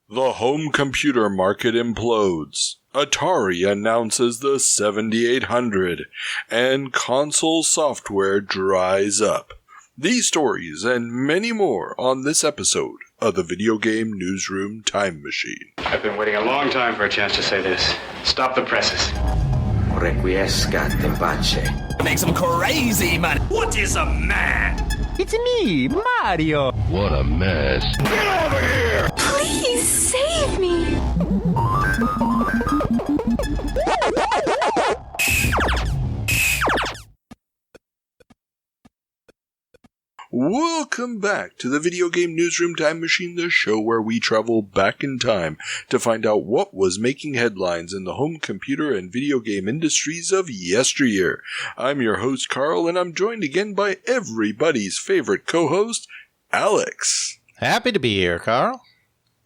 The home computer market implodes. Atari announces the 7800, and console software dries up. These stories and many more on this episode of the Video Game Newsroom Time Machine. I've been waiting a long time for a chance to say this. Stop the presses. Requiescat in pace. Makes him crazy, man. What is a man? It's me, Mario. What a mess. Get over here! Please save me. Welcome back to the Video Game Newsroom Time Machine, the show where we travel back in time to find out what was making headlines in the home computer and video game industries of yesteryear. I'm your host, Carl, and I'm joined again by everybody's favorite co-host, Alex. Happy to be here, Carl.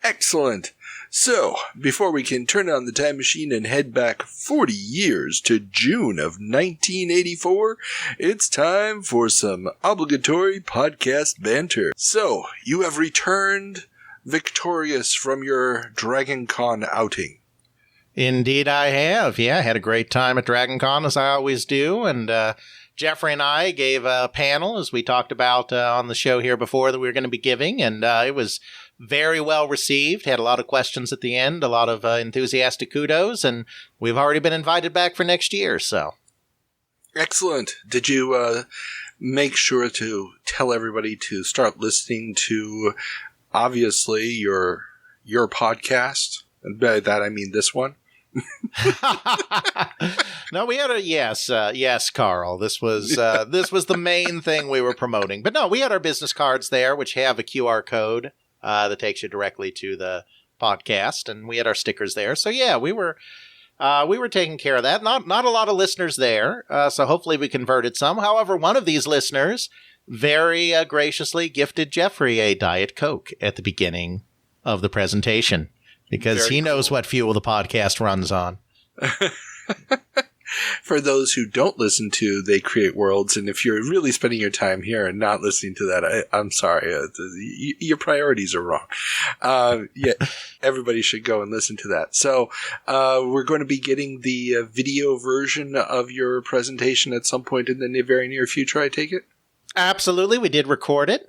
Excellent. So, before we can turn on the time machine and head back 40 years to June of 1984, it's time for some obligatory podcast banter. So, you have returned victorious from your Dragon Con outing. Indeed I have. Yeah, I had a great time at Dragon Con, as I always do, and Jeffrey and I gave a panel, as we talked about on the show here before, that we were going to be giving, and it was very well received. Had a lot of questions at the end, a lot of enthusiastic kudos, and we've already been invited back for next year, so. Excellent. Did you make sure to tell everybody to start listening to, obviously, your podcast? And by that I mean this one. No, we had a yes, Carl. This was the main thing we were promoting. But no, we had our business cards there, which have a QR code that takes you directly to the podcast, and we had our stickers there. So yeah, we were taking care of that. Not a lot of listeners there, so hopefully we converted some. However, one of these listeners very graciously gifted Jeffrey a Diet Coke at the beginning of the presentation, because he knows what fuel the podcast runs on. For those who don't listen to They Create Worlds, and if you're really spending your time here and not listening to that, I'm sorry. Your priorities are wrong. Yeah, everybody should go and listen to that. So we're going to be getting the video version of your presentation at some point in the very near future, I take it? Absolutely. We did record it.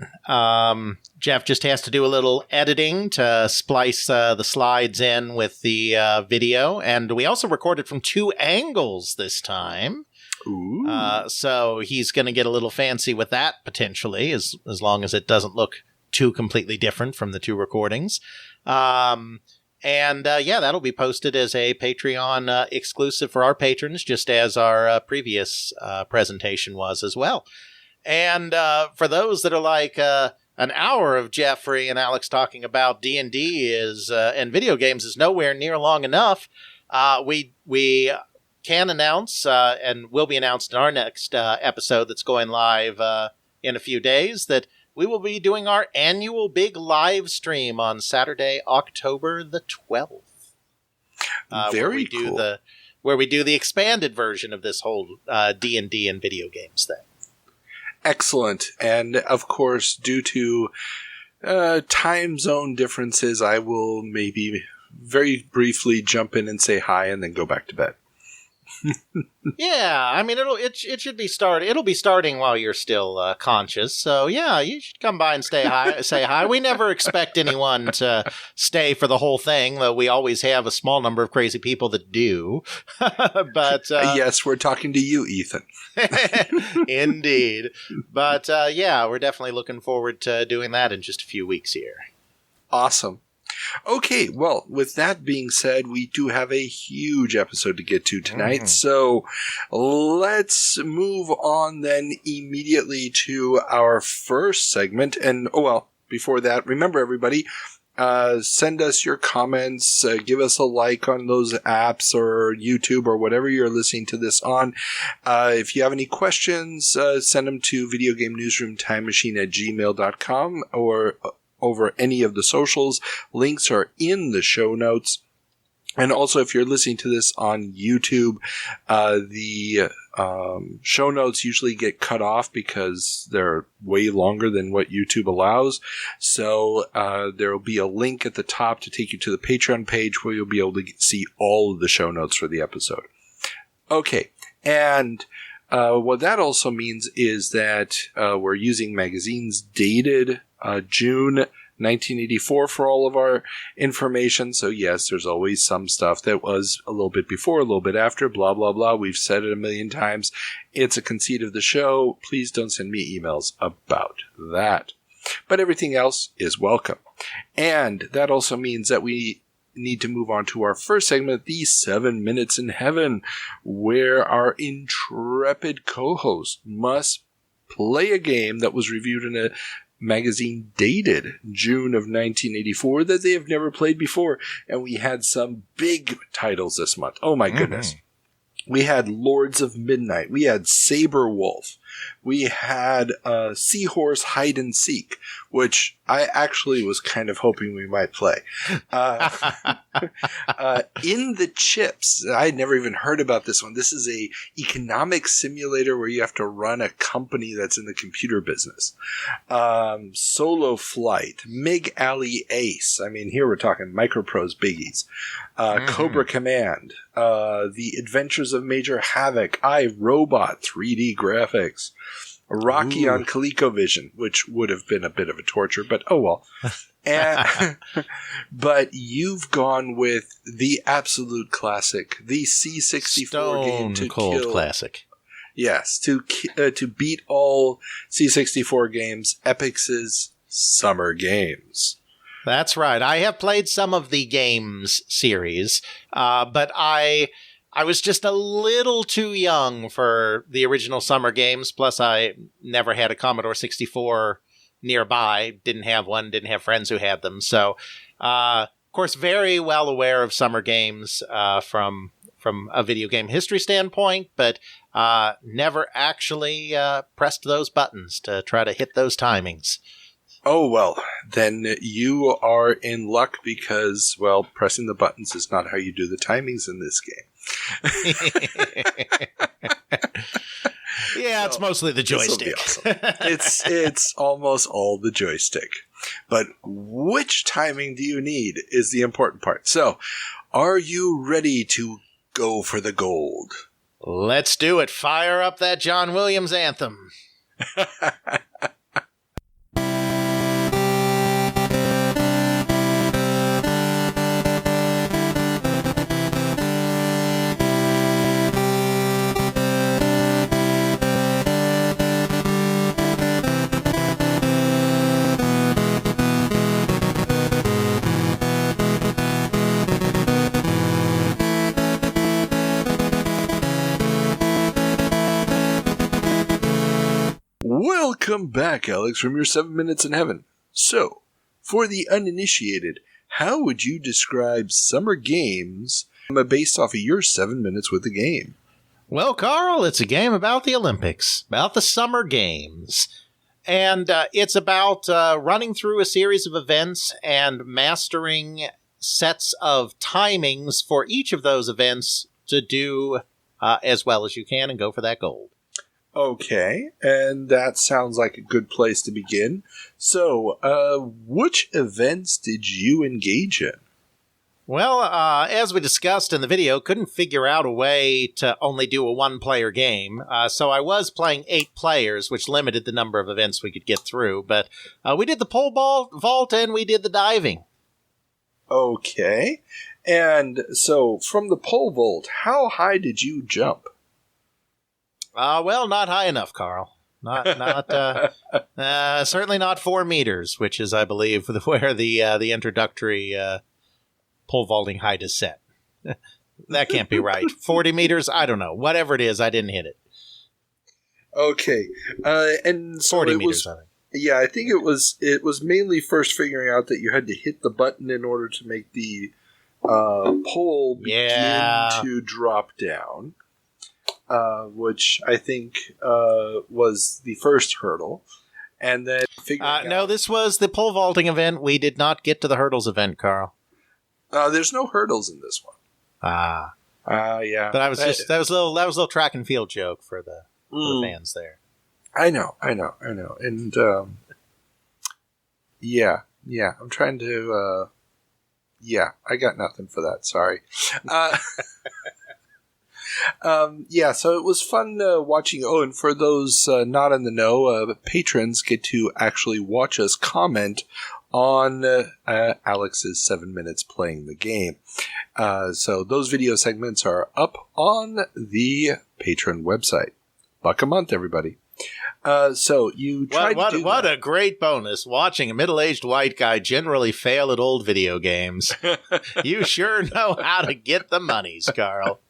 Jeff just has to do a little editing to splice the slides in with the video. And we also recorded from two angles this time. Ooh. So he's going to get a little fancy with that, potentially, as long as it doesn't look too completely different from the two recordings. And that'll be posted as a Patreon exclusive for our patrons, just as our previous presentation was as well. And for those that are like an hour of Jeffrey and Alex talking about D&D and video games is nowhere near long enough, we can announce and will be announced in our next episode that's going live in a few days that we will be doing our annual big live stream on Saturday, October the 12th. Very cool. Where we do the expanded version of this whole D&D and video games thing. Excellent. And, of course, due to time zone differences, I will maybe very briefly jump in and say hi and then go back to bed. Yeah, I mean, it should be it'll be starting while you're still conscious. So yeah, you should come by and say hi. We never expect anyone to stay for the whole thing, though we always have a small number of crazy people that do. But yes, we're talking to you, Ethan. Indeed. But yeah, we're definitely looking forward to doing that in just a few weeks here. Awesome. Okay, well, with that being said, we do have a huge episode to get to tonight, so let's move on then immediately to our first segment. And, before that, remember everybody, send us your comments, give us a like on those apps or YouTube or whatever you're listening to this on. If you have any questions, send them to videogamenewsroomtimemachine@gmail.com or over any of the socials. Links are in the show notes. And also, if you're listening to this on YouTube, the Show notes usually get cut off because they're way longer than what YouTube allows. So there will be a link at the top to take you to the Patreon page where you'll be able to see all of the show notes for the episode. Okay, and what that also means is that we're using magazines dated June 1984 for all of our information. So yes, there's always some stuff that was a little bit before, a little bit after, blah, blah, blah. We've said it a million times. It's a conceit of the show. Please don't send me emails about that. But everything else is welcome. And that also means that we need to move on to our first segment, the 7 Minutes in Heaven, where our intrepid co-host must play a game that was reviewed in a magazine dated June of 1984 that they have never played before. And we had some big titles this month. Oh my goodness. We had Lords of Midnight. We had Saber Wolf. We had Seahorse Hide and Seek, which I actually was kind of hoping we might play. In the Chips. I had never even heard about this one. This is a economic simulator where you have to run a company that's in the computer business. Solo Flight. Mig Alley Ace. I mean, here we're talking Microprose biggies. Cobra Command. The Adventures of Major Havoc. iRobot 3D graphics. Rocky on ColecoVision, which would have been a bit of a torture, but oh well. And, but you've gone with the absolute classic, the C64 game to cold kill. Classic. Yes, to beat all C64 games, Epyx's Summer Games. That's right. I have played some of the games series, but I was just a little too young for the original Summer Games. Plus, I never had a Commodore 64 nearby. Didn't have one. Didn't have friends who had them. So, of course, very well aware of Summer Games from a video game history standpoint, but never actually pressed those buttons to try to hit those timings. Oh, well, then you are in luck because, well, pressing the buttons is not how you do the timings in this game. Yeah, it's mostly the joystick. Awesome. It's almost all the joystick. But which timing do you need is the important part. So, are you ready to go for the gold? Let's do it. Fire up that John Williams anthem. Welcome back, Alex, from your 7 Minutes in Heaven. So, for the uninitiated, how would you describe Summer Games based off of your 7 minutes with the game? Well, Carl, it's a game about the Olympics, about the Summer Games. And it's about running through a series of events and mastering sets of timings for each of those events to do as well as you can and go for that gold. Okay, and that sounds like a good place to begin. So, which events did you engage in? Well, as we discussed in the video, couldn't figure out a way to only do a one-player game, so I was playing 8 players, which limited the number of events we could get through, but we did the pole vault and we did the diving. Okay, and so from the pole vault, how high did you jump? Well, not high enough, Carl. Certainly not 4 meters, which is, I believe, where the introductory pole vaulting height is set. That can't be right. 40 meters? I don't know. Whatever it is, I didn't hit it. Okay, and so 40 meters, I think. Yeah, I think it was mainly first figuring out that you had to hit the button in order to make the pole begin to drop down. Which I think was the first hurdle. And then figuring out... No, this was the pole vaulting event. We did not get to the hurdles event, Carl. There's no hurdles in this one. Yeah. But that was a little track and field joke for the fans there. I know. And, yeah. I'm trying to, I got nothing for that. Sorry. So it was fun watching. Oh, and for those not in the know, patrons get to actually watch us comment on Alex's 7 minutes playing the game. So those video segments are up on the Patreon website. $1 a month, everybody. So you tried to do what a great bonus, watching a middle-aged white guy generally fail at old video games. You sure know how to get the monies, Carl.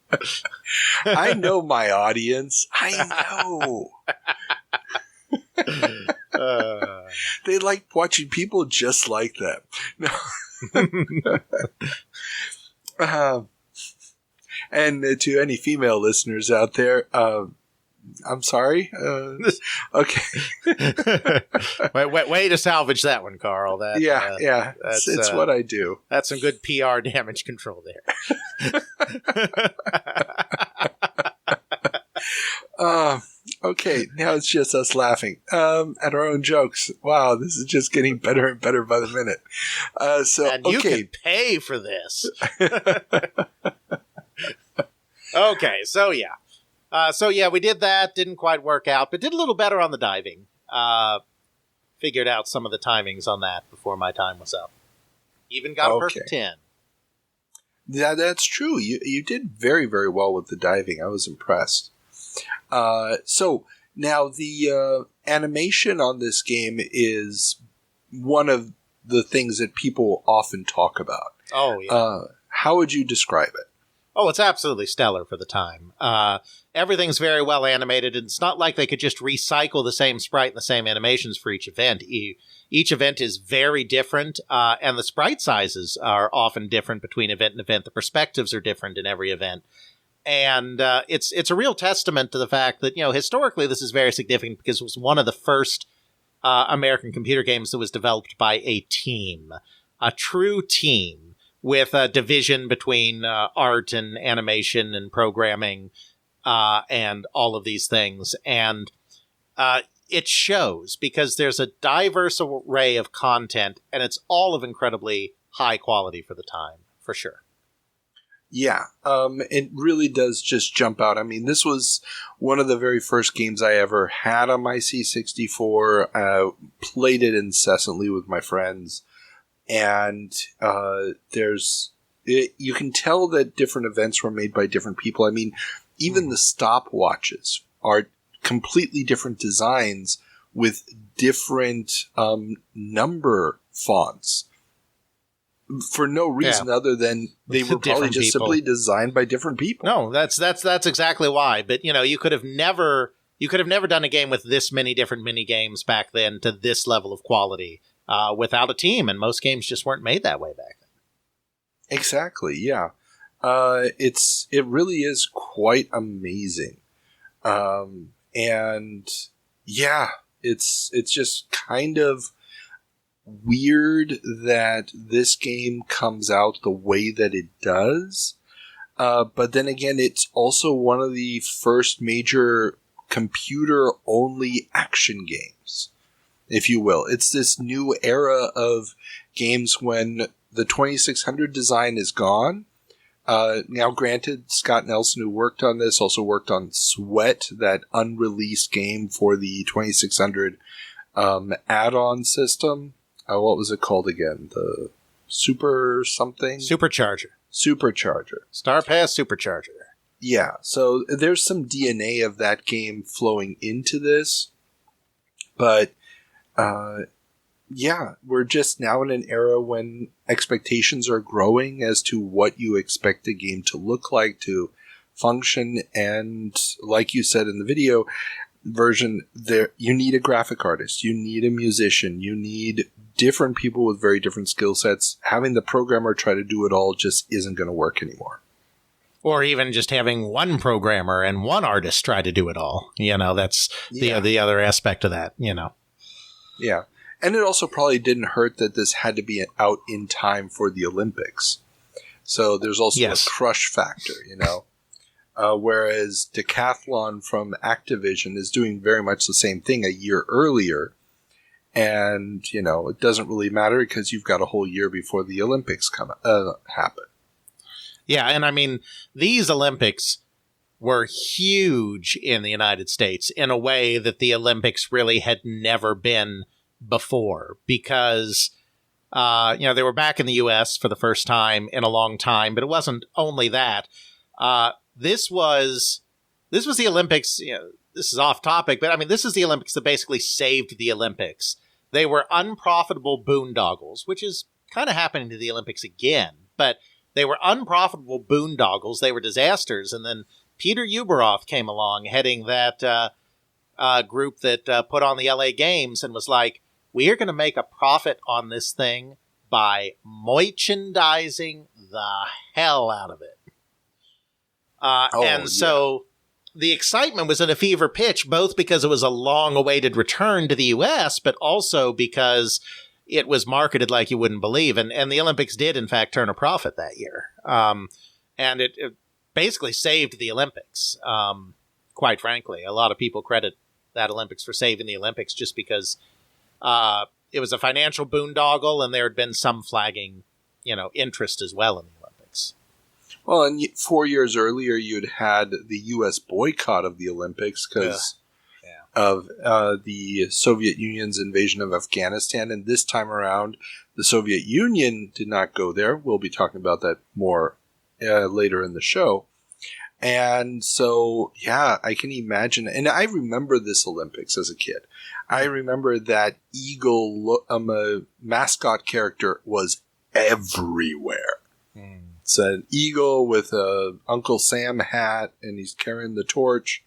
I know my audience. I know. They like watching people just like them. No. And to any female listeners out there, I'm sorry. Okay. Way to salvage that one, Carl. It's what I do. That's some good PR damage control there. Okay, now it's just us laughing at our own jokes. Wow, this is just getting better and better by the minute. And you can pay for this. Okay, so yeah. We did that. Didn't quite work out, but did a little better on the diving. Figured out some of the timings on that before my time was up. Even got a perfect 10. Yeah, that's true. You did very, very well with the diving. I was impressed. So now the animation on this game is one of the things that people often talk about. Oh, yeah. How would you describe it? Oh, it's absolutely stellar for the time. Everything's very well animated, and it's not like they could just recycle the same sprite and the same animations for each event. Each event is very different, and the sprite sizes are often different between event and event. The perspectives are different in every event. And it's a real testament to the fact that, historically this is very significant because it was one of the first American computer games that was developed by a team, a true team, with a division between art and animation and programming and all of these things. And it shows because there's a diverse array of content, and it's all of incredibly high quality for the time, for sure. Yeah, it really does just jump out. I mean, this was one of the very first games I ever had on my C64. Played it incessantly with my friends. And you can tell that different events were made by different people. I mean, even the stopwatches are completely different designs with different number fonts for no reason other than they were probably just simply designed by different people. No, that's exactly why. But you could have never done a game with this many different mini games back then to this level of quality. Without a team, and most games just weren't made that way back then. Exactly, yeah. It really is quite amazing. And yeah, it's just kind of weird that this game comes out the way that it does. But then again, it's also one of the first major computer-only action games, if you will. It's this new era of games when the 2600 design is gone. Now, granted, Scott Nelson, who worked on this, also worked on Sweat, that unreleased game for the 2600 add-on system. What was it called again? The Super something? Supercharger. Star Pass Supercharger. Yeah, so there's some DNA of that game flowing into this. But we're just now in an era when expectations are growing as to what you expect a game to look like, to function, and like you said in the video version, you need a graphic artist, you need a musician, you need different people with very different skill sets. Having the programmer try to do it all just isn't going to work anymore. Or even just having one programmer and one artist try to do it all. That's the other aspect of that, Yeah. And it also probably didn't hurt that this had to be out in time for the Olympics. So there's also Yes. a crush factor, whereas Decathlon from Activision is doing very much the same thing a year earlier. And, it doesn't really matter because you've got a whole year before the Olympics happen. Yeah, and I mean, these Olympics were huge in the United States in a way that the Olympics really had never been before because, they were back in the U.S. for the first time in a long time, but it wasn't only that. This was the Olympics, this is off topic, but I mean, this is the Olympics that basically saved the Olympics. They were unprofitable boondoggles, which is kind of happening to the Olympics again, but they were unprofitable boondoggles. They were disasters. And then Peter Uberoth came along heading that group that put on the LA Games and was like, we are going to make a profit on this thing by merchandising the hell out of it. So the excitement was at a fever pitch, both because it was a long-awaited return to the U.S., but also because it was marketed like you wouldn't believe. And the Olympics did, in fact, turn a profit that year. And it basically saved the Olympics, quite frankly. A lot of people credit that Olympics for saving the Olympics just because it was a financial boondoggle and there had been some flagging, interest as well in the Olympics. Well, and 4 years earlier, you'd had the U.S. boycott of the Olympics because of the Soviet Union's invasion of Afghanistan. And this time around, the Soviet Union did not go there. We'll be talking about that more later in the show. And so, I can imagine. And I remember this Olympics as a kid. I remember that eagle mascot character was everywhere. It's an eagle with a Uncle Sam hat, and he's carrying the torch.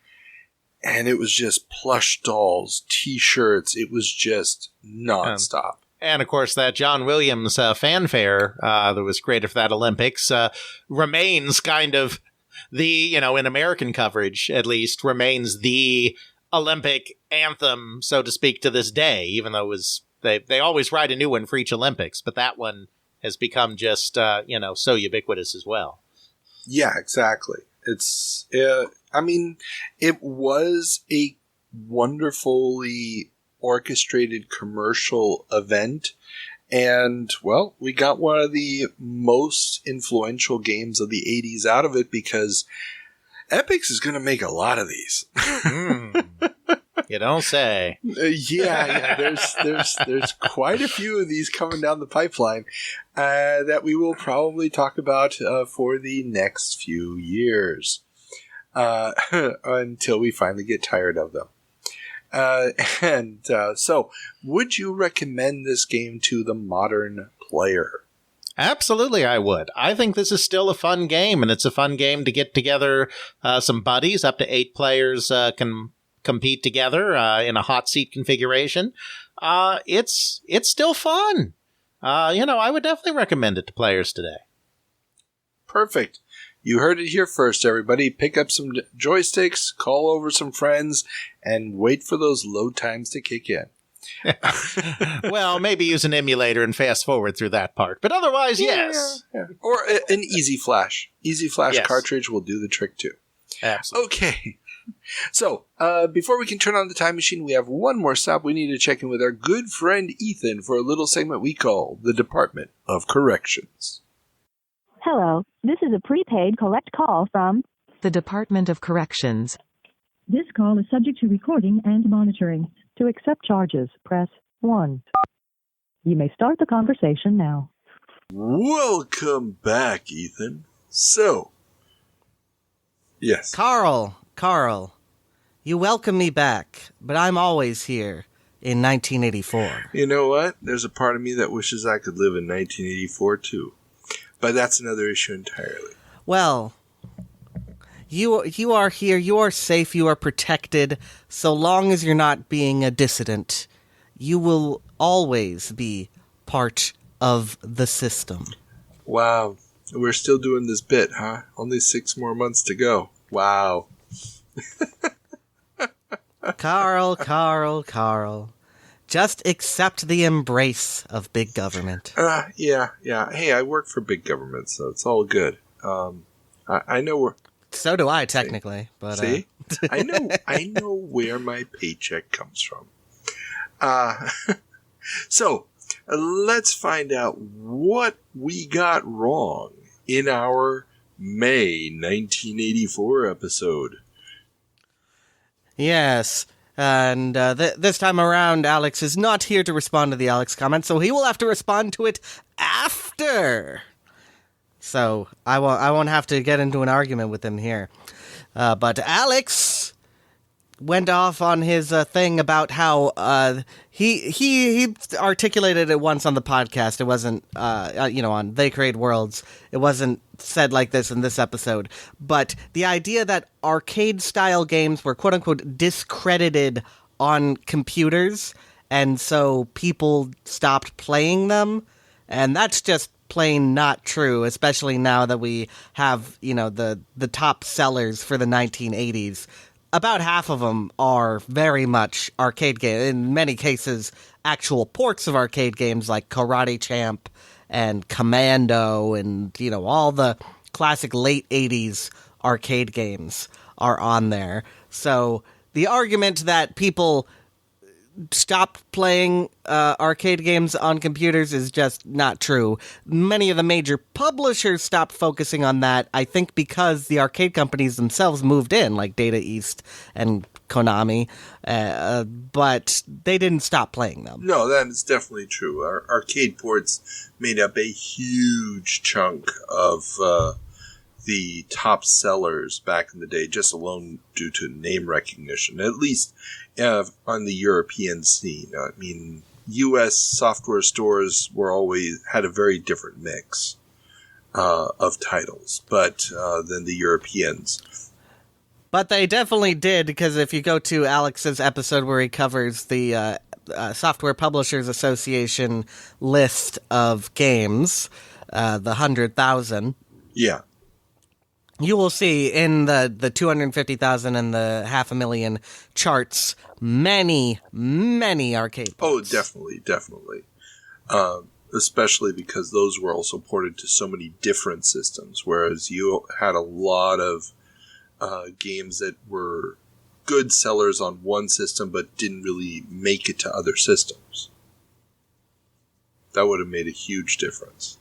And it was just plush dolls, T-shirts. It was just nonstop. And, of course, that John Williams fanfare that was created for that Olympics remains kind of the, in American coverage, at least, remains the Olympic anthem, so to speak, to this day, even though it was they always write a new one for each Olympics, but that one has become just, so ubiquitous as well. Yeah, exactly. It's, it was a wonderfully orchestrated commercial event. And, well, we got one of the most influential games of the 80s out of it because Epix is going to make a lot of these. You don't say. There's quite a few of these coming down the pipeline that we will probably talk about for the next few years until we finally get tired of them. So, would you recommend this game to the modern player? Absolutely, I would. I think this is still a fun game, and it's a fun game to get together some buddies. Up to 8 players can compete together in a hot seat configuration. It's still fun. I would definitely recommend it to players today. Perfect. You heard it here first, everybody. Pick up some joysticks, call over some friends, and wait for those load times to kick in. Well, maybe use an emulator and fast forward through that part. But otherwise, yes. Yeah. Or an Easy Flash. Easy Flash cartridge will do the trick too. Absolutely. Okay. So, before we can turn on the time machine, we have one more stop. We need to check in with our good friend Ethan for a little segment we call the Department of Corrections. Hello, this is a prepaid collect call from the Department of Corrections. This call is subject to recording and monitoring. To accept charges, press 1. You may start the conversation now. Welcome back, Ethan. So, yes. Carl, you welcome me back, but I'm always here in 1984. You know what? There's a part of me that wishes I could live in 1984 too. But that's another issue entirely. Well, you are here, you are safe, you are protected. So long as you're not being a dissident, you will always be part of the system. Wow. We're still doing this bit, huh? Only 6 more months to go. Wow. Carl. Just accept the embrace of big government. Yeah. Hey, I work for big government, so it's all good. I know where. So do I, technically. But see, I know where my paycheck comes from. So let's find out what we got wrong in our May 1984 episode. Yes. And this time around, Alex is not here to respond to the Alex comment, so he will have to respond to it after. So I won't have to get into an argument with him here. But Alex went off on his thing about how he articulated it once on the podcast. It wasn't on They Create Worlds. It wasn't said like this in this episode. But the idea that arcade-style games were quote-unquote discredited on computers, and so people stopped playing them, and that's just plain not true, especially now that we have, the top sellers for the 1980s. About half of them are very much arcade games. In many cases, actual ports of arcade games like Karate Champ and Commando and, all the classic late 80s arcade games are on there. So the argument that people stopped playing arcade games on computers is just not true. Many of the major publishers stopped focusing on that, I think because the arcade companies themselves moved in, like Data East and Konami, but they didn't stop playing them. No, that is definitely true. Our arcade ports made up a huge chunk of the top sellers back in the day, just alone due to name recognition, at least on the European scene. I mean, U.S. software stores had a very different mix of titles, but than the Europeans. But they definitely did, because if you go to Alex's episode where he covers the Software Publishers Association list of games, the 100,000. Yeah. You will see in the 250,000 and the 500,000 charts many arcade ports. Oh, definitely. Especially because those were also ported to so many different systems, whereas you had a lot of games that were good sellers on one system but didn't really make it to other systems. That would have made a huge difference.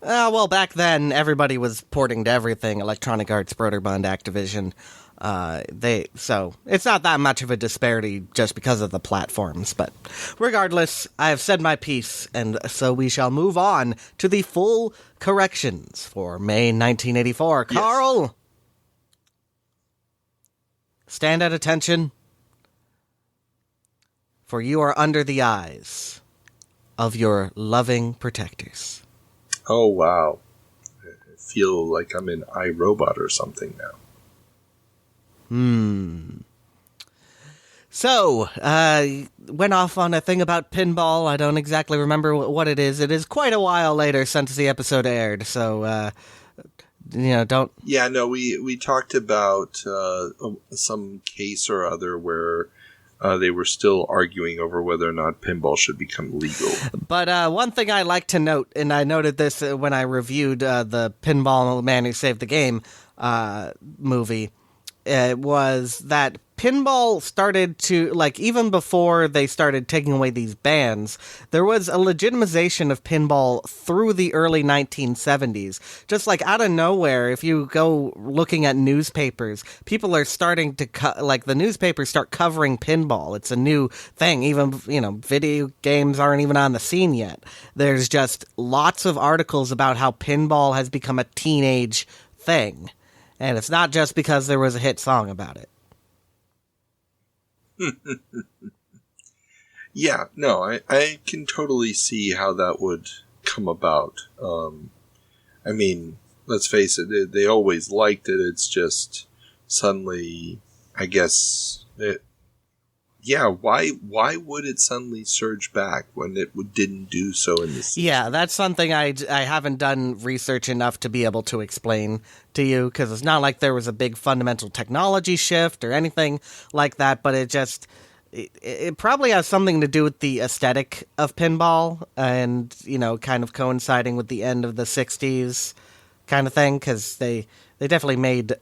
Well, back then, everybody was porting to everything. Electronic Arts, Broderbund, Activision. So it's not that much of a disparity just because of the platforms. But regardless, I have said my piece, and so we shall move on to the full corrections for May 1984. Yes. Carl! Stand at attention, for you are under the eyes of your loving protectors. Oh, wow. I feel like I'm in iRobot or something now. So, went off on a thing about pinball. I don't exactly remember what it is. It is quite a while later since the episode aired, so, don't... Yeah, no, we talked about some case or other where they were still arguing over whether or not pinball should become legal. But one thing I like to note, and I noted this when I reviewed the Pinball Man Who Saved the Game movie, was that pinball started to, even before they started taking away these bans, there was a legitimization of pinball through the early 1970s. Just out of nowhere, if you go looking at newspapers, people are starting to, the newspapers start covering pinball. It's a new thing. Even, video games aren't even on the scene yet. There's just lots of articles about how pinball has become a teenage thing. And it's not just because there was a hit song about it. Yeah, no, I can totally see how that would come about. I mean, let's face it, they always liked it. It's just suddenly, I guess, why would it suddenly surge back when it didn't do so in the season? Yeah, that's something I haven't done research enough to be able to explain to you, because it's not like there was a big fundamental technology shift or anything like that, but it just, it probably has something to do with the aesthetic of pinball and, kind of coinciding with the end of the 60s kind of thing, because they definitely made,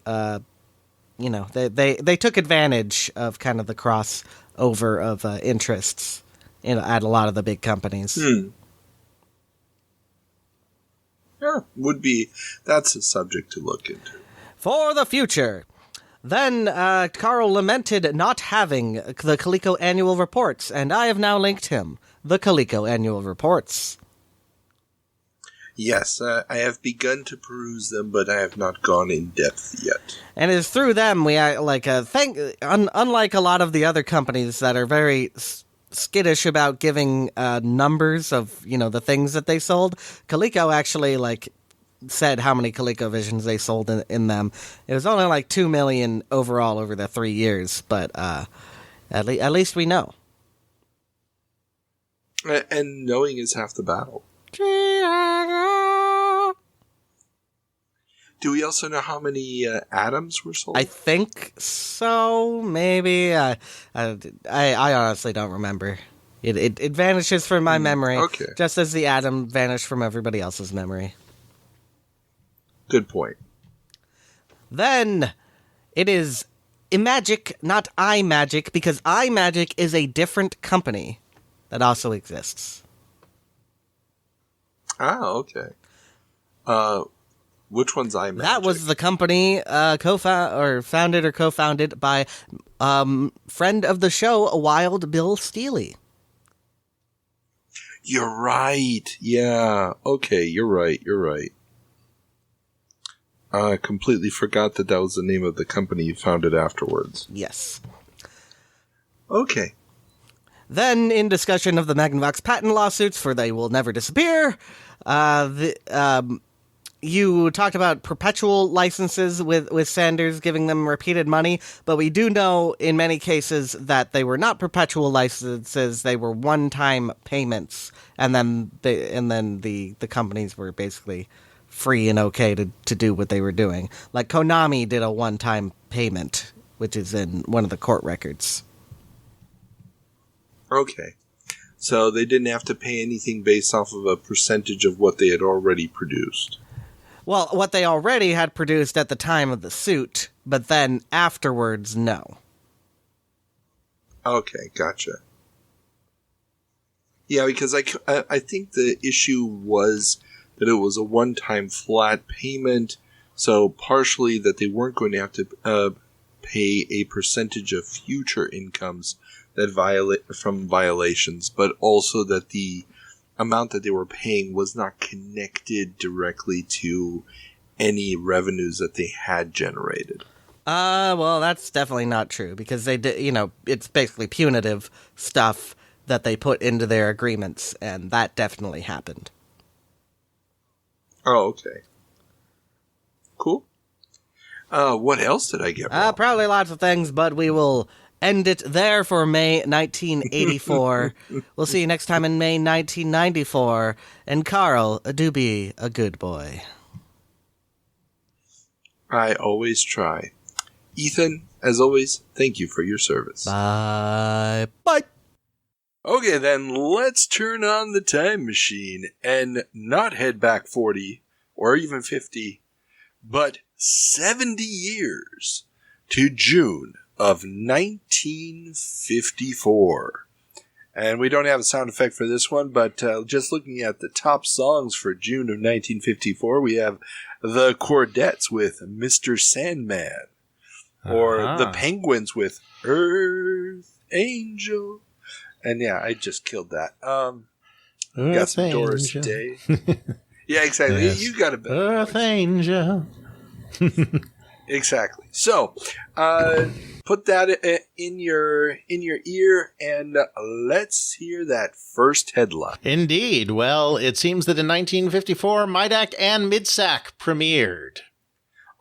they took advantage of kind of the crossover of interests at a lot of the big companies. Yeah, that's a subject to look into. For the future. Then Carl lamented not having the Coleco annual reports, and I have now linked him. The Coleco annual reports. Yes, I have begun to peruse them, but I have not gone in depth yet. And it is through them we unlike a lot of the other companies that are very skittish about giving numbers of the things that they sold. Coleco actually said how many ColecoVisions they sold in them. It was only 2 million overall over the 3 years, but at least we know. And knowing is half the battle. Do we also know how many atoms were sold? I think so, maybe. I honestly don't remember. It vanishes from my memory, just as the atom vanished from everybody else's memory. Good point. Then it is Imagic, not iMagic, because iMagic is a different company that also exists. Ah, okay. Which one's iMagic? That was the company founded or co-founded by friend of the show, Wild Bill Steely. You're right. Yeah. Okay, you're right. I completely forgot that was the name of the company you founded afterwards. Yes. Okay. Then, in discussion of the Magnavox patent lawsuits, for they will never disappear, you talked about perpetual licenses with Sanders, giving them repeated money, but we do know in many cases that they were not perpetual licenses; they were one-time payments, and then the companies were basically free and okay to do what they were doing. Like Konami did a one-time payment, which is in one of the court records. Okay. So they didn't have to pay anything based off of a percentage of what they had already produced. Well, what they already had produced at the time of the suit, but then afterwards, no. Okay, gotcha. Yeah, because I think the issue was that it was a one-time flat payment, so partially that they weren't going to have to pay a percentage of future incomes that from violations, but also that the amount that they were paying was not connected directly to any revenues that they had generated. Well, that's definitely not true, because they did, it's basically punitive stuff that they put into their agreements, and that definitely happened. Oh, okay. Cool. What else did I get wrong? Probably lots of things, but we will end it there for May 1984. We'll see you next time in May 1994. And Carl, do be a good boy. I always try. Ethan, as always, thank you for your service. Bye. Bye. Okay, then let's turn on the time machine and not head back 40 or even 50, but 70 years to June of 1954. And we don't have a sound effect for this one, but just looking at the top songs for June of 1954, we have the Chordettes with Mr. Sandman, or the Penguins with Earth Angel. And yeah, I just killed that. Got some Doris Day. Yeah, exactly. Yes. You got a better Earth voice. Angel. Exactly. So, put that in your ear, and let's hear that first headline. Indeed. Well, it seems that in 1954, Midak and Midsack premiered.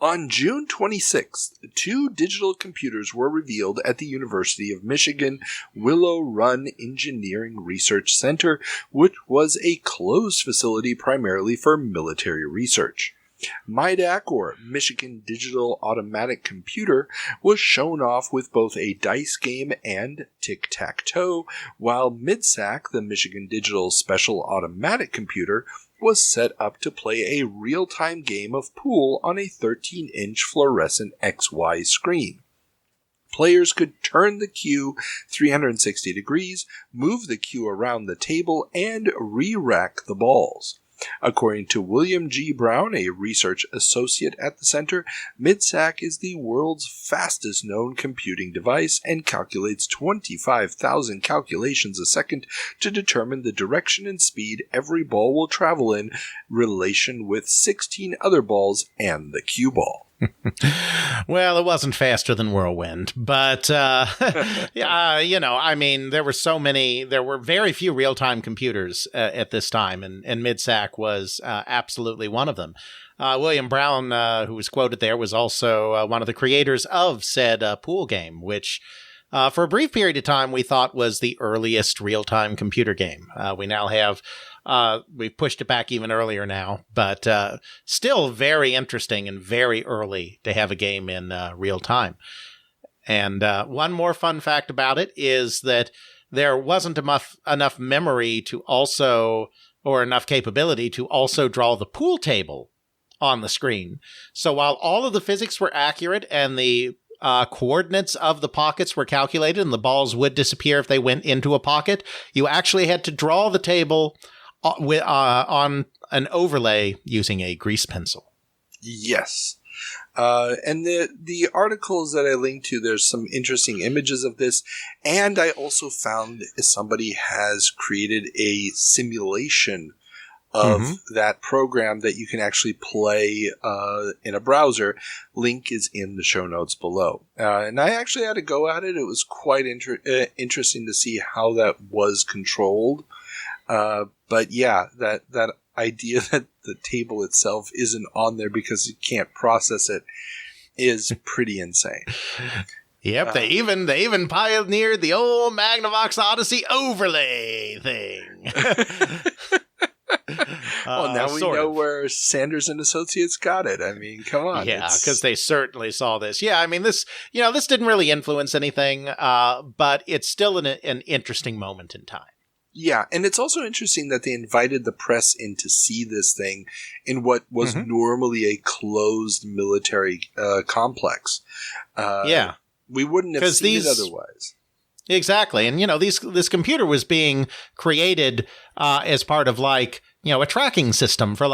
On June 26th, 2 digital computers were revealed at the University of Michigan Willow Run Engineering Research Center, which was a closed facility primarily for military research. MIDAC, or Michigan Digital Automatic Computer, was shown off with both a dice game and tic-tac-toe, while MidSAC, the Michigan Digital Special Automatic Computer, was set up to play a real-time game of pool on a 13-inch fluorescent XY screen. Players could turn the cue 360 degrees, move the cue around the table, and re-rack the balls. According to William G. Brown, a research associate at the center, MidSAC is the world's fastest known computing device and calculates 25,000 calculations a second to determine the direction and speed every ball will travel in relation with 16 other balls and the cue ball. Well, it wasn't faster than Whirlwind, but, I mean, there were very few real-time computers at this time, and MidSAC was absolutely one of them. William Brown, who was quoted there, was also one of the creators of said pool game, which, for a brief period of time, we thought was the earliest real-time computer game. We now have... we've pushed it back even earlier now, but still very interesting and very early to have a game in real time. And one more fun fact about it is that there wasn't enough memory to also, or enough capability to also draw the pool table on the screen. So while all of the physics were accurate and the coordinates of the pockets were calculated and the balls would disappear if they went into a pocket, you actually had to draw the table on an overlay using a grease pencil. Yes. And the articles that I linked to, there's some interesting images of this. And I also found somebody has created a simulation of that program that you can actually play in a browser. Link is in the show notes below. And I actually had to go at it. It was quite interesting to see how that was controlled. But yeah, that idea that the table itself isn't on there because you can't process it is pretty insane. Yep, they even pioneered the old Magnavox Odyssey overlay thing. Well, now we know where Sanders and Associates got it. I mean, come on. Yeah, because they certainly saw this. Yeah, I mean, this didn't really influence anything, but it's still an interesting moment in time. Yeah, and it's also interesting that they invited the press in to see this thing in what was normally a closed military complex. We wouldn't have seen it otherwise. Exactly, and this computer was being created as part of a tracking system for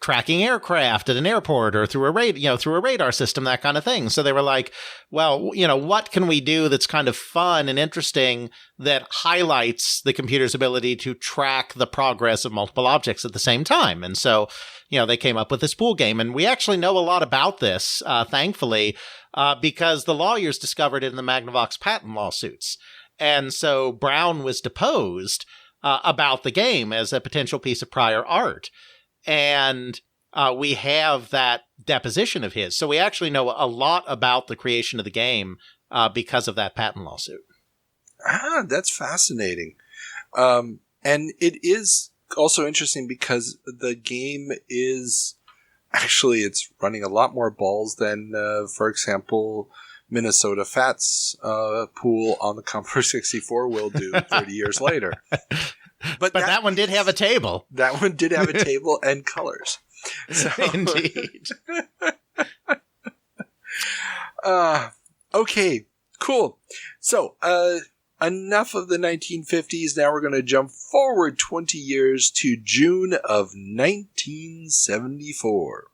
tracking aircraft at an airport or through a radar system, that kind of thing. So they were like, well, what can we do that's kind of fun and interesting that highlights the computer's ability to track the progress of multiple objects at the same time? And so, they came up with this pool game. And we actually know a lot about this, thankfully, because the lawyers discovered it in the Magnavox patent lawsuits. And so Brown was deposed about the game as a potential piece of prior art. And we have that deposition of his. So we actually know a lot about the creation of the game because of that patent lawsuit. That's fascinating. And it is also interesting because the game is actually, it's running a lot more balls than, for example, Minnesota Fats pool on the Commodore 64 will do 30 years later. But that one did have a table. That one did have a table and colors. So, indeed. Okay, cool. So, enough of the 1950s. Now we're going to jump forward 20 years to June of 1974.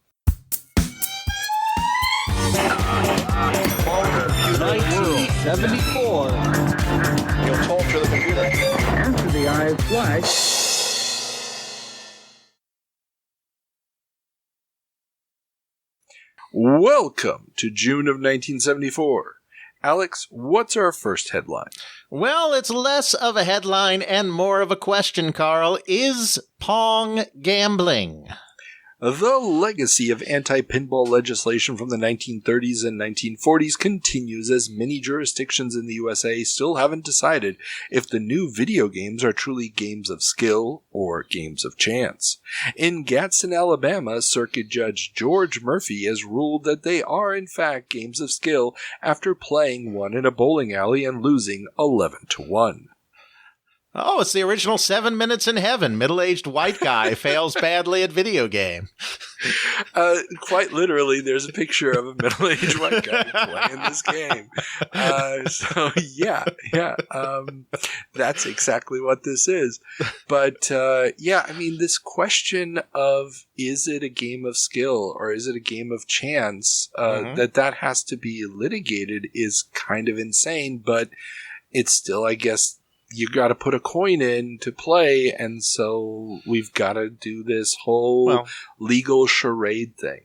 1974. You'll talk to the computer. After the eyes flash. Welcome to June of 1974. Alex, what's our first headline? Well, it's less of a headline and more of a question, Carl. Is Pong gambling? The legacy of anti-pinball legislation from the 1930s and 1940s continues as many jurisdictions in the USA still haven't decided if the new video games are truly games of skill or games of chance. In Gadsden, Alabama, Circuit Judge George Murphy has ruled that they are in fact games of skill after playing one in a bowling alley and losing 11-1. Oh, it's the original 7 Minutes in Heaven. Middle-aged white guy fails badly at video game. Quite literally, there's a picture of a middle-aged white guy playing this game. That's exactly what this is. But, this question of, is it a game of skill or is it a game of chance, that has to be litigated is kind of insane, but it's still, I guess, you got to put a coin in to play, and so we've got to do this whole legal charade thing.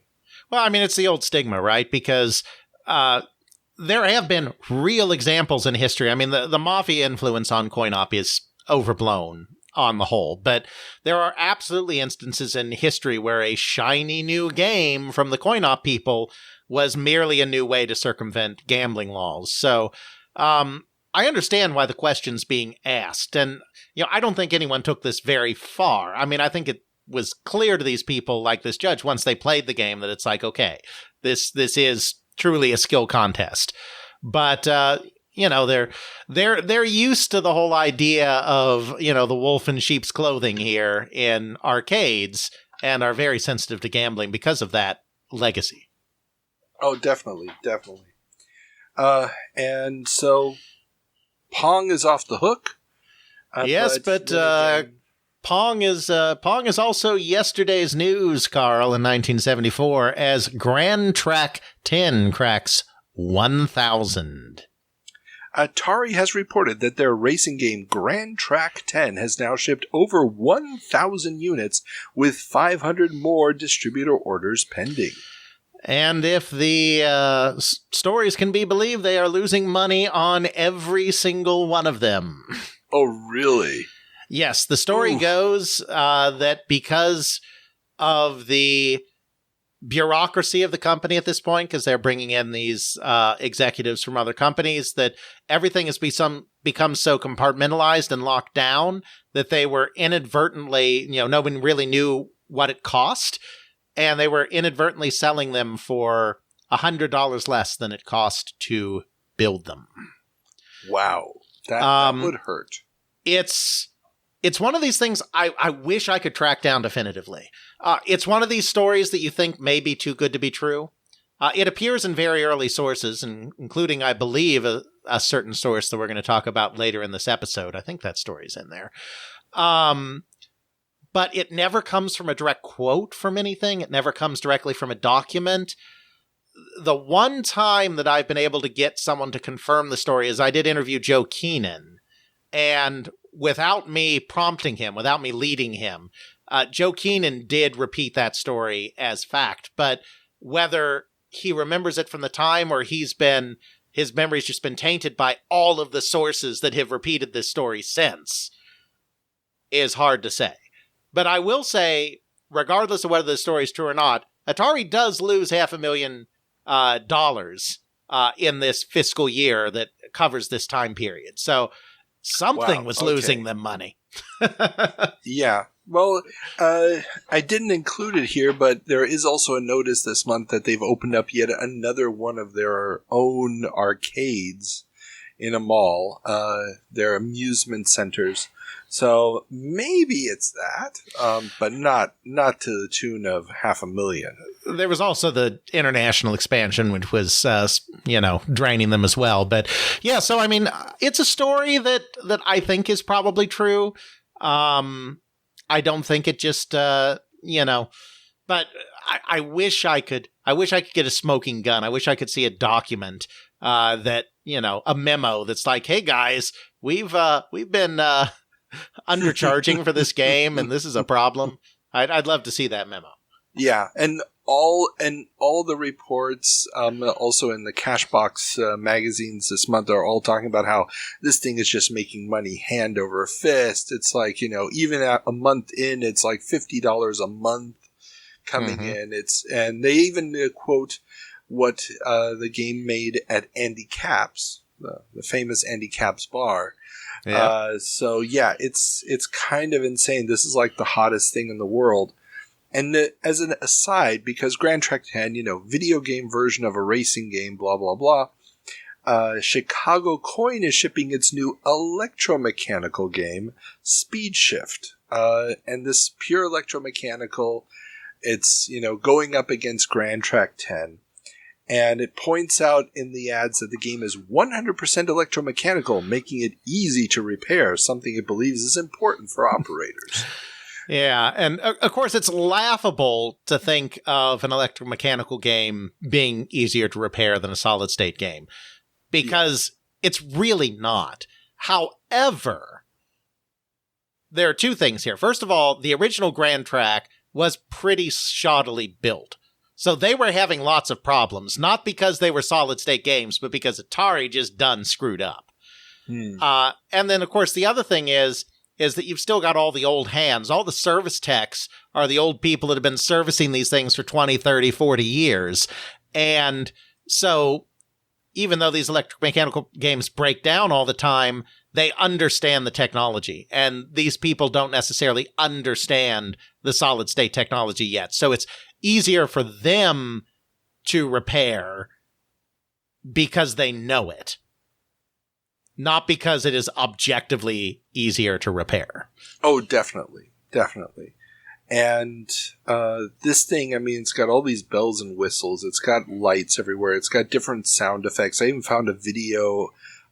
Well, I mean, it's the old stigma, right? Because there have been real examples in history. I mean, the mafia influence on coin-op is overblown on the whole, but there are absolutely instances in history where a shiny new game from the coin-op people was merely a new way to circumvent gambling laws. So, I understand why the question's being asked, and I don't think anyone took this very far. I mean, I think it was clear to these people, like this judge, once they played the game, that it's like, okay, this is truly a skill contest. But they're used to the whole idea of the wolf in sheep's clothing here in arcades, and are very sensitive to gambling because of that legacy. Oh, definitely. And so Pong is off the hook. Yes, but Pong is also yesterday's news, Carl, in 1974, as Grand Track 10 cracks 1,000. Atari has reported that their racing game Grand Track 10 has now shipped over 1,000 units, with 500 more distributor orders pending. And if the stories can be believed, they are losing money on every single one of them. Oh, really? Yes, the story goes that because of the bureaucracy of the company at this point, because they're bringing in these executives from other companies, that everything has become so compartmentalized and locked down that they were inadvertently, no one really knew what it cost. And they were inadvertently selling them for $100 less than it cost to build them. Wow. That would hurt. It's one of these things I wish I could track down definitively. It's one of these stories that you think may be too good to be true. It appears in very early sources, including, I believe, a certain source that we're going to talk about later in this episode. I think that story's in there. But it never comes from a direct quote from anything. It never comes directly from a document. The one time that I've been able to get someone to confirm the story is I did interview Joe Keenan. And without me prompting him, without me leading him, Joe Keenan did repeat that story as fact. But whether he remembers it from the time or his memory's just been tainted by all of the sources that have repeated this story since is hard to say. But I will say, regardless of whether the story is true or not, Atari does lose $500,000 in this fiscal year that covers this time period. So something was losing them money. Yeah. Well, I didn't include it here, but there is also a notice this month that they've opened up yet another one of their own arcades in a mall, their amusement centers. So maybe it's that, but not to the tune of $500,000. There was also the international expansion, which was, draining them as well. But yeah, so I mean, it's a story that I think is probably true. I don't think it just, but I wish I could get a smoking gun. I wish I could see a document, that, a memo that's like, hey guys, we've been, undercharging for this game, and this is a problem. I'd love to see that memo. Yeah, and all the reports, also in the Cashbox magazines this month, are all talking about how this thing is just making money hand over fist. It's like, even at a month in, it's like $50 a month. coming in. And they even quote what the game made at Andy Capp's, the famous Andy Capp's bar. Yeah. So yeah, it's kind of insane. This is like the hottest thing in the world. And as an aside, because Grand Track 10, video game version of a racing game, blah, blah, blah, Chicago Coin is shipping its new electromechanical game, Speed Shift. And this pure electromechanical, it's, going up against Grand Track 10. And it points out in the ads that the game is 100% electromechanical, making it easy to repair, something it believes is important for operators. Yeah, and of course it's laughable to think of an electromechanical game being easier to repair than a solid-state game, because it's really not. However, there are two things here. First of all, the original Grand Track was pretty shoddily built. So they were having lots of problems, not because they were solid-state games, but because Atari just done screwed up. And then, of course, the other thing is that you've still got all the old hands. All the service techs are the old people that have been servicing these things for 20, 30, 40 years. And so even though these electromechanical games break down all the time, they understand the technology. And these people don't necessarily understand the solid-state technology yet. So it's easier for them to repair because they know it. Not because it is objectively easier to repair. Oh, definitely. Definitely. And this thing, it's got all these bells and whistles. It's got lights everywhere. It's got different sound effects. I even found a video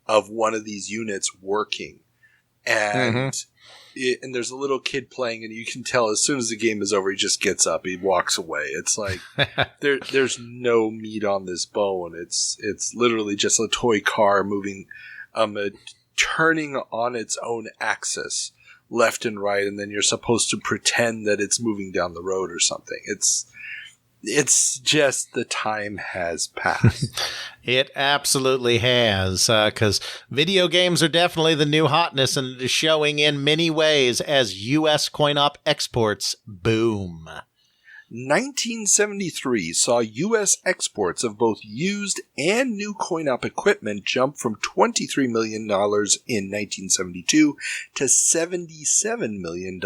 of one of these units working. And and there's a little kid playing, and you can tell as soon as the game is over, he just gets up. He walks away. It's like there's no meat on this bone. It's literally just a toy car moving turning on its own axis left and right, and then you're supposed to pretend that it's moving down the road or something. It's just the time has passed. It absolutely has, because video games are definitely the new hotness, and it is showing in many ways as U.S. coin-op exports boom. 1973 saw U.S. exports of both used and new coin-op equipment jump from $23 million in 1972 to $77 million.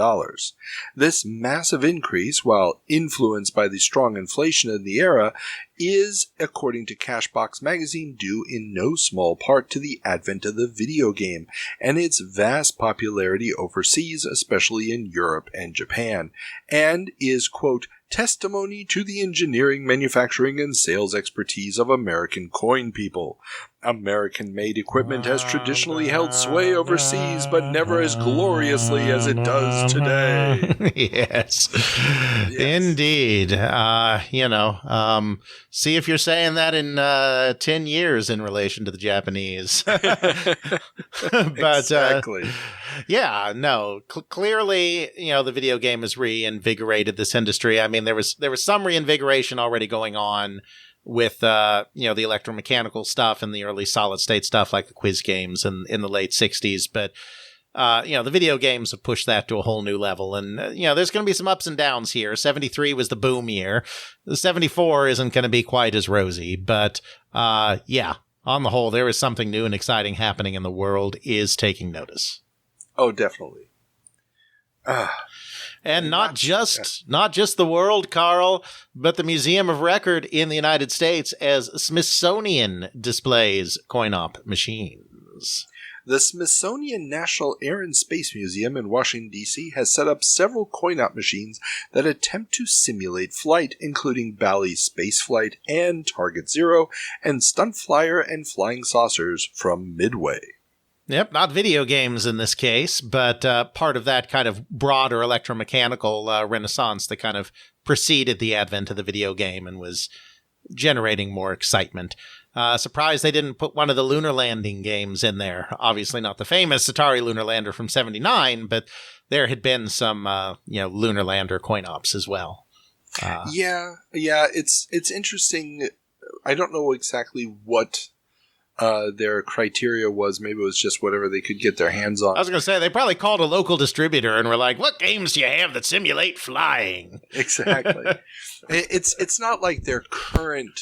This massive increase, while influenced by the strong inflation in the era, is, according to Cashbox magazine, due in no small part to the advent of the video game and its vast popularity overseas, especially in Europe and Japan, and is, quote, testimony to the engineering, manufacturing, and sales expertise of American coin people. American-made equipment has traditionally held sway overseas, but never as gloriously as it does today. Yes, indeed. See if you're saying that in 10 years in relation to the Japanese. But, exactly. Clearly, the video game has reinvigorated this industry. There was some reinvigoration already going on with, the electromechanical stuff and the early solid state stuff like the quiz games in the late 60s. But, the video games have pushed that to a whole new level. And, there's going to be some ups and downs here. 73 was the boom year. 74 isn't going to be quite as rosy. But, on the whole, there is something new and exciting happening, and the world is taking notice. Oh, definitely. And not just the world, Carl, but the Museum of Record in the United States as Smithsonian displays coin-op machines. The Smithsonian National Air and Space Museum in Washington, D.C. has set up several coin-op machines that attempt to simulate flight, including Bally's Space Flight and Target Zero, and Stunt Flyer and Flying Saucers from Midway. Yep, not video games in this case, but part of that kind of broader electromechanical renaissance that kind of preceded the advent of the video game and was generating more excitement. Surprised they didn't put one of the lunar landing games in there. Obviously not the famous Atari Lunar Lander from 79, but there had been some, Lunar Lander coin-ops as well. It's interesting. I don't know exactly what their criteria was. Maybe it was just whatever they could get their hands on. I was going to say, they probably called a local distributor and were like, what games do you have that simulate flying? Exactly. It's not like their current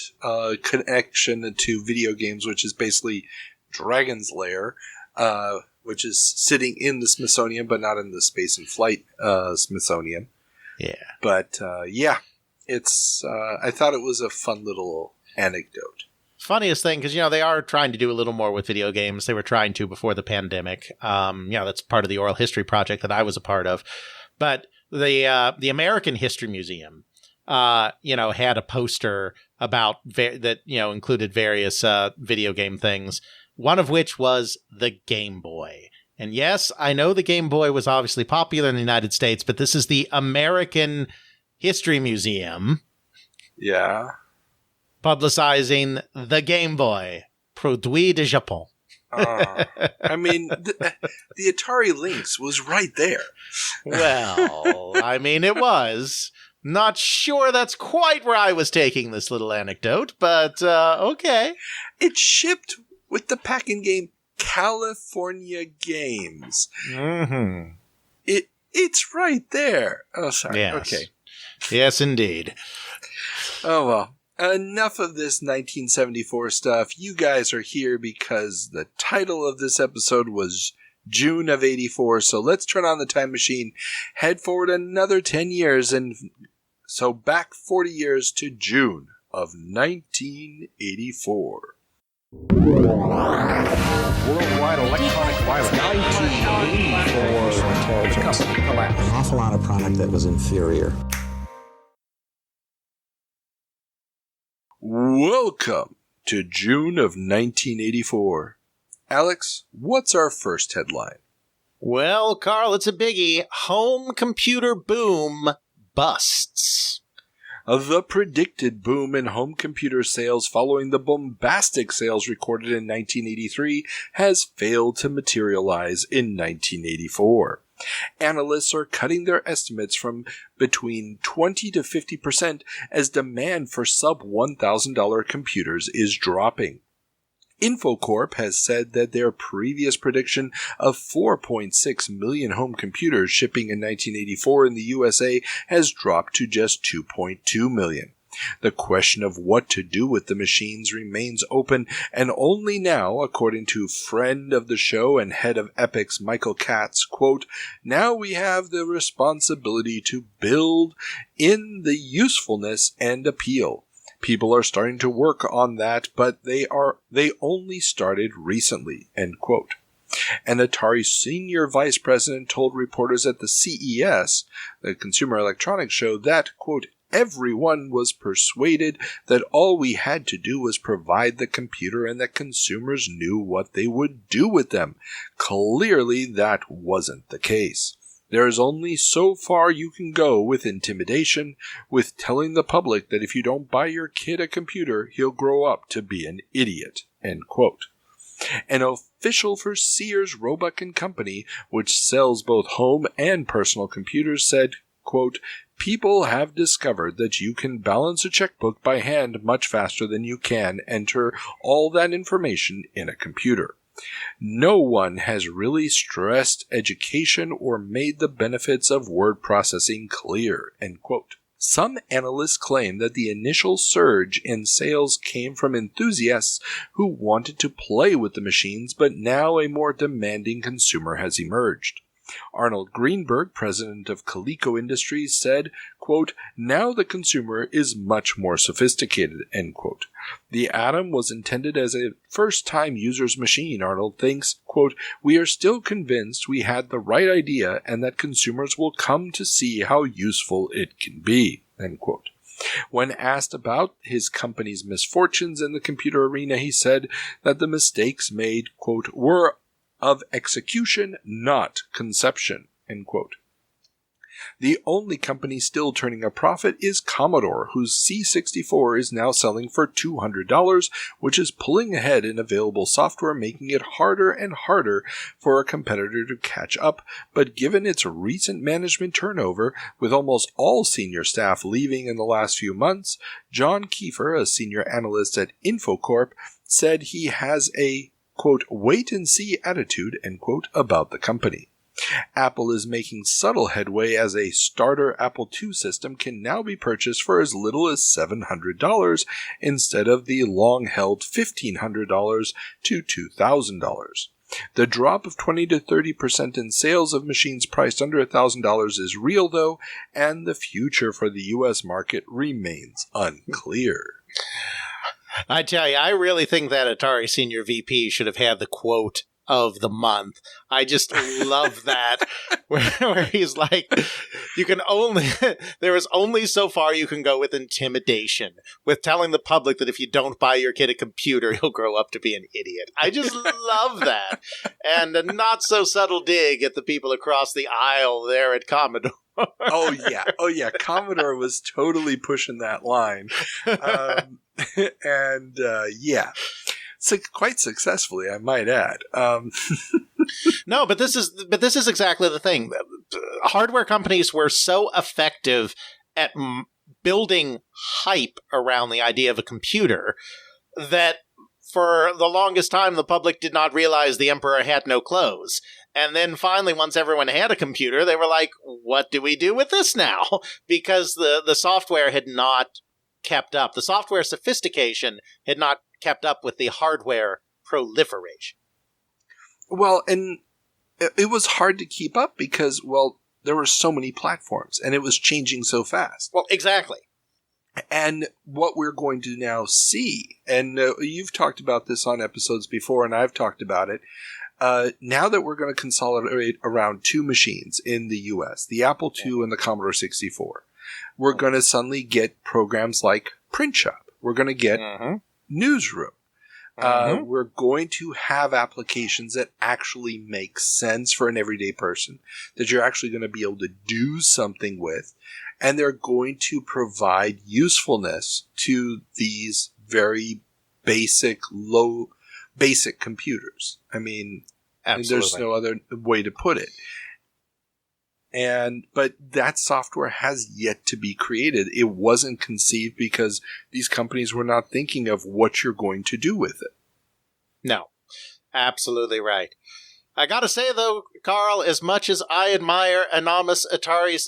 connection to video games, which is basically Dragon's Lair, which is sitting in the Smithsonian, but not in the Space and Flight Smithsonian. Yeah. But, it's, I thought it was a fun little anecdote. Funniest thing, because, they are trying to do a little more with video games. They were trying to before the pandemic. That's part of the oral history project that I was a part of. But the American History Museum, had a poster about that, included various video game things, one of which was the Game Boy. And yes, I know the Game Boy was obviously popular in the United States, but this is the American History Museum. Yeah. Publicizing the Game Boy, produit de Japon. I mean, the Atari Lynx was right there. Well, I mean, it was. Not sure that's quite where I was taking this little anecdote, but okay. It shipped with the packing game California Games. Mm-hmm. It's right there. Oh, sorry. Yes. Okay. Yes, indeed. Oh, well. Enough of this 1974 stuff. You guys are here because the title of this episode was June of 84. So let's turn on the time machine, head forward another 10 years, and so back 40 years to June of 1984. Worldwide electronic violence. 1984. The company collapsed. An awful lot of product that was inferior. Welcome to June of 1984. Alex, what's our first headline? Well, Carl, it's a biggie. Home computer boom busts. The predicted boom in home computer sales following the bombastic sales recorded in 1983 has failed to materialize in 1984. Analysts are cutting their estimates from between 20 to 50% as demand for sub-$1,000 computers is dropping. Infocorp has said that their previous prediction of 4.6 million home computers shipping in 1984 in the USA has dropped to just 2.2 million. The question of what to do with the machines remains open, and only now, according to friend of the show and head of Epic's Michael Katz, quote, now we have the responsibility to build in the usefulness and appeal. People are starting to work on that, but they only started recently, end quote. An Atari senior vice president told reporters at the CES, the Consumer Electronics Show, that, quote, everyone was persuaded that all we had to do was provide the computer and that consumers knew what they would do with them. Clearly, that wasn't the case. There is only so far you can go with intimidation, with telling the public that if you don't buy your kid a computer, he'll grow up to be an idiot, end quote. An official for Sears, Roebuck & Company, which sells both home and personal computers, said, quote, people have discovered that you can balance a checkbook by hand much faster than you can enter all that information in a computer. No one has really stressed education or made the benefits of word processing clear, end quote. Some analysts claim that the initial surge in sales came from enthusiasts who wanted to play with the machines, but now a more demanding consumer has emerged. Arnold Greenberg, president of Coleco Industries, said, quote, now the consumer is much more sophisticated, end quote. The Atom was intended as a first-time user's machine, Arnold thinks, quote, we are still convinced we had the right idea and that consumers will come to see how useful it can be, end quote. When asked about his company's misfortunes in the computer arena, he said that the mistakes made, quote, were of execution, not conception, end quote. The only company still turning a profit is Commodore, whose C64 is now selling for $200, which is pulling ahead in available software, making it harder and harder for a competitor to catch up. But given its recent management turnover, with almost all senior staff leaving in the last few months, John Kiefer, a senior analyst at Infocorp, said he has a, quote, wait-and-see attitude, end quote, about the company. Apple is making subtle headway as a starter Apple II system can now be purchased for as little as $700 instead of the long-held $1,500 to $2,000. The drop of 20 to 30% in sales of machines priced under $1,000 is real, though, and the future for the U.S. market remains unclear. I tell you, I really think that Atari Senior VP should have had the quote of the month. I just love that, where he's like, there is only so far you can go with intimidation, with telling the public that if you don't buy your kid a computer, he'll grow up to be an idiot. I just love that. And a not so subtle dig at the people across the aisle there at Commodore. Oh yeah. Commodore was totally pushing that line. Yeah. So quite successfully, I might add. No, but this is exactly the thing. Hardware companies were so effective at building hype around the idea of a computer that for the longest time the public did not realize the emperor had no clothes. And then finally, once everyone had a computer, they were like, what do we do with this now? Because the software had not kept up. The software sophistication had not kept up with the hardware proliferation. Well, and it was hard to keep up because, well, there were so many platforms and it was changing so fast. Well, exactly. And what we're going to now see, and you've talked about this on episodes before and I've talked about it, now that we're going to consolidate around two machines in the US, the Apple II and the Commodore 64, we're going to suddenly get programs like Print Shop. We're going to get Newsroom. We're going to have applications that actually make sense for an everyday person, that you're actually going to be able to do something with, and they're going to provide usefulness to these very basic computers. I mean, there's no other way to put it. But that software has yet to be created. It wasn't conceived because these companies were not thinking of what you're going to do with it. No, absolutely right. I gotta say though, Carl, as much as I admire anonymous Atari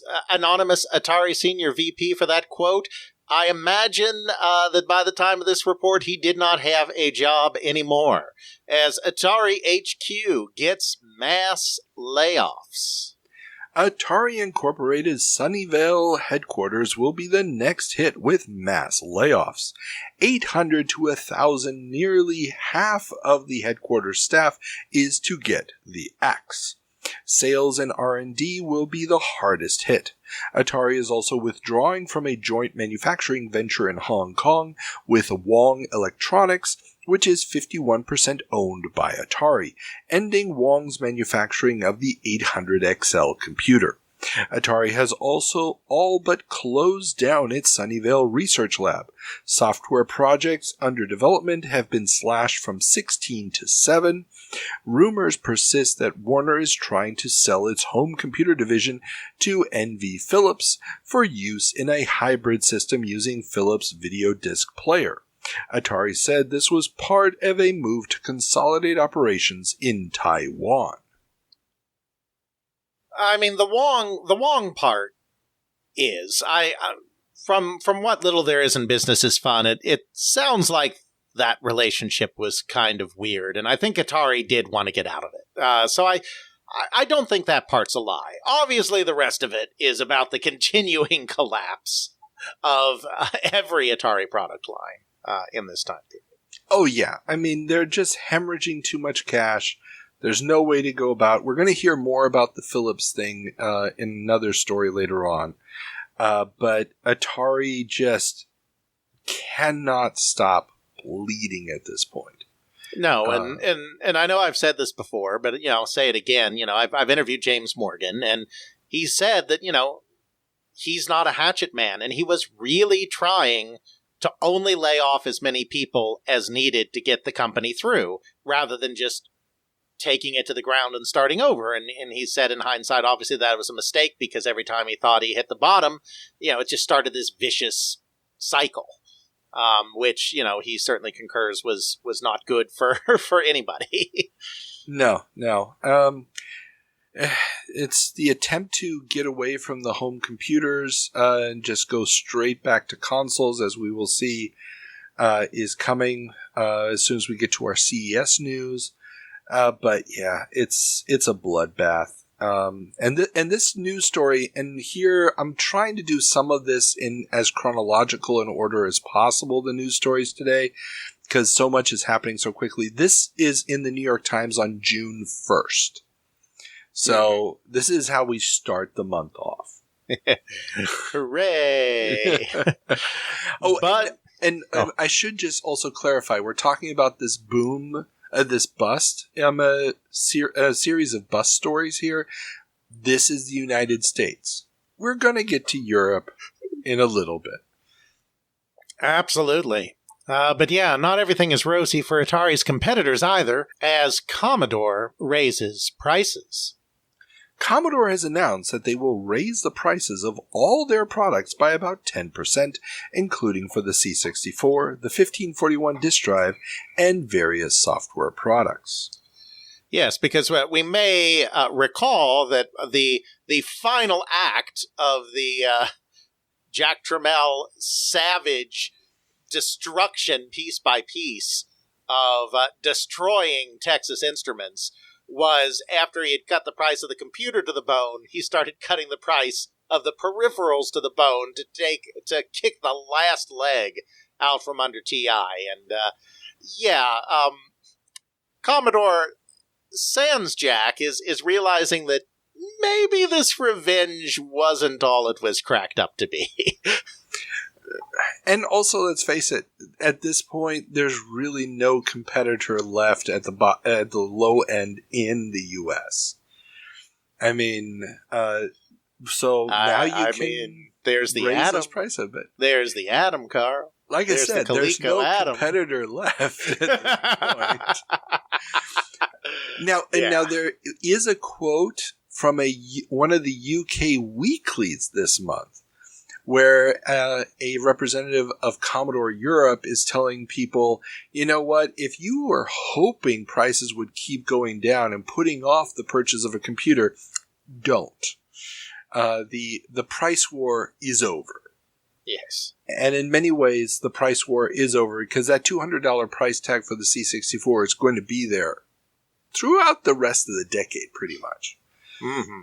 Senior VP for that quote, I imagine that by the time of this report, he did not have a job anymore, as Atari HQ gets mass layoffs. Atari Incorporated's Sunnyvale headquarters will be the next hit with mass layoffs. 800 to 1,000, nearly half of the headquarters staff is to get the axe. Sales and R&D will be the hardest hit. Atari is also withdrawing from a joint manufacturing venture in Hong Kong with Wong Electronics, which is 51% owned by Atari, ending Wong's manufacturing of the 800XL computer. Atari has also all but closed down its Sunnyvale research lab. Software projects under development have been slashed from 16 to 7. Rumors persist that Warner is trying to sell its home computer division to NV Philips for use in a hybrid system using Philips' video disc player. Atari said this was part of a move to consolidate operations in Taiwan. I mean, the Wong part is, from what little there is in business is fun, it sounds like that relationship was kind of weird, and I think Atari did want to get out of it. So I don't think that part's a lie. Obviously, the rest of it is about the continuing collapse of every Atari product line in this time period. Oh, yeah. I mean, they're just hemorrhaging too much cash. There's no way to go about. We're going to hear more about the Philips thing in another story later on. But Atari just cannot stop bleeding at this point. No, and I know I've said this before, but I'll say it again. I've interviewed James Morgan, and he said that he's not a hatchet man, and he was really trying to only lay off as many people as needed to get the company through, rather than just taking it to the ground and starting over. And he said in hindsight, obviously that was a mistake, because every time he thought he hit the bottom, it just started this vicious cycle. which, he certainly concurs was not good for anybody. No. It's the attempt to get away from the home computers and just go straight back to consoles, as we will see is coming as soon as we get to our CES news. But yeah, it's a bloodbath. And this news story, and here I'm trying to do some of this in as chronological an order as possible, the news stories today, because so much is happening so quickly. This is in the New York Times on June 1st. So this is how we start the month off. Hooray! I should just also clarify, we're talking about this boom, this bust, a series of bust stories here. This is the United States. We're going to get to Europe in a little bit. Absolutely. But yeah, not everything is rosy for Atari's competitors either, as Commodore raises prices. Commodore has announced that they will raise the prices of all their products by about 10%, including for the C64, the 1541 disk drive, and various software products. Yes, because we may recall that the final act of the Jack Tramel savage destruction piece by piece of destroying Texas Instruments was after he had cut the price of the computer to the bone, he started cutting the price of the peripherals to the bone to kick the last leg out from under TI. And Commodore sans Jack is realizing that maybe this revenge wasn't all it was cracked up to be. And also, let's face it, at this point, there's really no competitor left at the low end in the U.S. I mean, so now you can there's the raise Atom this price a bit. There's the Atom, Carl. Like there's I said, there's no competitor left at this point. Now there is a quote from one of the UK weeklies this month, where a representative of Commodore Europe is telling people, you know what, if you were hoping prices would keep going down and putting off the purchase of a computer, don't. The price war is over. Yes. And in many ways, the price war is over because that $200 price tag for the C64 is going to be there throughout the rest of the decade, pretty much. Mm-hmm.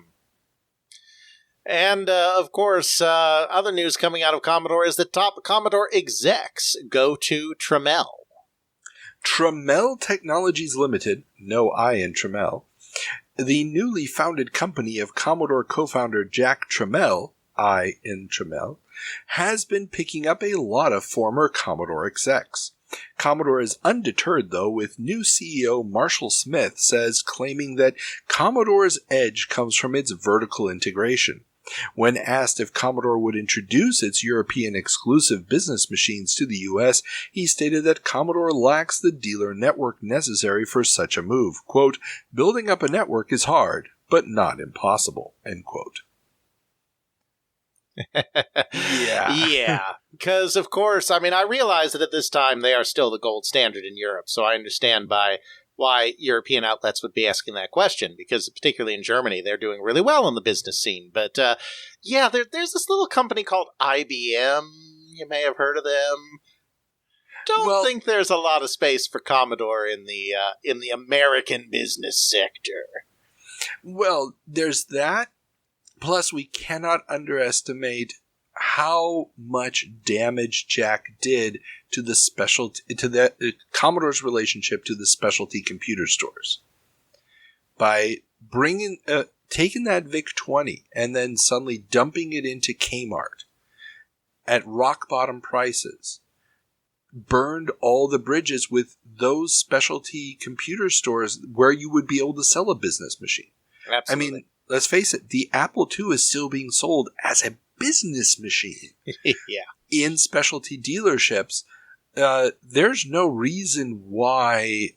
And, of course, other news coming out of Commodore is that top Commodore execs go to Tramel. Tramel Technologies Limited, no I in Tramel, the newly founded company of Commodore co-founder Jack Tramel, I in Tramel, has been picking up a lot of former Commodore execs. Commodore is undeterred, though, with new CEO Marshall Smith claiming that Commodore's edge comes from its vertical integration. When asked if Commodore would introduce its European exclusive business machines to the U.S., he stated that Commodore lacks the dealer network necessary for such a move. Quote, "Building up a network is hard, but not impossible," end quote. Yeah. Because, of course, I mean, I realize that at this time they are still the gold standard in Europe, so I understand why European outlets would be asking that question, because particularly in Germany, they're doing really well in the business scene. But, there's this little company called IBM. You may have heard of them. Don't think there's a lot of space for Commodore in the American business sector. Well, there's that. Plus, we cannot underestimate how much damage Jack did to the Commodore's relationship to the specialty computer stores by taking that VIC-20 and then suddenly dumping it into Kmart at rock bottom prices. Burned all the bridges with those specialty computer stores where you would be able to sell a business machine. Absolutely. I mean, let's face it, the Apple II is still being sold as a business machine. In specialty dealerships. There's no reason why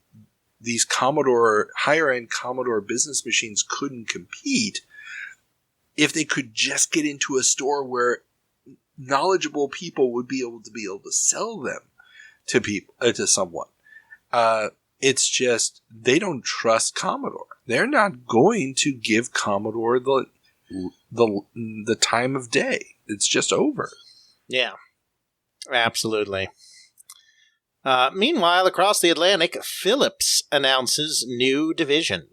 these higher-end Commodore business machines couldn't compete if they could just get into a store where knowledgeable people would be able to sell them to people, to someone. It's just they don't trust Commodore. They're not going to give Commodore the time of day. It's just over. Yeah, absolutely. Meanwhile, across the Atlantic, Philips announces new division.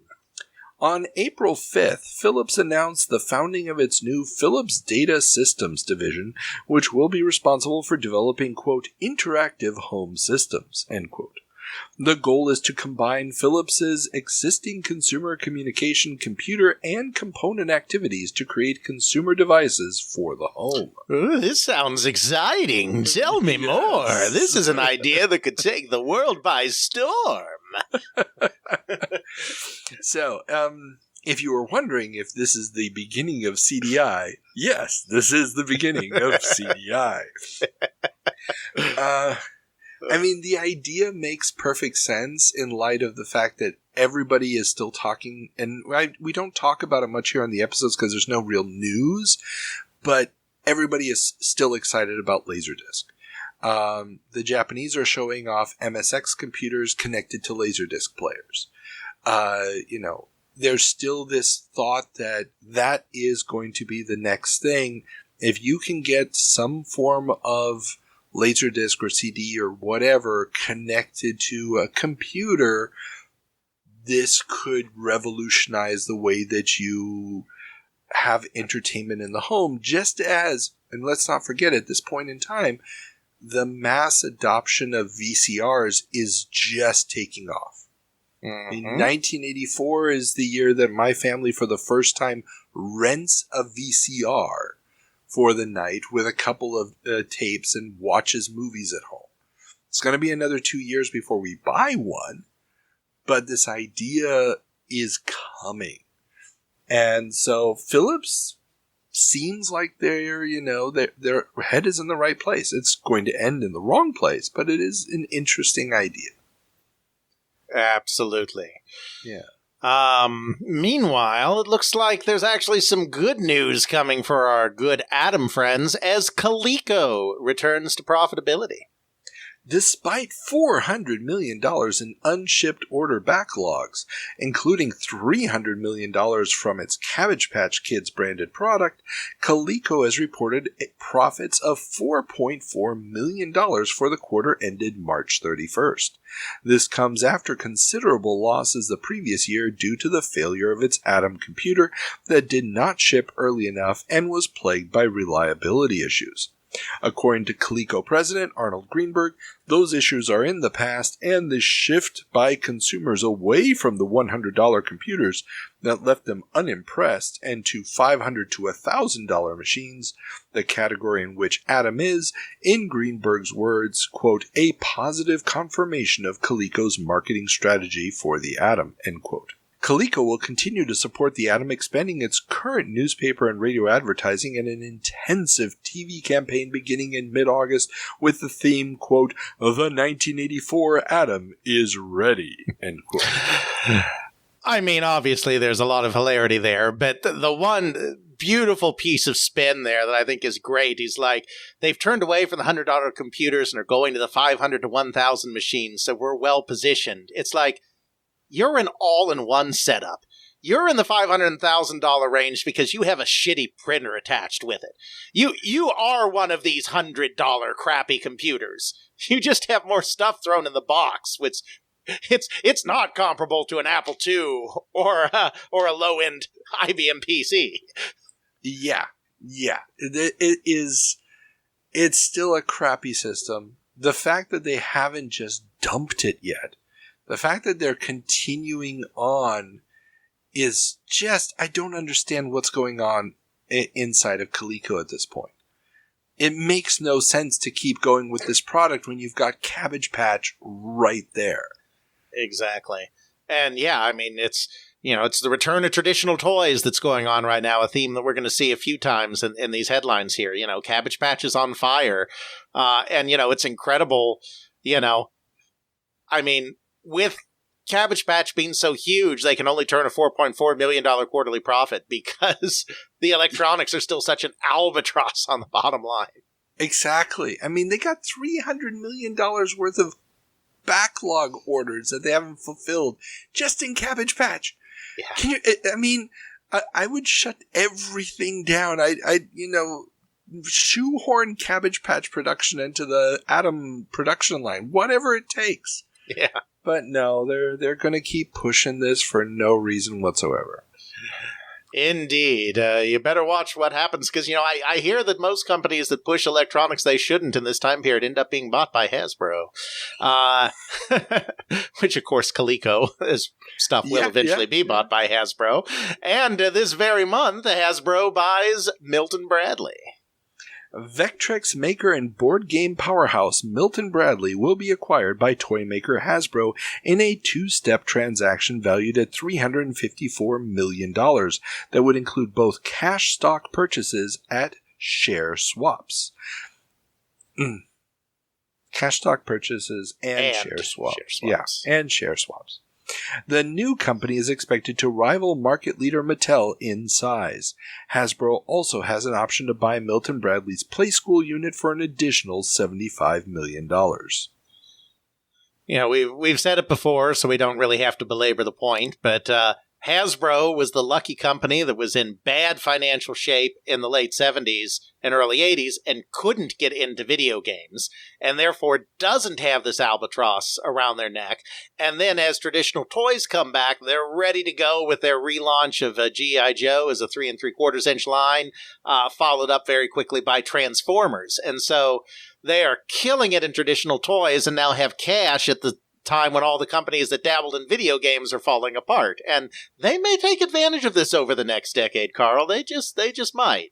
On April 5th, Philips announced the founding of its new Philips Data Systems division, which will be responsible for developing, quote, interactive home systems, end quote. The goal is to combine Philips's existing consumer communication computer and component activities to create consumer devices for the home. Ooh, this sounds exciting. Tell me more. This is an idea that could take the world by storm. So, if you were wondering if this is the beginning of CDI, yes, this is the beginning of CDI. I mean, the idea makes perfect sense in light of the fact that everybody is still talking, and we don't talk about it much here on the episodes because there's no real news, but everybody is still excited about Laserdisc. The Japanese are showing off MSX computers connected to Laserdisc players. There's still this thought that is going to be the next thing. If you can get some form of Laserdisc or CD or whatever connected to a computer, this could revolutionize the way that you have entertainment in the home, just as, and let's not forget at this point in time, the mass adoption of VCRs is just taking off. Mm-hmm. In 1984 is the year that my family for the first time rents a VCR for the night with a couple of tapes and watches movies at home. It's going to be another 2 years before we buy one, but this idea is coming. And so Philips seems like their head is in the right place. It's going to end in the wrong place, but it is an interesting idea. Absolutely. Yeah. Meanwhile, it looks like there's actually some good news coming for our good Atom friends as Coleco returns to profitability. Despite $400 million in unshipped order backlogs, including $300 million from its Cabbage Patch Kids branded product, Coleco has reported profits of $4.4 million for the quarter ended March 31st. This comes after considerable losses the previous year due to the failure of its Atom computer that did not ship early enough and was plagued by reliability issues. According to Coleco president Arnold Greenberg, those issues are in the past, and the shift by consumers away from the $100 computers that left them unimpressed and to $500 to $1,000 machines, the category in which Atom is, in Greenberg's words, quote, a positive confirmation of Coleco's marketing strategy for the Atom, end quote. Coleco will continue to support the Atom, expanding its current newspaper and radio advertising and an intensive TV campaign beginning in mid-August with the theme, quote, the 1984 Atom is ready, end quote. I mean, obviously there's a lot of hilarity there, but the one beautiful piece of spin there that I think is great is like, they've turned away from the $100 computers and are going to the $500 to $1,000 machines, so we're well positioned. It's like, you're an all-in-one setup. You're in the $500 and $1,000 range because you have a shitty printer attached with it. You are one of these $100 crappy computers. You just have more stuff thrown in the box, which it's not comparable to an Apple II or a low-end IBM PC. Yeah. It is. It's still a crappy system. The fact that they haven't just dumped it yet. The fact that they're continuing on is just, I don't understand what's going on inside of Coleco at this point. It makes no sense to keep going with this product when you've got Cabbage Patch right there. Exactly. And yeah, I mean, it's the return of traditional toys that's going on right now, a theme that we're going to see a few times in these headlines here. Cabbage Patch is on fire. And it's incredible, I mean, with Cabbage Patch being so huge, they can only turn a $4.4 million quarterly profit because the electronics are still such an albatross on the bottom line. Exactly. I mean, they got $300 million worth of backlog orders that they haven't fulfilled just in Cabbage Patch. Yeah. Can you? I mean, I would shut everything down. I shoehorn Cabbage Patch production into the Atom production line, whatever it takes. Yeah. But no, they're going to keep pushing this for no reason whatsoever. Indeed. You better watch what happens, because, I hear that most companies that push electronics they shouldn't in this time period end up being bought by Hasbro. Which, of course, Coleco stuff will eventually be bought by Hasbro. And this very month, Hasbro buys Milton Bradley. Vectrex maker and board game powerhouse Milton Bradley will be acquired by toy maker Hasbro in a two-step transaction valued at $354 million that would include both cash stock purchases at share swaps. Cash stock purchases and share swaps. Yeah, and share swaps. The new company is expected to rival market leader Mattel in size. Hasbro also has an option to buy Milton Bradley's Playskool unit for an additional $75 million. We've said it before, so we don't really have to belabor the point, but Hasbro was the lucky company that was in bad financial shape in the late 70s and early 80s and couldn't get into video games, and therefore doesn't have this albatross around their neck. And then as traditional toys come back, they're ready to go with their relaunch of G.I. Joe as a 3 3/4-inch line, followed up very quickly by Transformers. And so they are killing it in traditional toys and now have cash at the time when all the companies that dabbled in video games are falling apart. And they may take advantage of this over the next decade, Carl. They just might.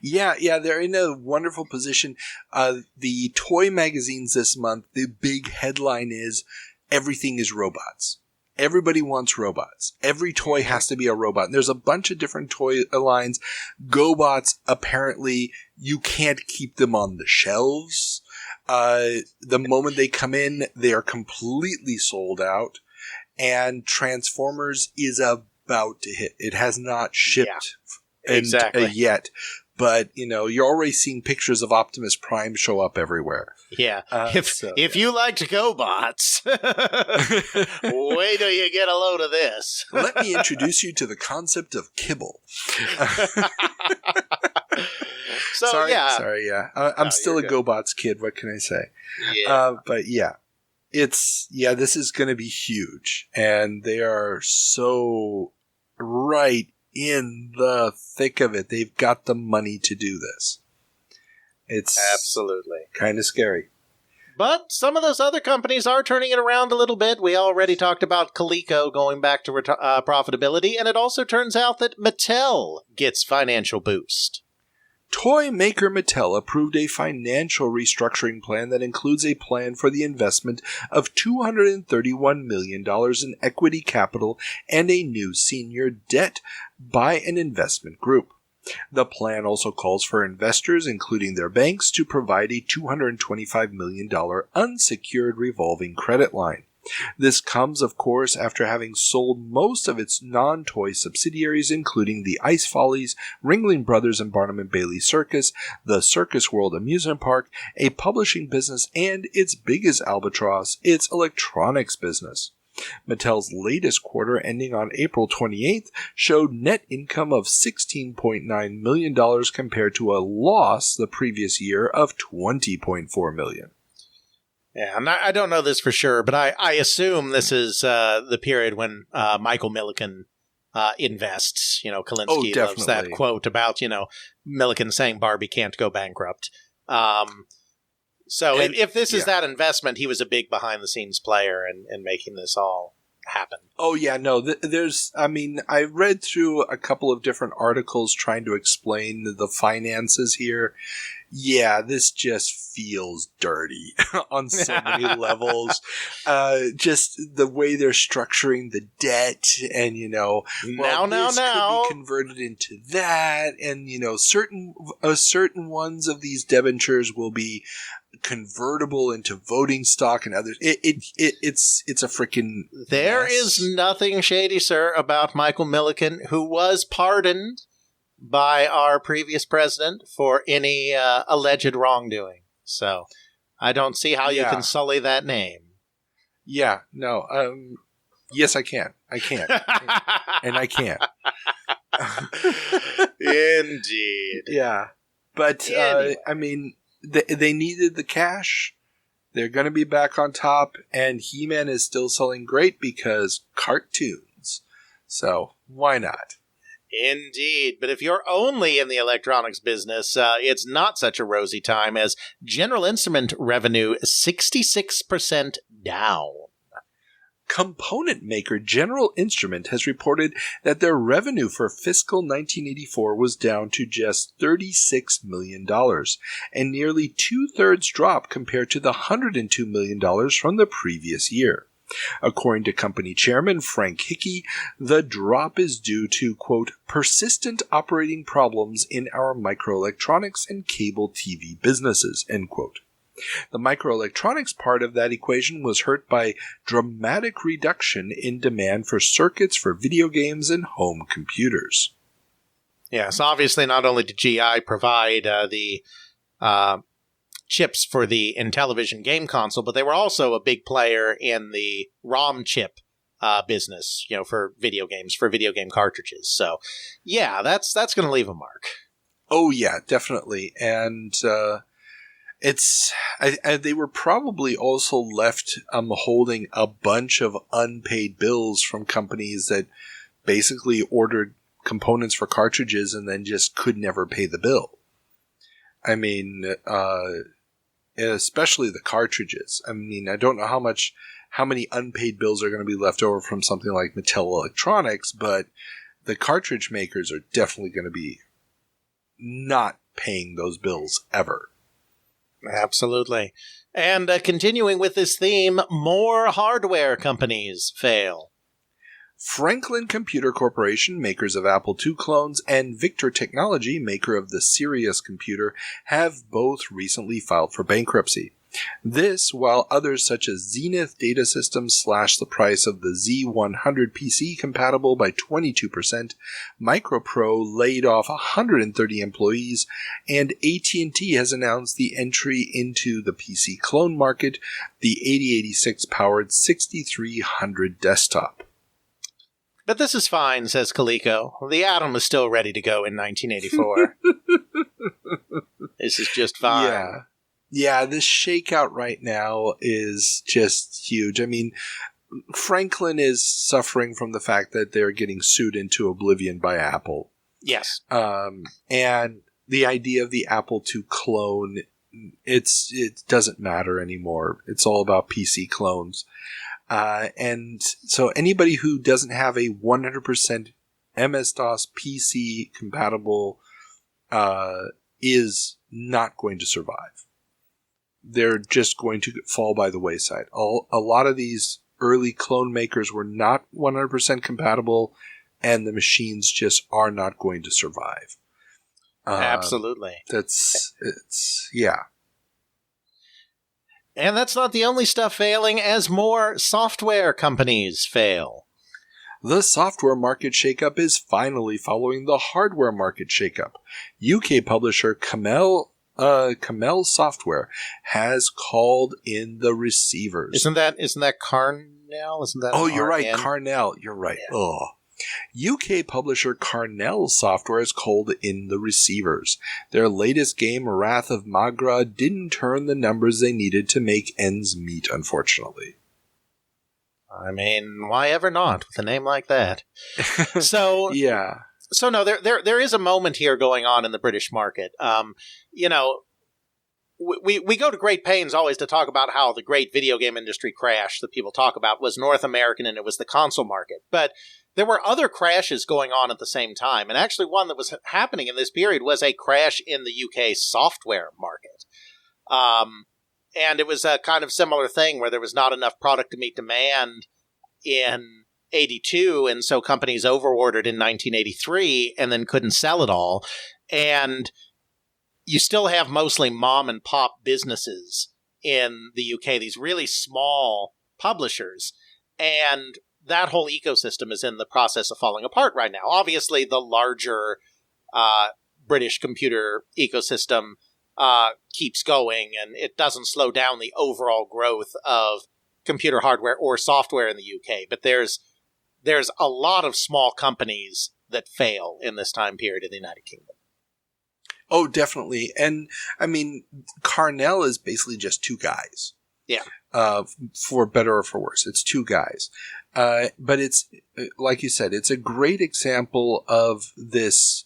Yeah, they're in a wonderful position. The toy magazines this month, the big headline is, everything is robots. Everybody wants robots. Every toy has to be a robot. And there's a bunch of different toy lines. GoBots, apparently, you can't keep them on the shelves. The moment they come in, they are completely sold out. And Transformers is about to hit. It has not shipped yet. But, you're already seeing pictures of Optimus Prime show up everywhere. Yeah. If you liked GoBots, wait till you get a load of this. Let me introduce you to the concept of kibble. Sorry. I'm still a GoBots kid. What can I say? Yeah. But yeah, this is going to be huge. And they are so right in the thick of it. They've got the money to do this. It's absolutely kind of scary. But some of those other companies are turning it around a little bit. We already talked about Coleco going back to profitability, and it also turns out that Mattel gets financial boost. Toy maker Mattel approved a financial restructuring plan that includes a plan for the investment of $231 million in equity capital and a new senior debt by an investment group. The plan also calls for investors, including their banks, to provide a $225 million unsecured revolving credit line. This comes, of course, after having sold most of its non-toy subsidiaries, including the Ice Follies, Ringling Brothers and Barnum & Bailey Circus, the Circus World Amusement Park, a publishing business, and its biggest albatross, its electronics business. Mattel's latest quarter, ending on April 28th, showed net income of $16.9 million compared to a loss the previous year of $20.4 million. Yeah, I don't know this for sure, but I assume this is the period when Michael Milliken invests. Kalinske loves that quote about, Milliken saying Barbie can't go bankrupt. If this is that investment, he was a big behind-the-scenes player in making this all happen. Oh, yeah, no, I read through a couple of different articles trying to explain the finances here. Yeah, this just feels dirty on so many levels. Just the way they're structuring the debt and, this could be converted into that. And, certain ones of these debentures will be convertible into voting stock and others. It's a freaking There mess. is nothing shady, sir, about Michael Milliken, who was pardoned by our previous president for any alleged wrongdoing. So I don't see how you can sully that name. Yeah, no. Yes, I can. I can. And I can. Indeed. Yeah. But, Anyway. I mean, they needed the cash. They're going to be back on top. And He-Man is still selling great because cartoons. So, why not? Indeed. But if you're only in the electronics business, it's not such a rosy time, as General Instrument revenue 66% down. Component maker General Instrument has reported that their revenue for fiscal 1984 was down to just $36 million, and nearly two-thirds drop compared to the $102 million from the previous year. According to company chairman Frank Hickey, the drop is due to, quote, persistent operating problems in our microelectronics and cable TV businesses, end quote. The microelectronics part of that equation was hurt by dramatic reduction in demand for circuits for video games and home computers. Yes, obviously not only did GI provide the chips for the Intellivision game console, but they were also a big player in the ROM chip business, for video games, for video game cartridges. So, yeah, that's going to leave a mark. Oh, yeah, definitely. And they were probably also left holding a bunch of unpaid bills from companies that basically ordered components for cartridges and then just could never pay the bill. I mean, especially the cartridges. I mean, I don't know how many unpaid bills are going to be left over from something like Mattel Electronics, but the cartridge makers are definitely going to be not paying those bills ever. Absolutely. And continuing with this theme, more hardware companies fail. Franklin Computer Corporation, makers of Apple II clones, and Victor Technology, maker of the Sirius computer, have both recently filed for bankruptcy. This, while others such as Zenith Data Systems slashed the price of the Z100 PC compatible by 22%, Micropro laid off 130 employees, and AT&T has announced the entry into the PC clone market, the 8086-powered 6300 desktop. But this is fine, says Coleco. The Atom is still ready to go in 1984. This is just fine. Yeah, this shakeout right now is just huge. I mean, Franklin is suffering from the fact that they're getting sued into oblivion by Apple. Yes. And the idea of the Apple II clone, it doesn't matter anymore. It's all about PC clones. And so anybody who doesn't have a 100% MS-DOS PC compatible is not going to survive. They're just going to fall by the wayside. A lot of these early clone makers were not 100% compatible, and the machines just are not going to survive. Absolutely. Yeah. And that's not the only stuff failing, as more software companies fail. The software market shakeup is finally following the hardware market shakeup. UK publisher Camel Software has called in the receivers. Isn't that Carnell? Isn't that? Oh, you're right, Carnell. You're right. Yeah. Oh. UK publisher Carnell Software has called in the receivers. Their latest game, Wrath of Magra, didn't turn the numbers they needed to make ends meet, unfortunately. I mean, why ever not with a name like that? So yeah. So no, there is a moment here going on in the British market. We go to great pains always to talk about how the great video game industry crash that people talk about was North American, and it was the console market. But there were other crashes going on at the same time. And actually one that was happening in this period was a crash in the UK software market. And it was a kind of similar thing where there was not enough product to meet demand in 82, and so companies overordered in 1983 and then couldn't sell it all. And you still have mostly mom and pop businesses in the UK, these really small publishers, and that whole ecosystem is in the process of falling apart right now. Obviously, the larger British computer ecosystem keeps going, and it doesn't slow down the overall growth of computer hardware or software in the UK. But there's a lot of small companies that fail in this time period in the United Kingdom. Oh, definitely. And I mean, Carnell is basically just two guys. Yeah. For better or for worse, it's two guys. But it's, like you said, it's a great example of this.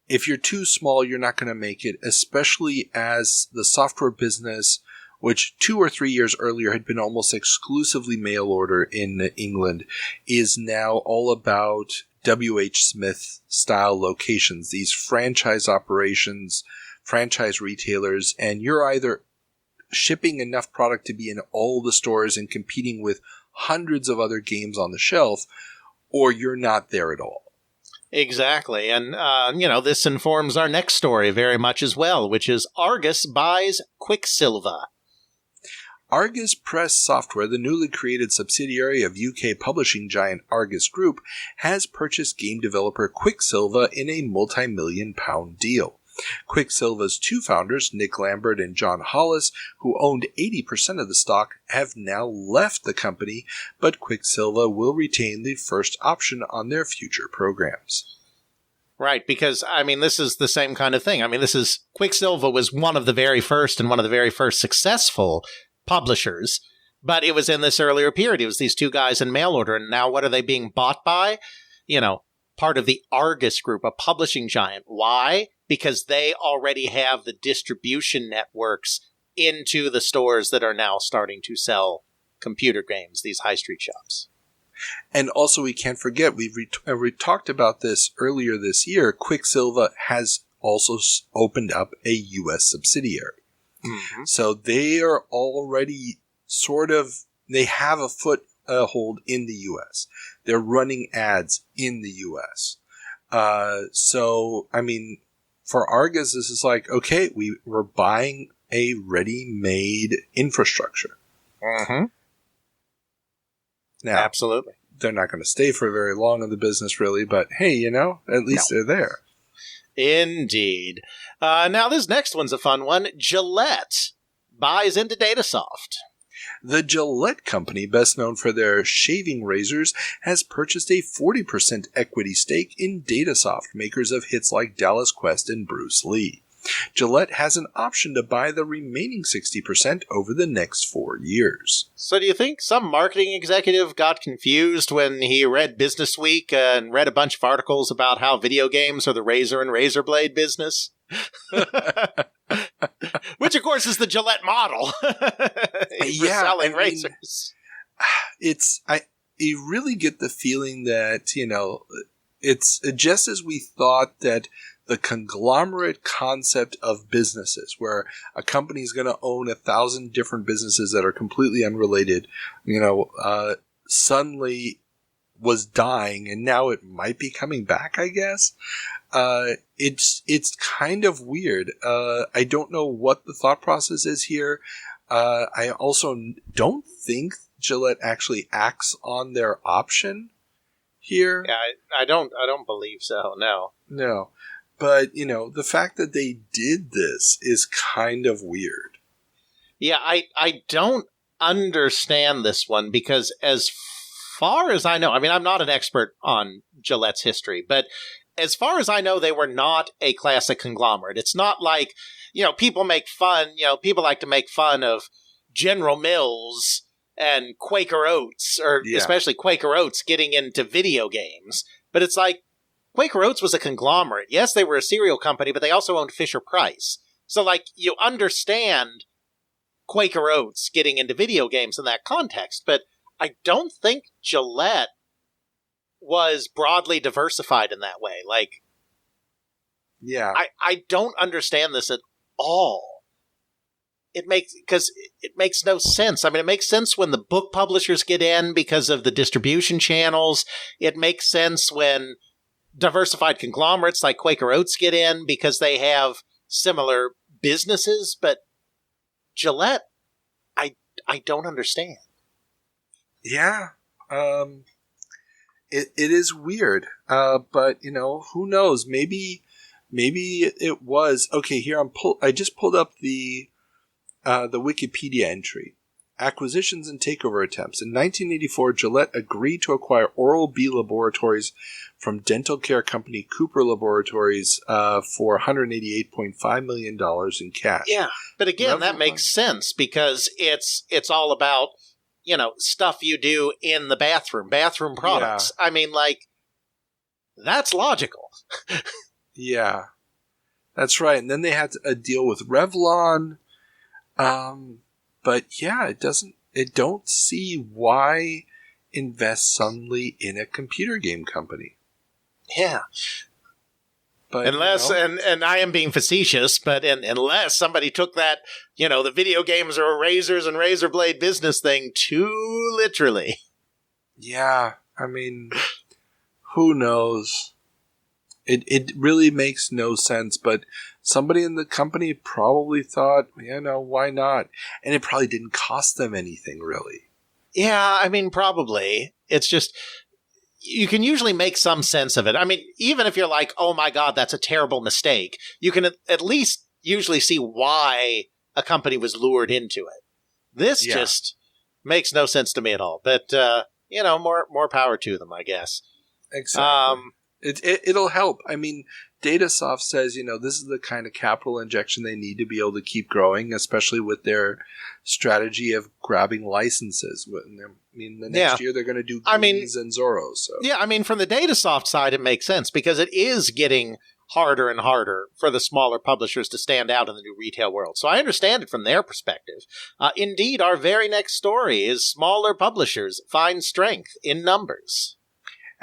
If you're too small, you're not going to make it, especially as the software business, which 2 or 3 years earlier had been almost exclusively mail order in England, is now all about W.H. Smith style locations, these franchise operations, franchise retailers, and you're either shipping enough product to be in all the stores and competing with hundreds of other games on the shelf, or you're not there at all. Exactly. And, this informs our next story very much as well, which is Argus buys Quicksilva. Argus Press Software, the newly created subsidiary of UK publishing giant Argus Group, has purchased game developer Quicksilva in a multi-million-pound deal. Quicksilva's two founders, Nick Lambert and John Hollis, who owned 80% of the stock, have now left the company, but Quicksilva will retain the first option on their future programs. Right, because, this is the same kind of thing. Quicksilva was one of the very first and one of the very first successful publishers, but it was in this earlier period. It was these two guys in mail order, and now what are they being bought by? Part of the Argus Group, a publishing giant. Why? Because they already have the distribution networks into the stores that are now starting to sell computer games, these high street shops. And also, we can't forget, we talked about this earlier this year, Quicksilva has also opened up a U.S. subsidiary. Mm-hmm. So they are already they have a foothold in the U.S. They're running ads in the U.S. For Argus, this is like, okay, we're buying a ready-made infrastructure. Mm-hmm. Now, absolutely. They're not going to stay for very long in the business, really, but hey, at least they're there. Indeed. Now, this next one's a fun one. Gillette buys into Datasoft. The Gillette Company, best known for their shaving razors, has purchased a 40% equity stake in Datasoft, makers of hits like Dallas Quest and Bruce Lee. Gillette has an option to buy the remaining 60% over the next 4 years. So do you think some marketing executive got confused when he read Business Week and read a bunch of articles about how video games are the razor and razor blade business? Which, of course, is the Gillette model. Selling razors. You really get the feeling that, it's just as we thought that the conglomerate concept of businesses, where a company is going to own 1,000 different businesses that are completely unrelated, suddenly was dying, and now it might be coming back, I guess. It's kind of weird. I don't know what the thought process is here. I also don't think Gillette actually acts on their option here. Yeah, I don't believe so. No. But, the fact that they did this is kind of weird. Yeah, I don't understand this one because as far as I know, I'm not an expert on Gillette's history, but as far as I know, they were not a classic conglomerate. It's not like, people make fun, people like to make fun of General Mills and Quaker Oats, or especially Quaker Oats getting into video games. But it's like, Quaker Oats was a conglomerate. Yes, they were a cereal company, but they also owned Fisher-Price. So, you understand Quaker Oats getting into video games in that context, but I don't think Gillette was broadly diversified in that way. I don't understand this at all. It makes no sense. It makes sense when the book publishers get in because of the distribution channels. It makes sense when diversified conglomerates like Quaker Oats get in because they have similar businesses, but Gillette, I don't understand. Yeah. It is weird, but who knows? Maybe it was okay. Here I just pulled up the Wikipedia entry. Acquisitions and takeover attempts. In 1984, Gillette agreed to acquire Oral-B Laboratories from dental care company Cooper Laboratories for $188.5 million in cash. Yeah, but again, that makes sense because it's all about, stuff you do in the bathroom products. Yeah. I mean, that's logical. Yeah, that's right. And then they had a deal with Revlon. But yeah, it don't see why invest suddenly in a computer game company. Yeah. But unless, and I am being facetious, but unless somebody took that, the video games are razors and razor blade business thing too literally. Yeah. I mean, who knows? It really makes no sense, but somebody in the company probably thought, why not? And it probably didn't cost them anything, really. Yeah, I mean, probably. It's just, you can usually make some sense of it. I mean, even if you're like, oh my God, that's a terrible mistake, you can at least usually see why a company was lured into it. This just makes no sense to me at all. But, more power to them, I guess. Exactly. It'll help. I mean, Datasoft says, this is the kind of capital injection they need to be able to keep growing, especially with their strategy of grabbing licenses. I mean, the next year they're going to do Goonies and Zorro. So. Yeah, I mean, from the Datasoft side, it makes sense because it is getting harder and harder for the smaller publishers to stand out in the new retail world. So I understand it from their perspective. Indeed, our very next story is smaller publishers find strength in numbers.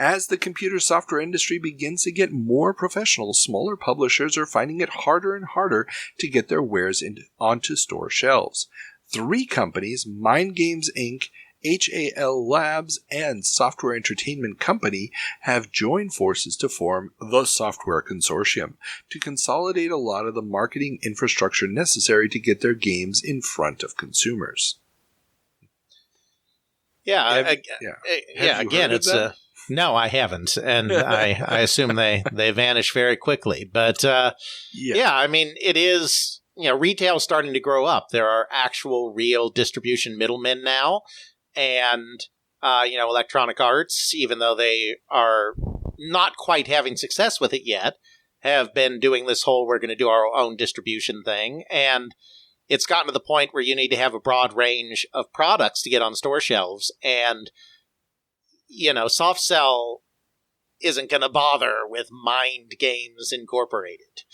As the computer software industry begins to get more professional, smaller publishers are finding it harder and harder to get their wares onto store shelves. 3 companies, Mind Games Inc., HAL Labs, and Software Entertainment Company, have joined forces to form the Software Consortium to consolidate a lot of the marketing infrastructure necessary to get their games in front of consumers. Yeah, again, it's a... No, I haven't, and I assume they vanish very quickly. But I mean, it is retail starting to grow up. There are actual, real distribution middlemen now, and Electronic Arts, even though they are not quite having success with it yet, have been doing this whole we're going to do our own distribution thing, and it's gotten to the point where you need to have a broad range of products to get on store shelves, and SoftCell isn't going to bother with Mind Games Incorporated.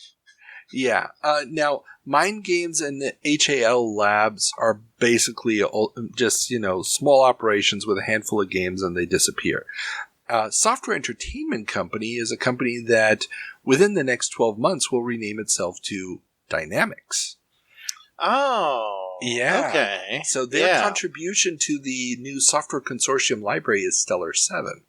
Yeah. Now, Mind Games and the HAL Labs are basically just, small operations with a handful of games and they disappear. Software Entertainment Company is a company that within the next 12 months will rename itself to Dynamics. Oh, yeah. Okay. So their contribution to the new Software Consortium library is Stellar 7.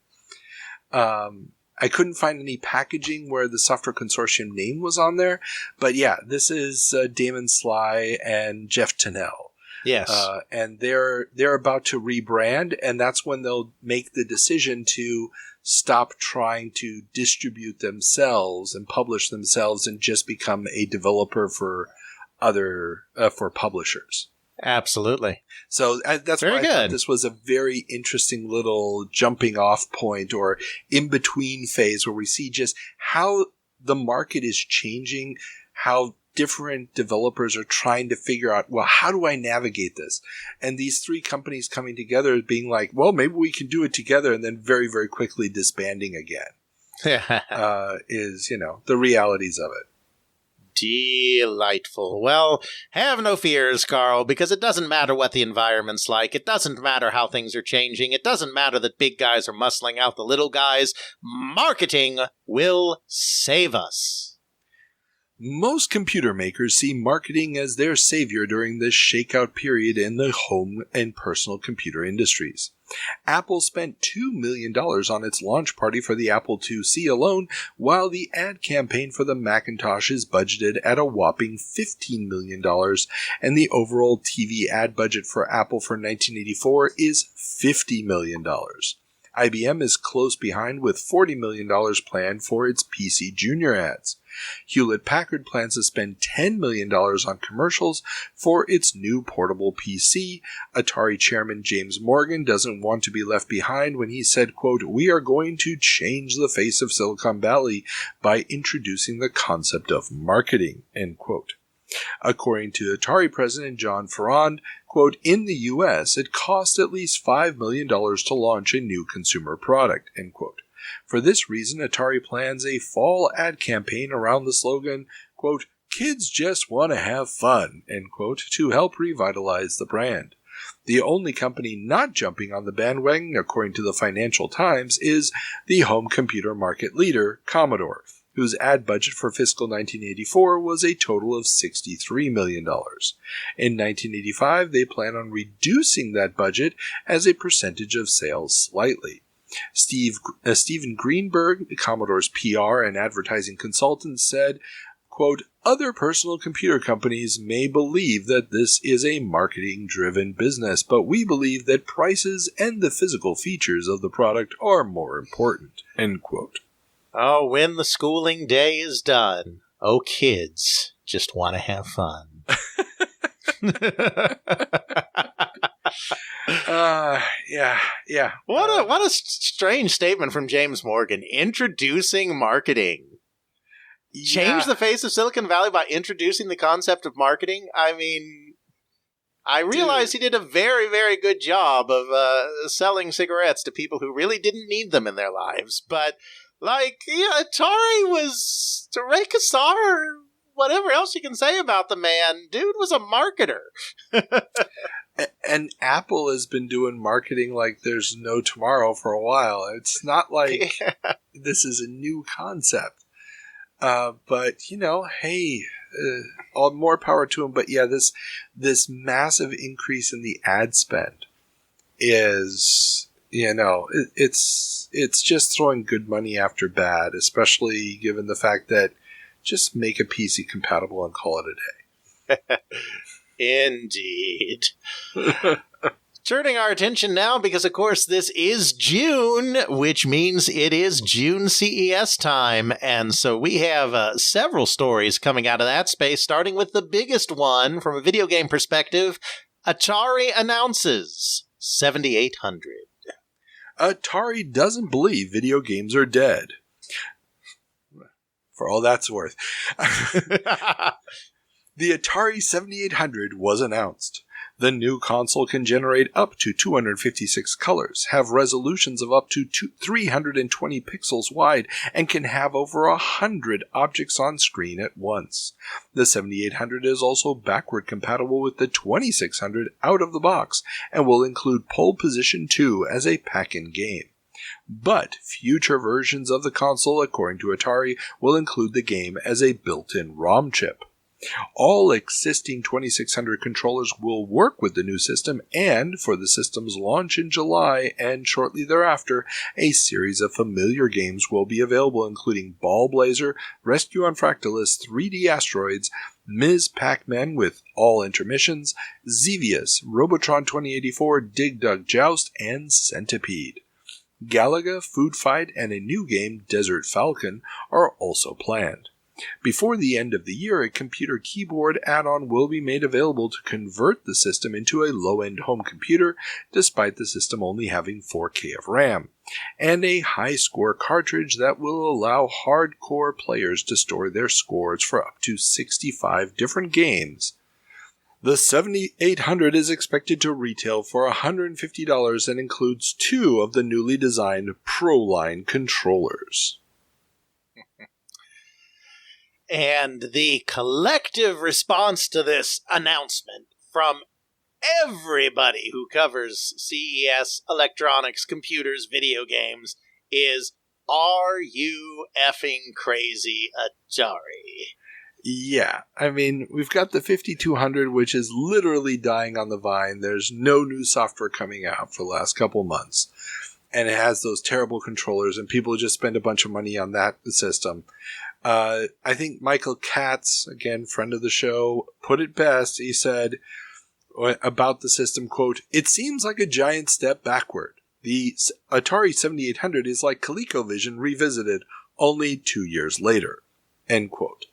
I couldn't find any packaging where the Software Consortium name was on there, but yeah, this is Damon Sly and Jeff Tennell. Yes. And they're about to rebrand, and that's when they'll make the decision to stop trying to distribute themselves and publish themselves and just become a developer for for publishers. Absolutely. So that's why I thought this was a very interesting little jumping off point or in between phase where we see just how the market is changing, how different developers are trying to figure out, well, how do I navigate this? And these 3 companies coming together being like, well, maybe we can do it together, and then very, very quickly disbanding again is, the realities of it. Delightful. Well, have no fears, Carl, because it doesn't matter what the environment's like. It doesn't matter how things are changing. It doesn't matter that big guys are muscling out the little guys. Marketing will save us. Most computer makers see marketing as their savior during this shakeout period in the home and personal computer industries. Apple spent $2 million on its launch party for the Apple IIc alone, while the ad campaign for the Macintosh is budgeted at a whopping $15 million, and the overall TV ad budget for Apple for 1984 is $50 million. IBM is close behind with $40 million planned for its PC Junior ads. Hewlett-Packard plans to spend $10 million on commercials for its new portable PC. Atari chairman James Morgan doesn't want to be left behind when he said, quote, "We are going to change the face of Silicon Valley by introducing the concept of marketing," end quote. According to Atari president John Ferrand, quote, "In the U.S., it costs at least $5 million to launch a new consumer product," end quote. For this reason, Atari plans a fall ad campaign around the slogan, quote, "Kids just want to have fun," end quote, to help revitalize the brand. The only company not jumping on the bandwagon, according to the Financial Times, is the home computer market leader, Commodore, whose ad budget for fiscal 1984 was a total of $63 million. In 1985, they plan on reducing that budget as a percentage of sales slightly. Steven Greenberg, Commodore's PR and advertising consultant, said, quote, "Other personal computer companies may believe that this is a marketing-driven business, but we believe that prices and the physical features of the product are more important," end quote. Oh, when the schooling day is done, oh, kids just want to have fun. Yeah. What a strange statement from James Morgan. Introducing marketing. Change the face of Silicon Valley by introducing the concept of marketing? I mean, I realize he did a very, very good job of selling cigarettes to people who really didn't need them in their lives, but like, yeah, Atari was Ray Kassar, whatever else you can say about the man, dude was a marketer. And Apple has been doing marketing like there's no tomorrow for a while. It's not like this is a new concept. But, you know, hey, all more power to him. But yeah, this massive increase in the ad spend is, you know, it's just throwing good money after bad, especially given the fact that just make a PC compatible and call it a day. Indeed. Turning our attention now, because of course this is June, which means it is June CES time, and so we have several stories coming out of that space, starting with the biggest one from a video game perspective. Atari announces 7800. Atari doesn't believe video games are dead. For all that's worth. The Atari 7800 was announced. The new console can generate up to 256 colors, have resolutions of up to 320 pixels wide, and can have over 100 objects on screen at once. The 7800 is also backward compatible with the 2600 out of the box, and will include Pole Position 2 as a pack-in game. But future versions of the console, according to Atari, will include the game as a built-in ROM chip. All existing 2600 controllers will work with the new system, and for the system's launch in July and shortly thereafter, a series of familiar games will be available, including Ball Blazer, Rescue on Fractalus, 3D Asteroids, Ms. Pac-Man with all intermissions, Xevious, Robotron 2084, Dig Dug Joust, and Centipede. Galaga, Food Fight, and a new game, Desert Falcon, are also planned. Before the end of the year, a computer keyboard add-on will be made available to convert the system into a low-end home computer, despite the system only having 4K of RAM, and a high-score cartridge that will allow hardcore players to store their scores for up to 65 different games. The 7800 is expected to retail for $150 and includes 2 of the newly designed Pro-Line controllers. And the collective response to this announcement from everybody who covers CES, electronics, computers, video games is, are you effing crazy, Atari? Yeah, I mean, we've got the 5200, which is literally dying on the vine. There's no new software coming out for the last couple months. And it has those terrible controllers, and people just spend a bunch of money on that system. I think Michael Katz, again, friend of the show, put it best. He said about the system, quote, "It seems like a giant step backward. The Atari 7800 is like ColecoVision revisited only 2 years later. End quote.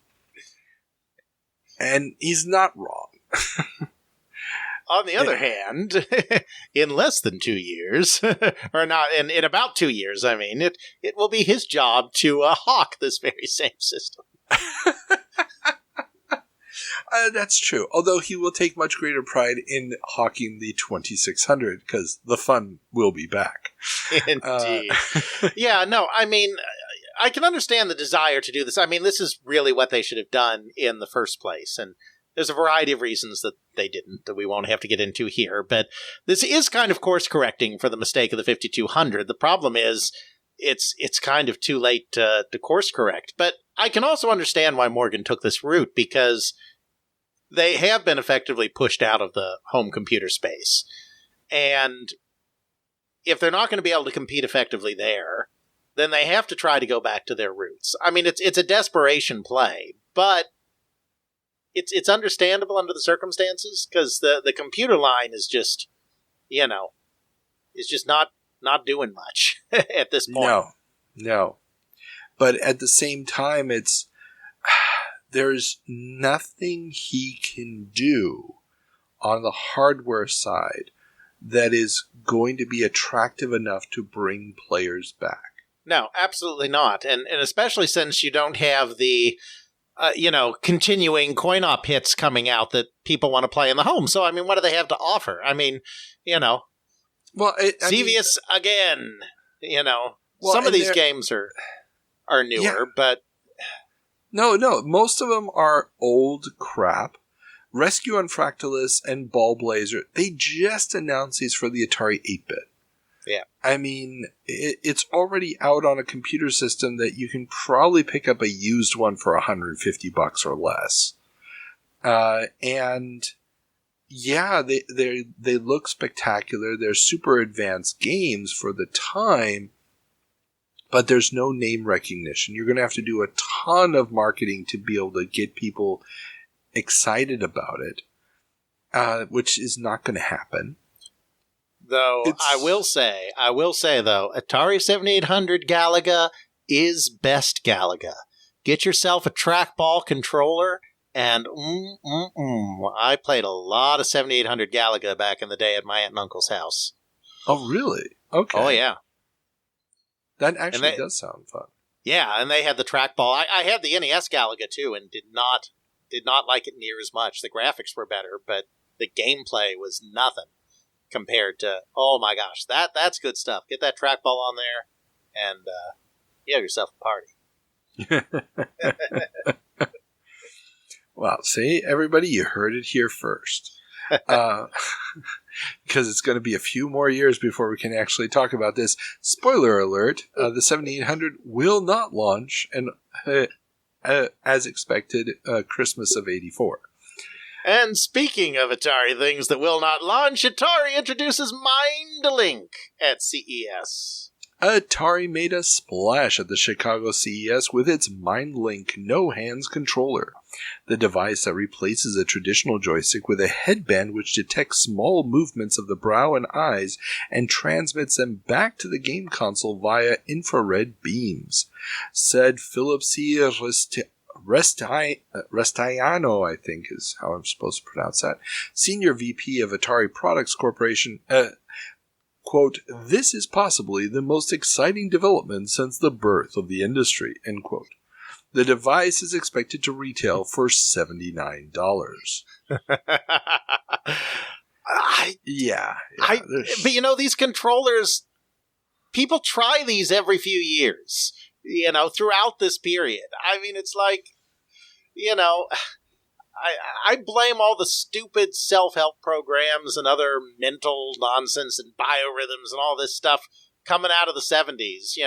And he's not wrong. On the other hand, in less than 2 years, or not, in about 2 years, I mean, it will be his job to hawk this very same system. That's true. Although he will take much greater pride in hawking the 2600 because the fun will be back. Indeed. Yeah, no, I mean, I can understand the desire to do this. I mean, this is really what they should have done in the first place. And there's a variety of reasons that they didn't that we won't have to get into here. But this is kind of course correcting for the mistake of the 5200. The problem is it's kind of too late to course correct. But I can also understand why Morgan took this route because they have been effectively pushed out of the home computer space. And if they're not going to be able to compete effectively there, then they have to try to go back to their roots. I mean, it's a desperation play, but it's understandable under the circumstances because the computer line is just, is just not doing much at this point. No. But at the same time, there's nothing he can do on the hardware side that is going to be attractive enough to bring players back. No, absolutely not. And especially since you don't have the, continuing coin-op hits coming out that people want to play in the home. So, I mean, what do they have to offer? I mean, well, Xevious again, well, some of these games are newer, but... No, most of them are old crap. Rescue on Fractalus and Ball Blazer, they just announced these for the Atari 8-bit. Yeah. I mean, it's already out on a computer system that you can probably pick up a used one for $150 or less. And yeah, they look spectacular. They're super advanced games for the time, but there's no name recognition. You're going to have to do a ton of marketing to be able to get people excited about it, which is not going to happen. Though I will say though, Atari 7800 Galaga is best Galaga. Get yourself a trackball controller, and I played a lot of 7800 Galaga back in the day at my aunt and uncle's house. Oh, really? Okay. Oh, yeah. That actually does sound fun. Yeah, and they had the trackball. I had the NES Galaga too, and did not like it near as much. The graphics were better, but the gameplay was nothing compared to, oh my gosh, that's good stuff. Get that trackball on there, and you have yourself a party. Well, see, everybody, you heard it here first. Because it's going to be a few more years before we can actually talk about this. Spoiler alert, the 7800 will not launch, and as expected, Christmas of 84. And speaking of Atari things that will not launch, Atari introduces MindLink at CES. Atari made a splash at the Chicago CES with its MindLink no-hands controller, the device that replaces a traditional joystick with a headband which detects small movements of the brow and eyes and transmits them back to the game console via infrared beams, said Philip C. Restiano, I think is how I'm supposed to pronounce that, Senior VP of Atari Products Corporation. Quote, "This is possibly the most exciting development since the birth of the industry," end quote. The device is expected to retail for $79. Yeah. But these controllers, people try these every few years, throughout this period. I mean, it's like, I blame all the stupid self-help programs and other mental nonsense and biorhythms and all this stuff coming out of the 70s.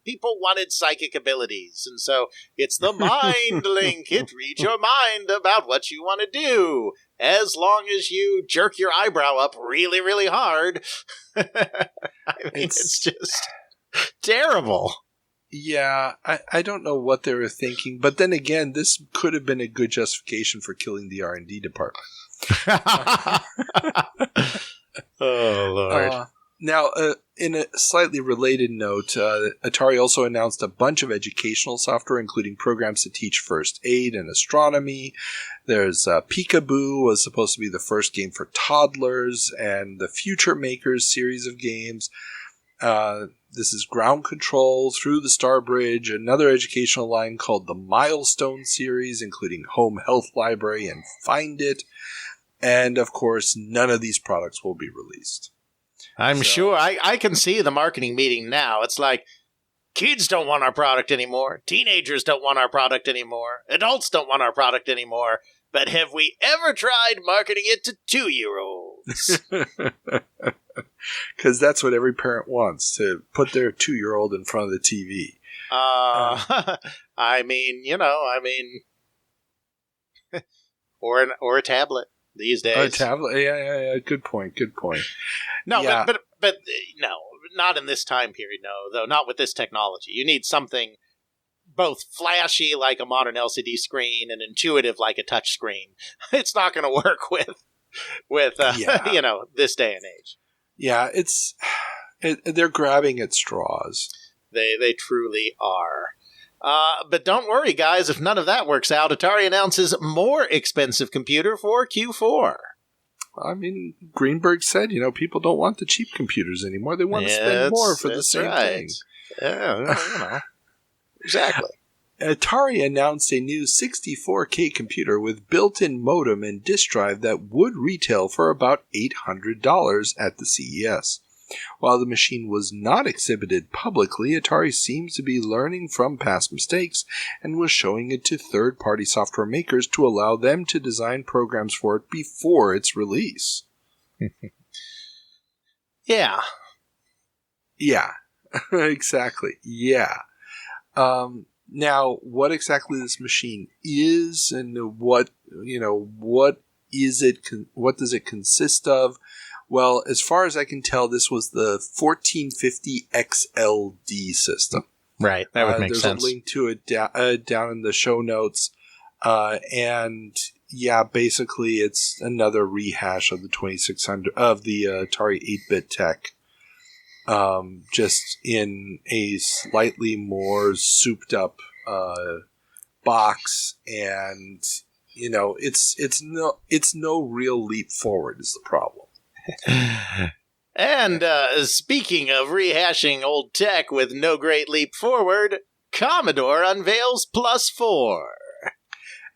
People wanted psychic abilities, and so it's the mind link. It reads your mind about what you want to do, as long as you jerk your eyebrow up really, really hard. I mean, it's just terrible. Yeah, I don't know what they were thinking, but then again, this could have been a good justification for killing the R&D department. Oh, Lord. Now, in a slightly related note, Atari also announced a bunch of educational software, including programs to teach first aid and astronomy. There's Peekaboo was supposed to be the first game for toddlers, and the Future Makers series of games. This is Ground Control, Through the Star Bridge, another educational line called the Milestone series, including Home Health Library and Find It. And, of course, none of these products will be released. I'm sure. I can see the marketing meeting now. It's like, kids don't want our product anymore. Teenagers don't want our product anymore. Adults don't want our product anymore. But have we ever tried marketing it to 2-year-olds? Because that's what every parent wants, to put their 2-year-old in front of the TV. I mean, or a tablet these days. A tablet, yeah. Good point. No, yeah. but no, not in this time period. No, though, not with this technology. You need something both flashy like a modern LCD screen and intuitive like a touch screen. It's not going to work with this day and age. Yeah, they're grabbing at straws. They truly are. But don't worry, guys. If none of that works out, Atari announces more expensive computer for Q4. I mean, Greenberg said, people don't want the cheap computers anymore. They want to spend more for the same thing. Yeah, Exactly. Atari announced a new 64K computer with built-in modem and disk drive that would retail for about $800 at the CES. While the machine was not exhibited publicly, Atari seems to be learning from past mistakes and was showing it to third-party software makers to allow them to design programs for it before its release. Yeah. Yeah, exactly. Yeah. Now, what exactly this machine is and what does it consist of? Well, as far as I can tell, this was the 1450 XLD system. Right, that would make sense. There's a link to it down in the show notes. And yeah, basically it's another rehash of the 2600 of the Atari 8-bit tech. Just in a slightly more souped up box, and it's no real leap forward is the problem. And speaking of rehashing old tech with no great leap forward, Commodore unveils Plus 4.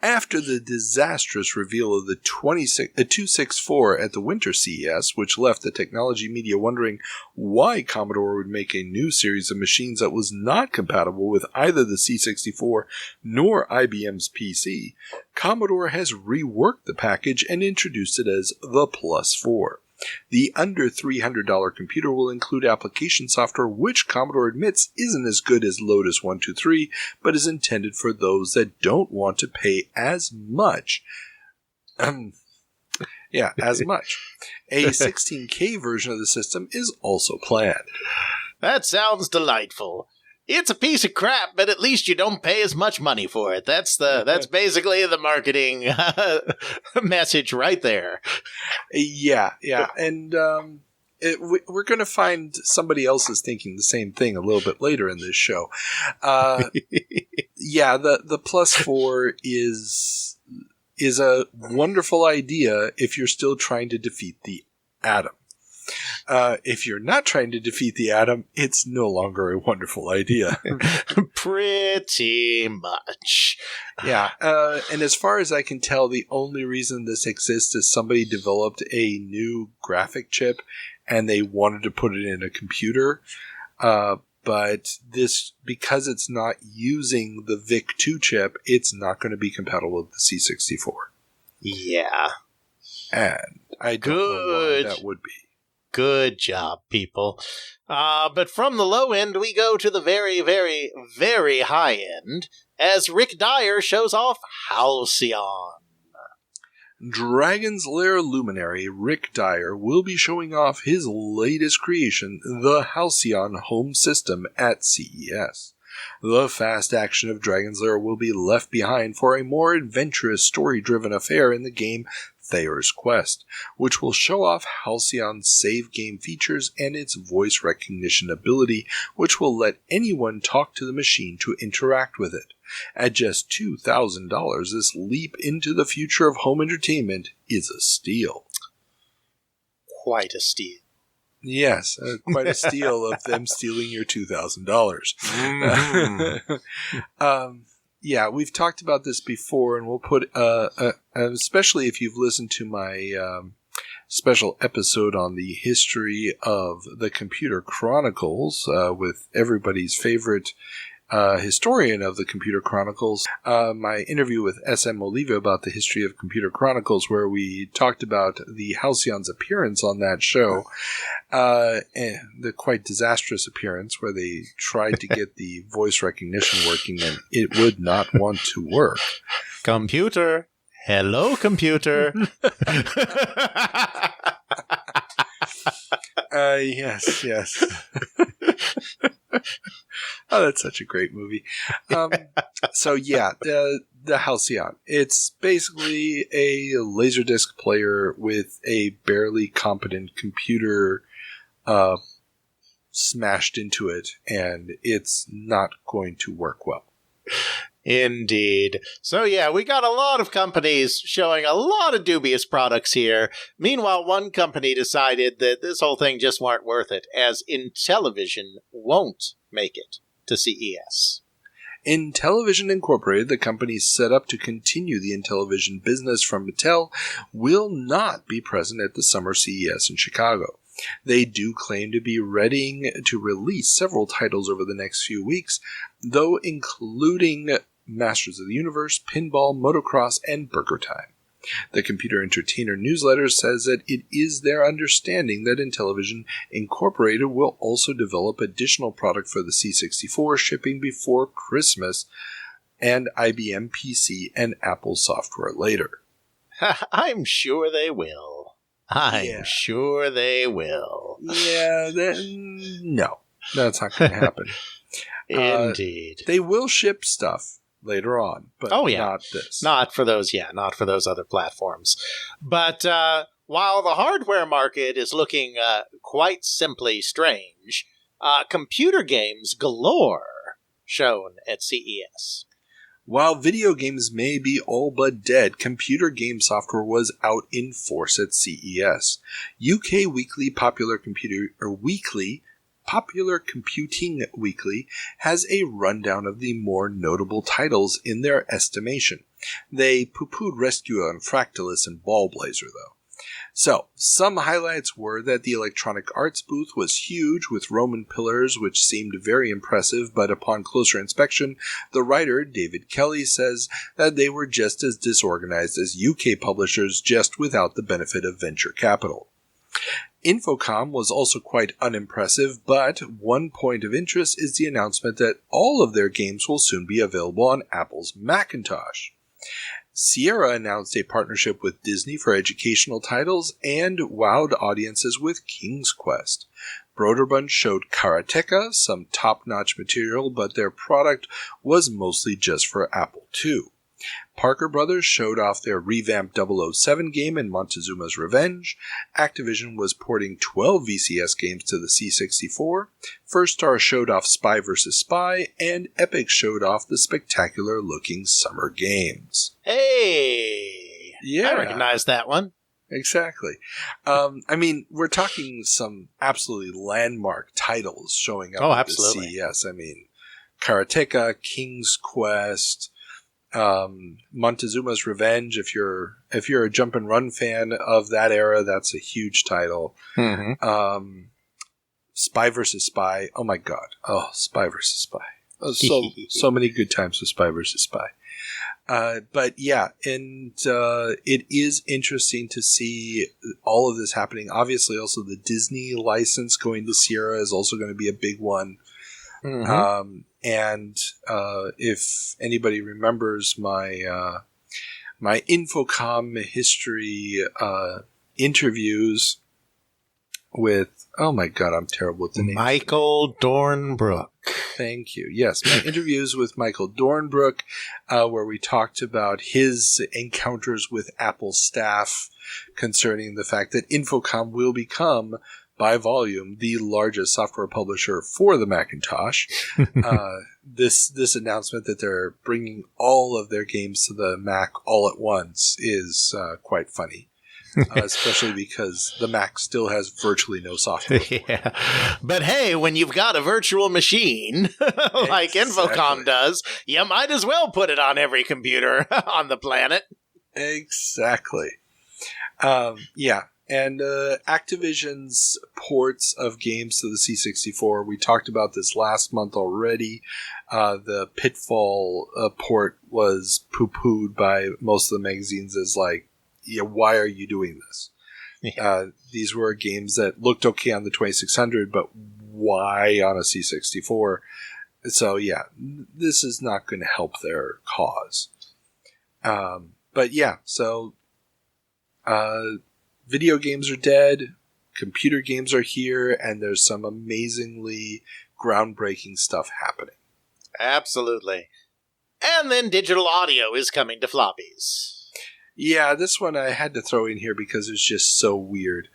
After the disastrous reveal of the 264 at the Winter CES, which left the technology media wondering why Commodore would make a new series of machines that was not compatible with either the C64 nor IBM's PC, Commodore has reworked the package and introduced it as the Plus 4. The under $300 computer will include application software which Commodore admits isn't as good as Lotus 123, but is intended for those that don't want to pay as much. As much. A 16K version of the system is also planned. That sounds delightful. It's a piece of crap, but at least you don't pay as much money for it. That's basically the marketing message right there. Yeah, and we're going to find somebody else is thinking the same thing a little bit later in this show. The Plus 4 is a wonderful idea if you're still trying to defeat the Atom. If you're not trying to defeat the Atom, it's no longer a wonderful idea. Pretty much. Yeah, and as far as I can tell, the only reason this exists is somebody developed a new graphic chip and they wanted to put it in a computer. But this, because it's not using the VIC-2 chip, it's not going to be compatible with the C64. Yeah. And I don't know why that would be. Good job, people. But from the low end, we go to the very, very, very high end as Rick Dyer shows off Halcyon. Dragon's Lair luminary Rick Dyer will be showing off his latest creation, the Halcyon home system, at CES. The fast action of Dragon's Lair will be left behind for a more adventurous, story-driven affair in the game Thayer's Quest, which will show off Halcyon's save game features and its voice recognition ability, which will let anyone talk to the machine to interact with it. At just $2,000, this leap into the future of home entertainment is a steal. Quite a steal. Yes, quite a steal of them stealing your $2,000. Yeah, we've talked about this before, and we'll put, especially if you've listened to my special episode on the history of the Computer Chronicles with everybody's favorite historian of the Computer Chronicles, my interview with S.M. Oliva about the history of Computer Chronicles, where we talked about the Halcyon's appearance on that show, and the quite disastrous appearance where they tried to get the voice recognition working and it would not want to work. Computer. Hello, computer. Yes. Oh, that's such a great movie. So yeah, the Halcyon. It's basically a Laserdisc player with a barely competent computer smashed into it, and it's not going to work well. Indeed. So yeah, we got a lot of companies showing a lot of dubious products here. Meanwhile, one company decided that this whole thing just weren't worth it, as Intellivision won't make it to CES. Intellivision Incorporated, the company set up to continue the Intellivision business from Mattel, will not be present at the summer CES in Chicago. They do claim to be readying to release several titles over the next few weeks, though including Masters of the Universe, Pinball, Motocross, and Burger Time. The Computer Entertainer newsletter says that it is their understanding that Intellivision Incorporated will also develop additional product for the C64 shipping before Christmas, and IBM PC and Apple software later. I'm sure they will. I'm sure they will. Yeah, no, that's not going to happen. Indeed. They will ship stuff later on, but not this. Not for those other platforms. But while the hardware market is looking quite simply strange, computer games galore shown at CES. While video games may be all but dead, computer game software was out in force at CES. UK Weekly Popular Computing Weekly has a rundown of the more notable titles in their estimation. They poo-pooed Rescue on Fractalus and Ball Blazer, though. So, some highlights were that the Electronic Arts booth was huge with Roman pillars, which seemed very impressive, but upon closer inspection, the writer, David Kelly, says that they were just as disorganized as UK publishers, just without the benefit of venture capital. Infocom was also quite unimpressive, but one point of interest is the announcement that all of their games will soon be available on Apple's Macintosh. Sierra announced a partnership with Disney for educational titles and wowed audiences with King's Quest. Broderbund showed Karateka, some top-notch material, but their product was mostly just for Apple II. Parker Brothers showed off their revamped 007 game in Montezuma's Revenge. Activision was porting 12 VCS games to the C64. First Star showed off Spy vs. Spy, and Epic showed off the spectacular-looking Summer Games. Hey! Yeah. I recognize that one. Exactly. I mean, we're talking some absolutely landmark titles showing up at the CES. I mean, Karateka, King's Quest, Montezuma's Revenge. If you're a jump and run fan of that era, that's a huge title. Mm-hmm. Spy vs. Spy. Oh my god. Oh, Spy vs. Spy. So many good times with Spy vs. Spy. But yeah, and it is interesting to see all of this happening. Obviously, also the Disney license going to Sierra is also going to be a big one. Mm-hmm. And if anybody remembers my my Infocom history interviews, with, oh my God, I'm terrible with the name. Michael Dornbrook. Thank you. Yes, my interviews with Michael Dornbrook, where we talked about his encounters with Apple staff concerning the fact that Infocom will become, by volume, the largest software publisher for the Macintosh. This announcement that they're bringing all of their games to the Mac all at once is quite funny. Especially because the Mac still has virtually no software. Yeah. But hey, when you've got a virtual machine like Infocom does, you might as well put it on every computer on the planet. Exactly. Yeah. And Activision's ports of games to the C64, we talked about this last month already. The Pitfall port was poo-pooed by most of the magazines as like, yeah, why are you doing this? Yeah. These were games that looked okay on the 2600, but why on a C64? So yeah, this is not going to help their cause. But yeah, so video games are dead, computer games are here, and there's some amazingly groundbreaking stuff happening. Absolutely. And then digital audio is coming to floppies. Yeah, this one I had to throw in here because it's just so weird.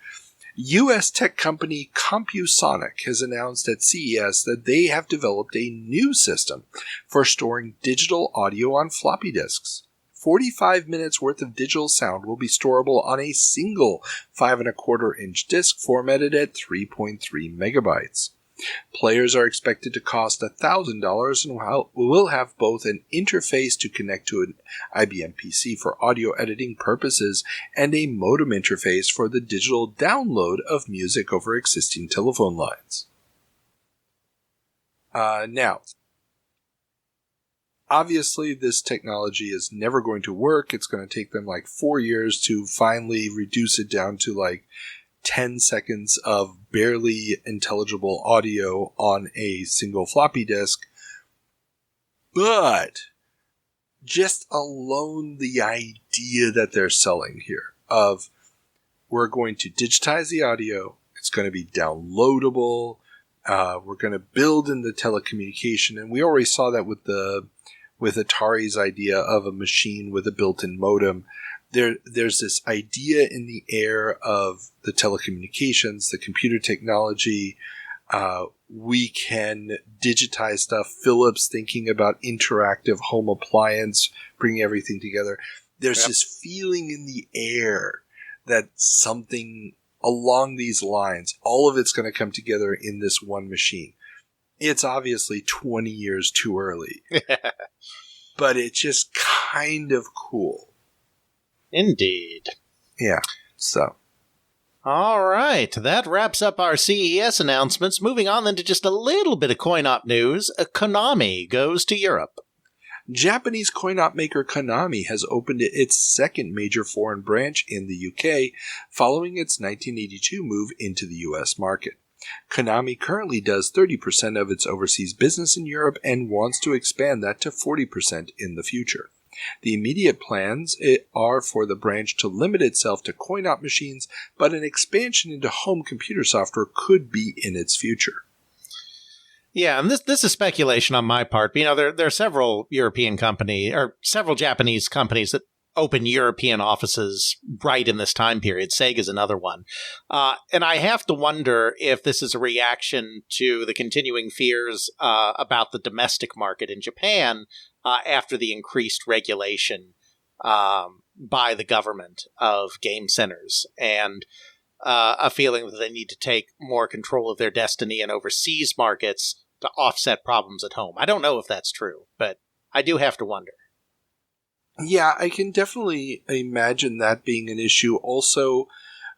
U.S. tech company CompuSonic has announced at CES that they have developed a new system for storing digital audio on floppy disks. 45 minutes worth of digital sound will be storable on a single 5.25-inch disc formatted at 3.3 megabytes. Players are expected to cost $1,000 and will have both an interface to connect to an IBM PC for audio editing purposes and a modem interface for the digital download of music over existing telephone lines. Now, obviously this technology is never going to work. It's going to take them like 4 years to finally reduce it down to like 10 seconds of barely intelligible audio on a single floppy disk. But just alone the idea that they're selling here of we're going to digitize the audio, it's going to be downloadable, we're going to build in the telecommunication, and we already saw that with Atari's idea of a machine with a built-in modem. There's this idea in the air of the telecommunications, the computer technology. We can digitize stuff. Philips thinking about interactive home appliance, bringing everything together. There's this feeling in the air that something along these lines, all of it's going to come together in this one machine. It's obviously 20 years too early, but it's just kind of cool. Indeed. Yeah, so. All right, that wraps up our CES announcements. Moving on then to just a little bit of coin-op news. Konami goes to Europe. Japanese coin-op maker Konami has opened its second major foreign branch in the UK following its 1982 move into the US market. Konami currently does 30% of its overseas business in Europe and wants to expand that to 40% in the future. The immediate plans are for the branch to limit itself to coin-op machines, but an expansion into home computer software could be in its future. Yeah, and this is speculation on my part. You know, there are several European companies, or several Japanese companies that open European offices right in this time period. Sega's another one. And I have to wonder if this is a reaction to the continuing fears about the domestic market in Japan after the increased regulation by the government of game centers, and a feeling that they need to take more control of their destiny in overseas markets to offset problems at home. I don't know if that's true, but I do have to wonder. Yeah, I can definitely imagine that being an issue. Also,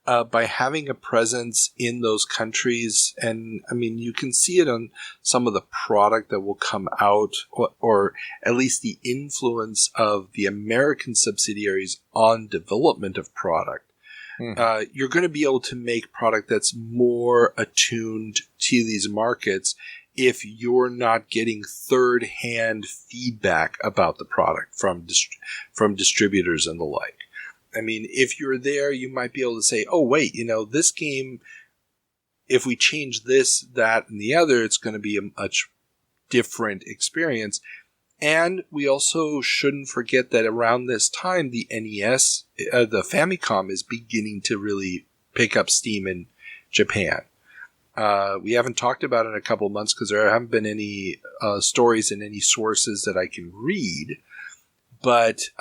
by having a presence in those countries, and I mean, you can see it on some of the product that will come out, or at least the influence of the American subsidiaries on development of product. You're going to be able to make product that's more attuned to these markets if you're not getting third-hand feedback about the product from distributors and the like. I mean, if you're there, you might be able to say, oh, wait, you know, this game if we change this, that, and the other, it's going to be a much different experience. And we also shouldn't forget that around this time, the NES, the Famicom, is beginning to really pick up steam in Japan. We haven't talked about it in a couple of months because there haven't been any stories in any sources that I can read. But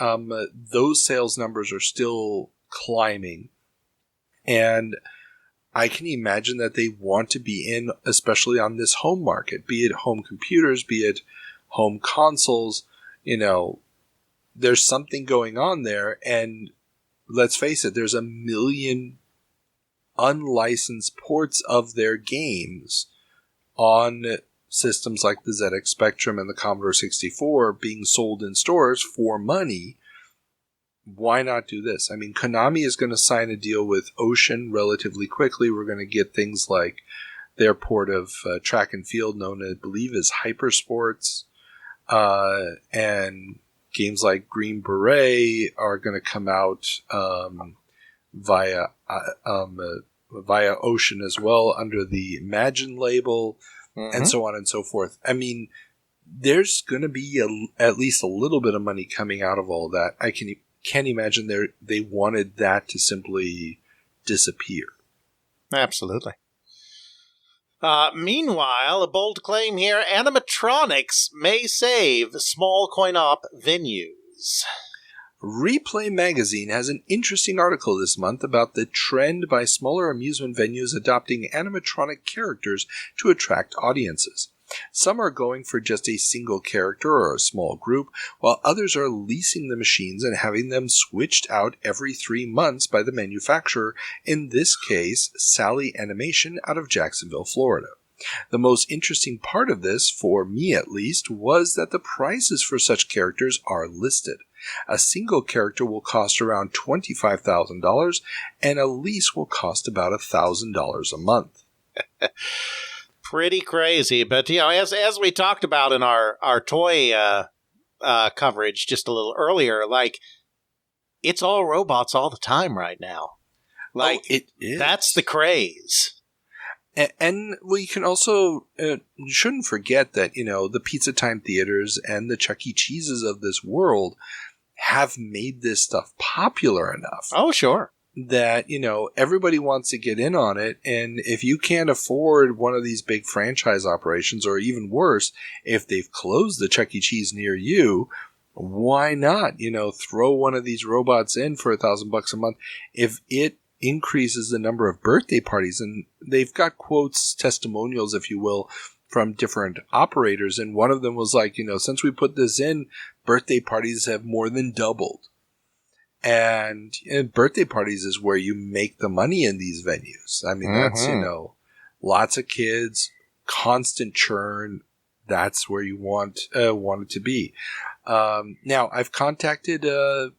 those sales numbers are still climbing. And I can imagine that they want to be in, especially on this home market, be it home computers, be it home consoles. There's something going on there. And let's face it, there's 1 million unlicensed ports of their games on systems like the ZX Spectrum and the Commodore 64 being sold in stores for money. Why not do this? I mean, Konami is going to sign a deal with Ocean relatively quickly. We're going to get things like their port of track and field, known, I believe, as Hypersports, and games like Green Beret are going to come out via Ocean as well under the Imagine label, and so on and so forth. I mean, there's going to be at least a little bit of money coming out of all that. I can't imagine they wanted that to simply disappear. Absolutely. Meanwhile, a bold claim here, animatronics may save small coin-op venues. Replay Magazine has an interesting article this month about the trend by smaller amusement venues adopting animatronic characters to attract audiences. Some are going for just a single character or a small group, while others are leasing the machines and having them switched out every 3 months by the manufacturer, in this case, Sally Animation out of Jacksonville, Florida. The most interesting part of this, for me at least, was that the prices for such characters are listed. A single character will cost around $25,000, and a lease will cost about $1,000 a month. Pretty crazy, but as we talked about in our toy coverage just a little earlier, like, it's all robots all the time right now. Like, it is. That's the craze. And we can also shouldn't forget that the Pizza Time theaters and the Chuck E. Cheese's of this world have made this stuff popular enough. Oh, sure. That, everybody wants to get in on it. And if you can't afford one of these big franchise operations, or even worse, if they've closed the Chuck E. Cheese near you, why not, throw one of these robots in for $1,000 a month? If it increases the number of birthday parties, and they've got quotes, testimonials, if you will, from different operators. And one of them was like, since we put this in, birthday parties have more than doubled. And birthday parties is where you make the money in these venues. I mean, that's, lots of kids, constant churn. That's where you want it to be. Now, I've contacted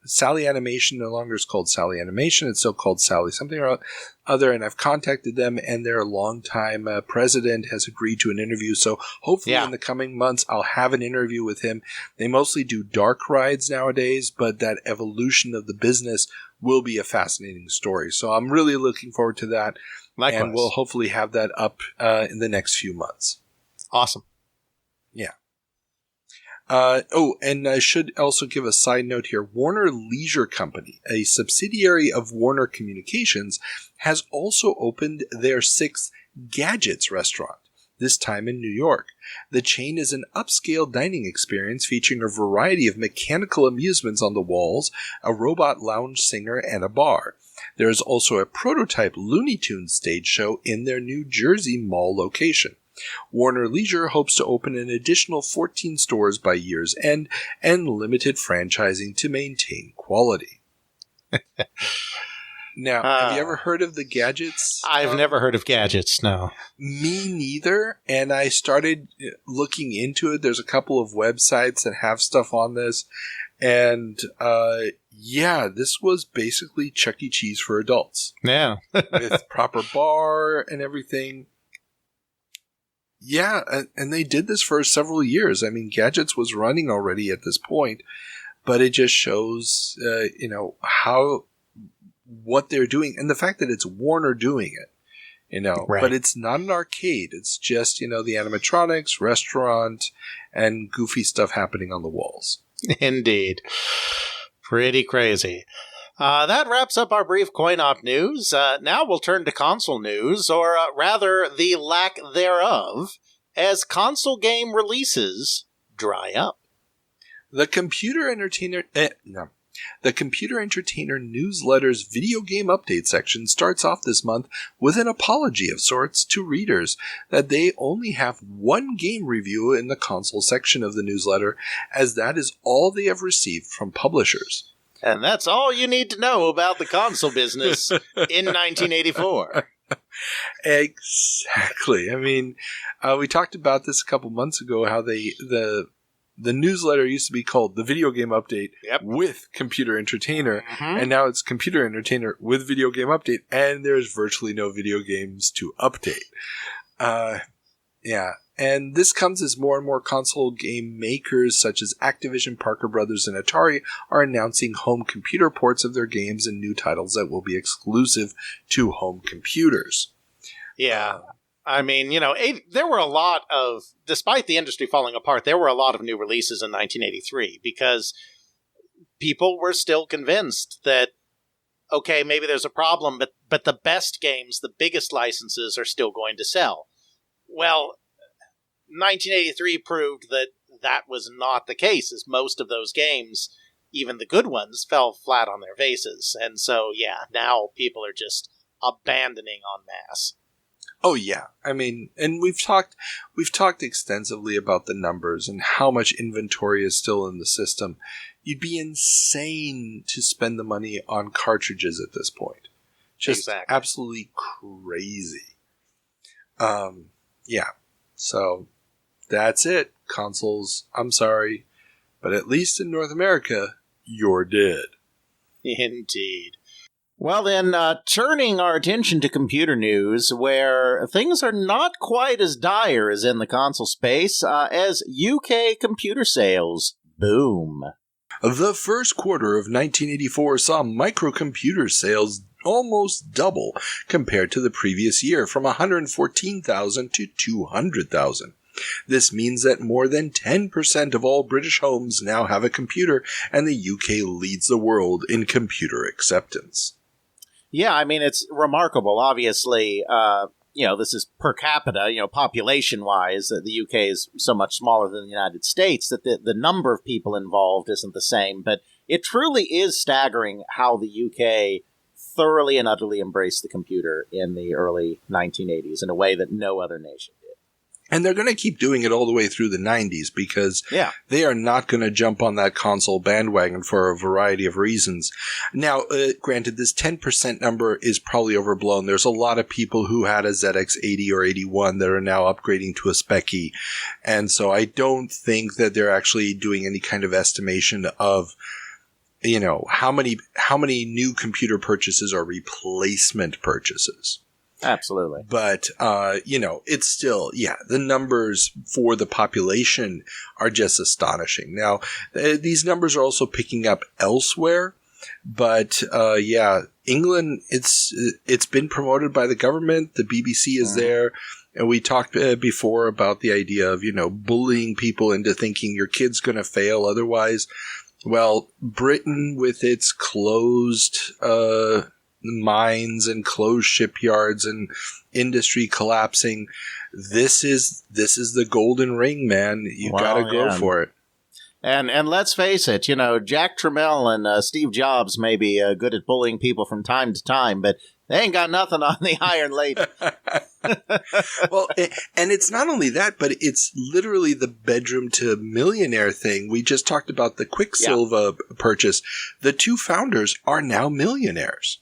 Sally Animation. No longer is called Sally Animation. It's still called Sally something or other. And I've contacted them, and their longtime president has agreed to an interview. So hopefully in the coming months, I'll have an interview with him. They mostly do dark rides nowadays, but that evolution of the business will be a fascinating story. So I'm really looking forward to that. Likewise. And we'll hopefully have that up in the next few months. Awesome. Yeah. And I should also give a side note here. Warner Leisure Company, a subsidiary of Warner Communications, has also opened their 6th Gadgets restaurant, this time in New York. The chain is an upscale dining experience featuring a variety of mechanical amusements on the walls, a robot lounge singer, and a bar. There is also a prototype Looney Tunes stage show in their New Jersey mall location. Warner Leisure hopes to open an additional 14 stores by year's end and limited franchising to maintain quality. Now, have you ever heard of the Gadgets? I've never heard of Gadgets, no. Me neither, and I started looking into it. There's a couple of websites that have stuff on this, and this was basically Chuck E. Cheese for adults. Yeah. With proper bar and everything. Yeah, and they did this for several years. I mean, Gadgets was running already at this point, but it just shows, what they're doing, and the fact that it's Warner doing it Right. But it's not an arcade. It's just, the animatronics, restaurant, and goofy stuff happening on the walls. Indeed. Pretty crazy. That wraps up our brief coin-op news. Now we'll turn to console news, or rather the lack thereof, as console game releases dry up. The Computer Entertainer newsletter's video game update section starts off this month with an apology of sorts to readers that they only have one game review in the console section of the newsletter, as that is all they have received from publishers. And that's all you need to know about the console business in 1984. Exactly. I mean, we talked about this a couple months ago, how the newsletter used to be called the Video Game Update with Computer Entertainer, and now it's Computer Entertainer with Video Game Update, and there's virtually no video games to update. And this comes as more and more console game makers such as Activision, Parker Brothers, and Atari are announcing home computer ports of their games and new titles that will be exclusive to home computers. Yeah. I mean, there were a lot of, despite the industry falling apart, there were a lot of new releases in 1983 because people were still convinced that, okay, maybe there's a problem, but the best games, the biggest licenses are still going to sell. Well, 1983 proved that that was not the case, as most of those games, even the good ones, fell flat on their faces. And so, now people are just abandoning en masse. Oh yeah, I mean, and we've talked extensively about the numbers and how much inventory is still in the system. You'd be insane to spend the money on cartridges at this point. Just absolutely crazy. So that's it. Consoles, I'm sorry, but at least in North America, you're dead. Indeed. Well then, turning our attention to computer news, where things are not quite as dire as in the console space, as UK computer sales boom. The first quarter of 1984 saw microcomputer sales almost double compared to the previous year, from 114,000 to 200,000. This means that more than 10% of all British homes now have a computer, and the UK leads the world in computer acceptance. Yeah, I mean, it's remarkable. Obviously, this is per capita, population-wise, the UK is so much smaller than the United States that the number of people involved isn't the same. But it truly is staggering how the UK thoroughly and utterly embraced the computer in the early 1980s in a way that no other nation did. And they're going to keep doing it all the way through the 90s because they are not going to jump on that console bandwagon for a variety of reasons. Now, granted, this 10% number is probably overblown. There's a lot of people who had a ZX 80 or 81 that are now upgrading to a Speccy. And so I don't think that they're actually doing any kind of estimation of, how many new computer purchases are replacement purchases. Absolutely. But, it's still, the numbers for the population are just astonishing. Now, these numbers are also picking up elsewhere, but, England, it's been promoted by the government. The BBC is there. And we talked before about the idea of, bullying people into thinking your kid's going to fail otherwise. Well, Britain, with its closed, mines and closed shipyards and industry collapsing, this is the golden ring, man. You gotta go for it. And let's face it, Jack Tramel and Steve Jobs may be good at bullying people from time to time, but they ain't got nothing on the Iron Lady. Well, and it's not only that, but it's literally the bedroom to millionaire thing. We just talked about the Quicksilver purchase. The two founders are now millionaires.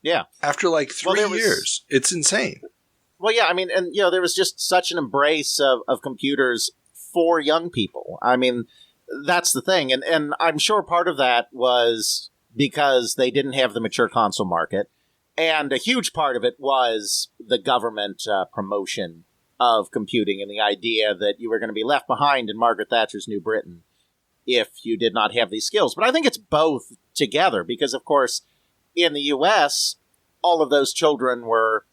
Yeah. After 3 years. It's insane. Well, yeah, I mean, and, there was just such an embrace of computers for young people. I mean, that's the thing. And I'm sure part of that was because they didn't have the mature console market. And a huge part of it was the government promotion of computing and the idea that you were going to be left behind in Margaret Thatcher's New Britain if you did not have these skills. But I think it's both together because, of course, in the U.S., all of those children were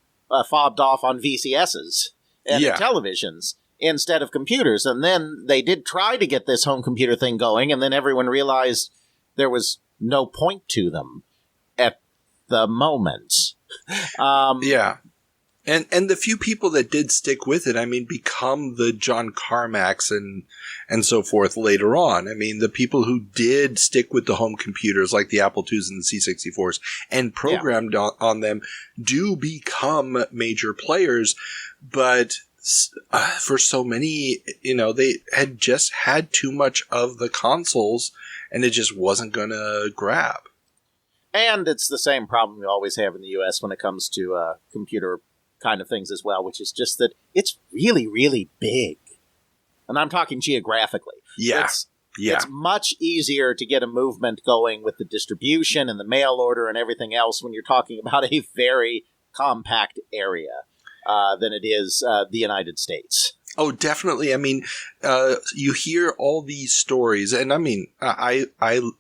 fobbed off on VCSs and televisions instead of computers. And then they did try to get this home computer thing going, and then everyone realized there was no point to them at the moment. And the few people that did stick with it, I mean, become the John Carmacks and so forth later on. I mean, the people who did stick with the home computers like the Apple IIs and the C64s and programmed on them do become major players. But for so many, they had just had too much of the consoles and it just wasn't going to grab. And it's the same problem we always have in the U.S. when it comes to computer kind of things as well, which is just that it's really, really big. And I'm talking geographically. It's much easier to get a movement going with the distribution and the mail order and everything else when you're talking about a very compact area than it is the United States. Oh, definitely. I mean, you hear all these stories, and I mean, I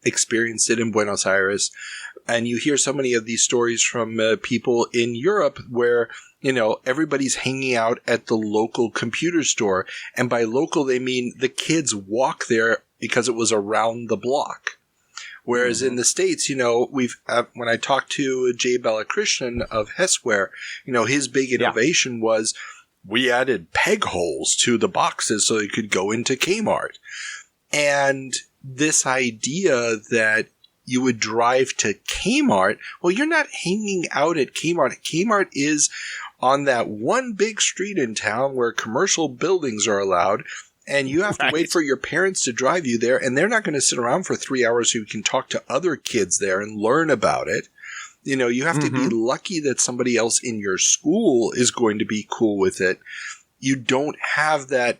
experienced it in Buenos Aires, and you hear so many of these stories from people in Europe where, everybody's hanging out at the local computer store. And by local, they mean the kids walk there because it was around the block. Whereas in the States, we've, when I talked to Jay Balakrishnan of Hessware, his big innovation was we added peg holes to the boxes so they could go into Kmart. And this idea that you would drive to Kmart, well, you're not hanging out at Kmart. Kmart is on that one big street in town where commercial buildings are allowed, and you have to wait for your parents to drive you there, and they're not going to sit around for 3 hours so you can talk to other kids there and learn about it. You have to be lucky that somebody else in your school is going to be cool with it. You don't have that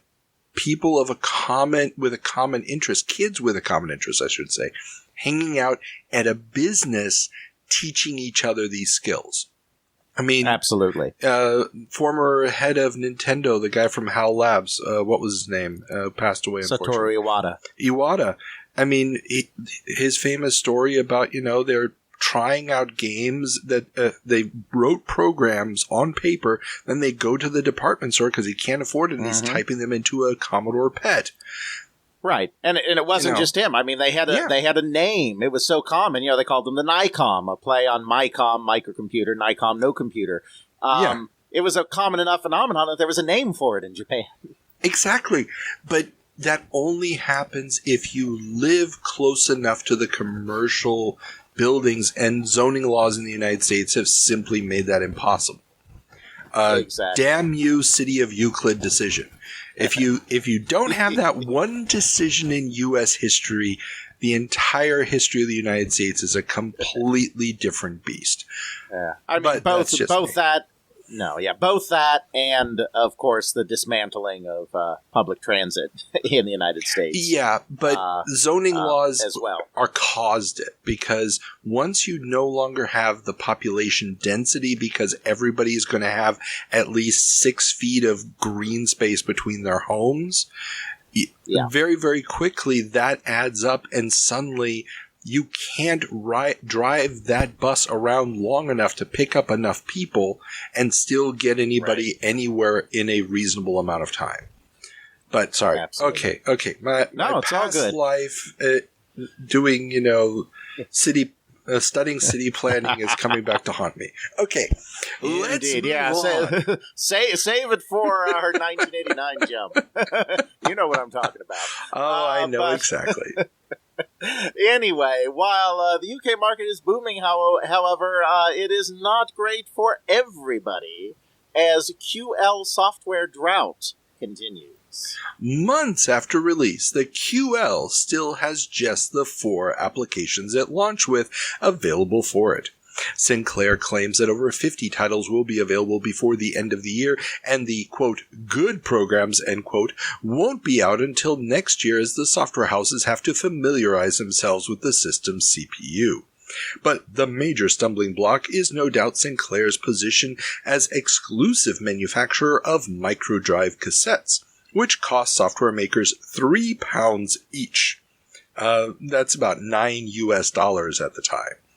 people with a common interest, kids with a common interest, I should say, hanging out at a business teaching each other these skills. I mean, absolutely. Former head of Nintendo, the guy from HAL Labs, what was his name? Passed away, unfortunately. Satoru Iwata. I mean, his famous story about, they're trying out games that they wrote programs on paper, then they go to the department store because he can't afford it, and he's typing them into a Commodore PET. Right, and it wasn't just him. I mean, they had a name. It was so common. They called them the NICOM, a play on MyCom, microcomputer, NICOM, no computer. It was a common enough phenomenon that there was a name for it in Japan. Exactly, but that only happens if you live close enough to the commercial buildings, and zoning laws in the United States have simply made that impossible. Exactly. Damn you, City of Euclid decision. If you don't have that one decision in U.S. history, the entire history of the United States is a completely different beast. Yeah, I mean, both that and, of course, the dismantling of public transit in the United States. Yeah, but zoning laws as well are caused it because once you no longer have the population density because everybody's going to have at least 6 feet of green space between their homes, very, very quickly that adds up and suddenly you can't drive that bus around long enough to pick up enough people and still get anybody anywhere in a reasonable amount of time. But sorry. Absolutely. Okay. My it's all good. Life doing, studying city planning is coming back to haunt me. Okay. Let's move on. Save it for her 1989 jump. You know what I'm talking about. Oh, I know exactly. Anyway, while the UK market is booming, however, it is not great for everybody as QL software drought continues. Months after release, the QL still has just the 4 applications it launched with available for it. Sinclair claims that over 50 titles will be available before the end of the year, and the, quote, good programs, end quote, won't be out until next year as the software houses have to familiarize themselves with the system's CPU. But the major stumbling block is no doubt Sinclair's position as exclusive manufacturer of microdrive cassettes, which cost software makers £3 each. That's about $9 at the time.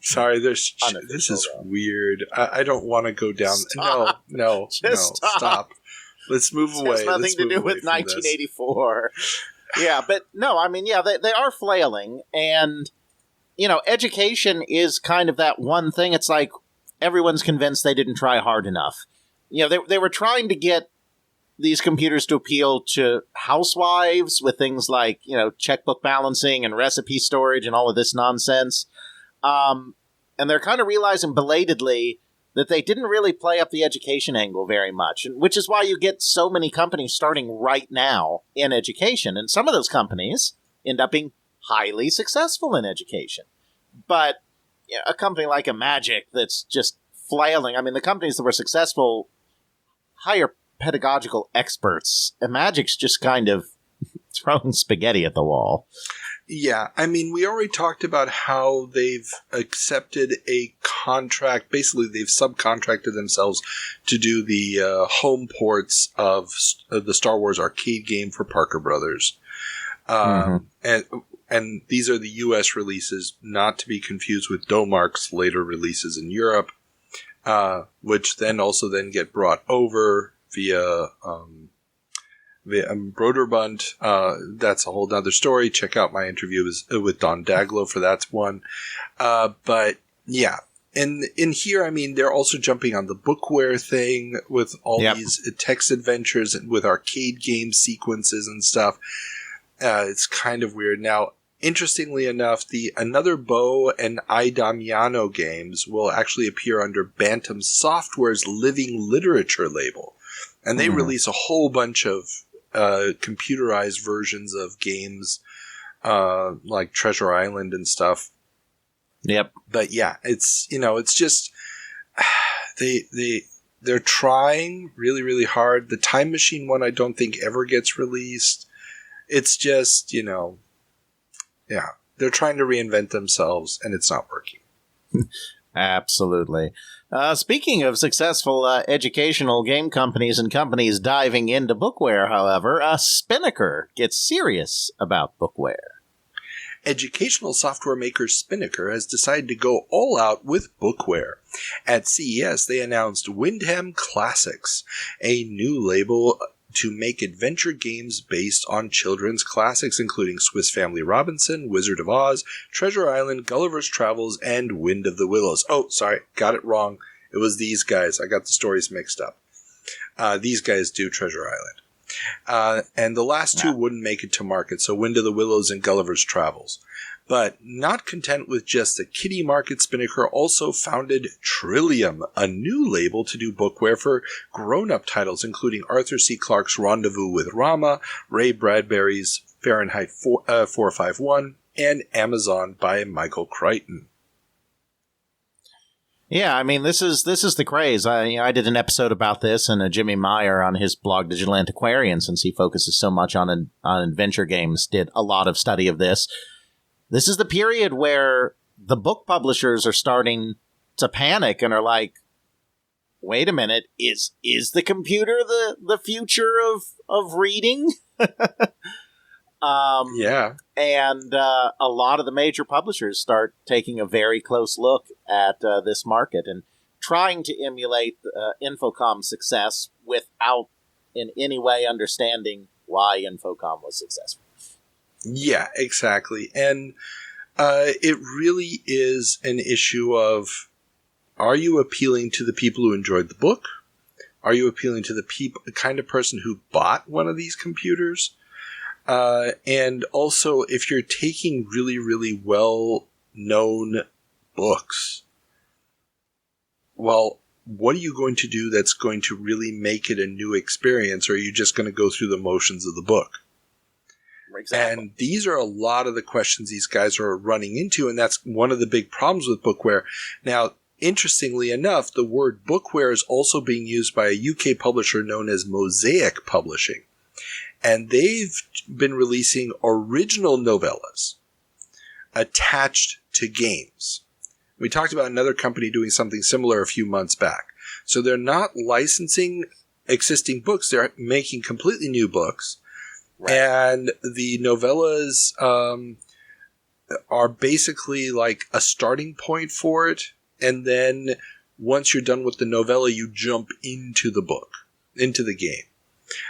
Sorry, this is weird. I don't want to go down. Stop. No, stop. Let's move away. It has nothing to do with 1984. Yeah, but no, I mean, yeah, they are flailing, and, you know, education is kind of that one thing. It's like everyone's convinced they didn't try hard enough. You know, they were trying to get these computers to appeal to housewives with things like, you know, checkbook balancing and recipe storage and all of this nonsense. And they're kind of realizing belatedly that they didn't really play up the education angle very much, which is why you get so many companies starting right now in education. And some of those companies end up being highly successful in education. But you know, a company like a Magic that's just flailing, I mean, the companies that were successful hire pedagogical experts, and Magic's just kind of throwing spaghetti at the wall. Yeah, I mean, we already talked about how they've accepted a contract. Basically, they've subcontracted themselves to do the home ports of the Star Wars arcade game for Parker Brothers. And these are the U.S. releases, not to be confused with Domark's later releases in Europe, which then get brought over via Broderbund. That's a whole nother story. Check out my interview with Don Daglow for that one. But yeah, and in here, I mean, they're also jumping on the bookware thing with all these text adventures and with arcade game sequences and stuff. It's kind of weird. Now, interestingly enough, the Another Bow and I, Damiano games will actually appear under Bantam Software's Living Literature label. And they release a whole bunch of computerized versions of games like Treasure Island and stuff. Yep. But yeah, it's, you know, it's just they're trying really, really hard. The Time Machine one I don't think ever gets released. It's just, you know, yeah, they're trying to reinvent themselves and it's not working. Absolutely. Speaking of successful educational game companies and companies diving into bookware, however, Spinnaker gets serious about bookware. Educational software maker Spinnaker has decided to go all out with bookware. At CES, they announced Windham Classics, a new label to make adventure games based on children's classics, including Swiss Family Robinson, Wizard of Oz, Treasure Island, Gulliver's Travels, and Wind of the Willows. Oh, sorry, got it wrong. It was these guys. I got the stories mixed up. These guys do Treasure Island. And the last two wouldn't make it to market, so Wind of the Willows and Gulliver's Travels. But not content with just the kiddie market, Spinnaker also founded Trillium, a new label to do bookware for grown-up titles, including Arthur C. Clarke's Rendezvous with Rama, Ray Bradbury's Fahrenheit 451, and Amazon by Michael Crichton. Yeah, I mean, this is the craze. I did an episode about this, and Jimmy Meyer on his blog Digital Antiquarian, since he focuses so much on adventure games, did a lot of study of this. This is the period where the book publishers are starting to panic and are like, wait a minute, is the computer the future of reading? Yeah. And a lot of the major publishers start taking a very close look at this market and trying to emulate Infocom's success without in any way understanding why Infocom was successful. Yeah, exactly. And it really is an issue of, are you appealing to the people who enjoyed the book? Are you appealing to the kind of person who bought one of these computers? And also, if you're taking really, really well-known books, well, what are you going to do that's going to really make it a new experience, or are you just going to go through the motions of the book? Exactly. And these are a lot of the questions these guys are running into, and that's one of the big problems with bookware. Now, interestingly enough, the word bookware is also being used by a UK publisher known as Mosaic Publishing. And they've been releasing original novellas attached to games. We talked about another company doing something similar a few months back. So they're not licensing existing books. They're making completely new books. Right. And the novellas are basically like a starting point for it. And then once you're done with the novella, you jump into the book, into the game.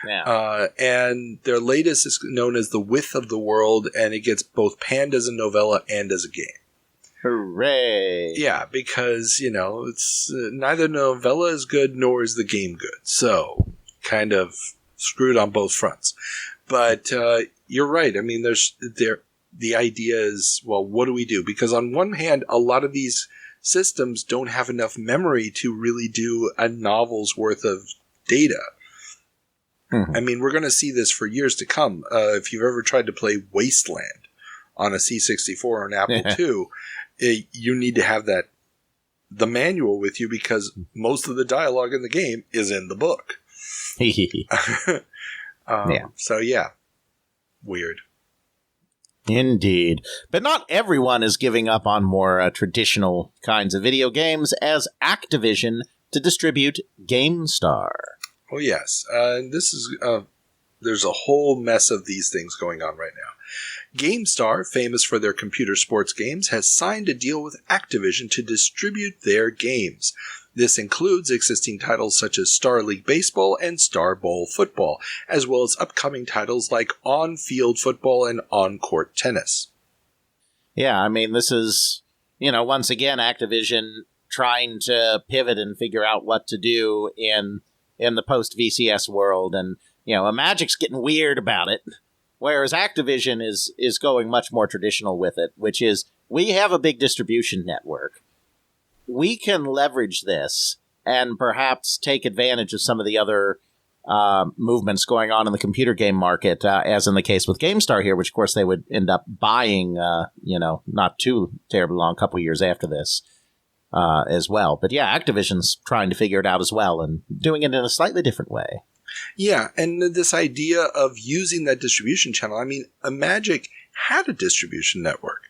Yeah. And their latest is known as The Width of the World, and it gets both panned as a novella and as a game. Hooray! Yeah, because, it's neither novella is good nor is the game good. So, kind of screwed on both fronts. But you're right. I mean, the idea is, well, what do we do? Because on one hand, a lot of these systems don't have enough memory to really do a novel's worth of data. I mean, we're going to see this for years to come. If you've ever tried to play Wasteland on a C64 or an Apple II, you need to have the manual with you because most of the dialogue in the game is in the book. So, yeah. Weird. Indeed. But not everyone is giving up on more traditional kinds of video games as Activision to distribute GameStar. Oh, yes. This is there's a whole mess of these things going on right now. GameStar, famous for their computer sports games, has signed a deal with Activision to distribute their games. This includes existing titles such as Star League Baseball and Star Bowl Football, as well as upcoming titles like On-Field Football and On-Court Tennis. Yeah, I mean, this is, once again, Activision trying to pivot and figure out what to do in the post-VCS world. And, Magic's getting weird about it, whereas Activision is going much more traditional with it, which is, we have a big distribution network. We can leverage this and perhaps take advantage of some of the other movements going on in the computer game market, as in the case with GameStar here, which, of course, they would end up buying, not too terribly long, a couple years after this as well. But, yeah, Activision's trying to figure it out as well and doing it in a slightly different way. Yeah, and this idea of using that distribution channel, I mean, Magic had a distribution network,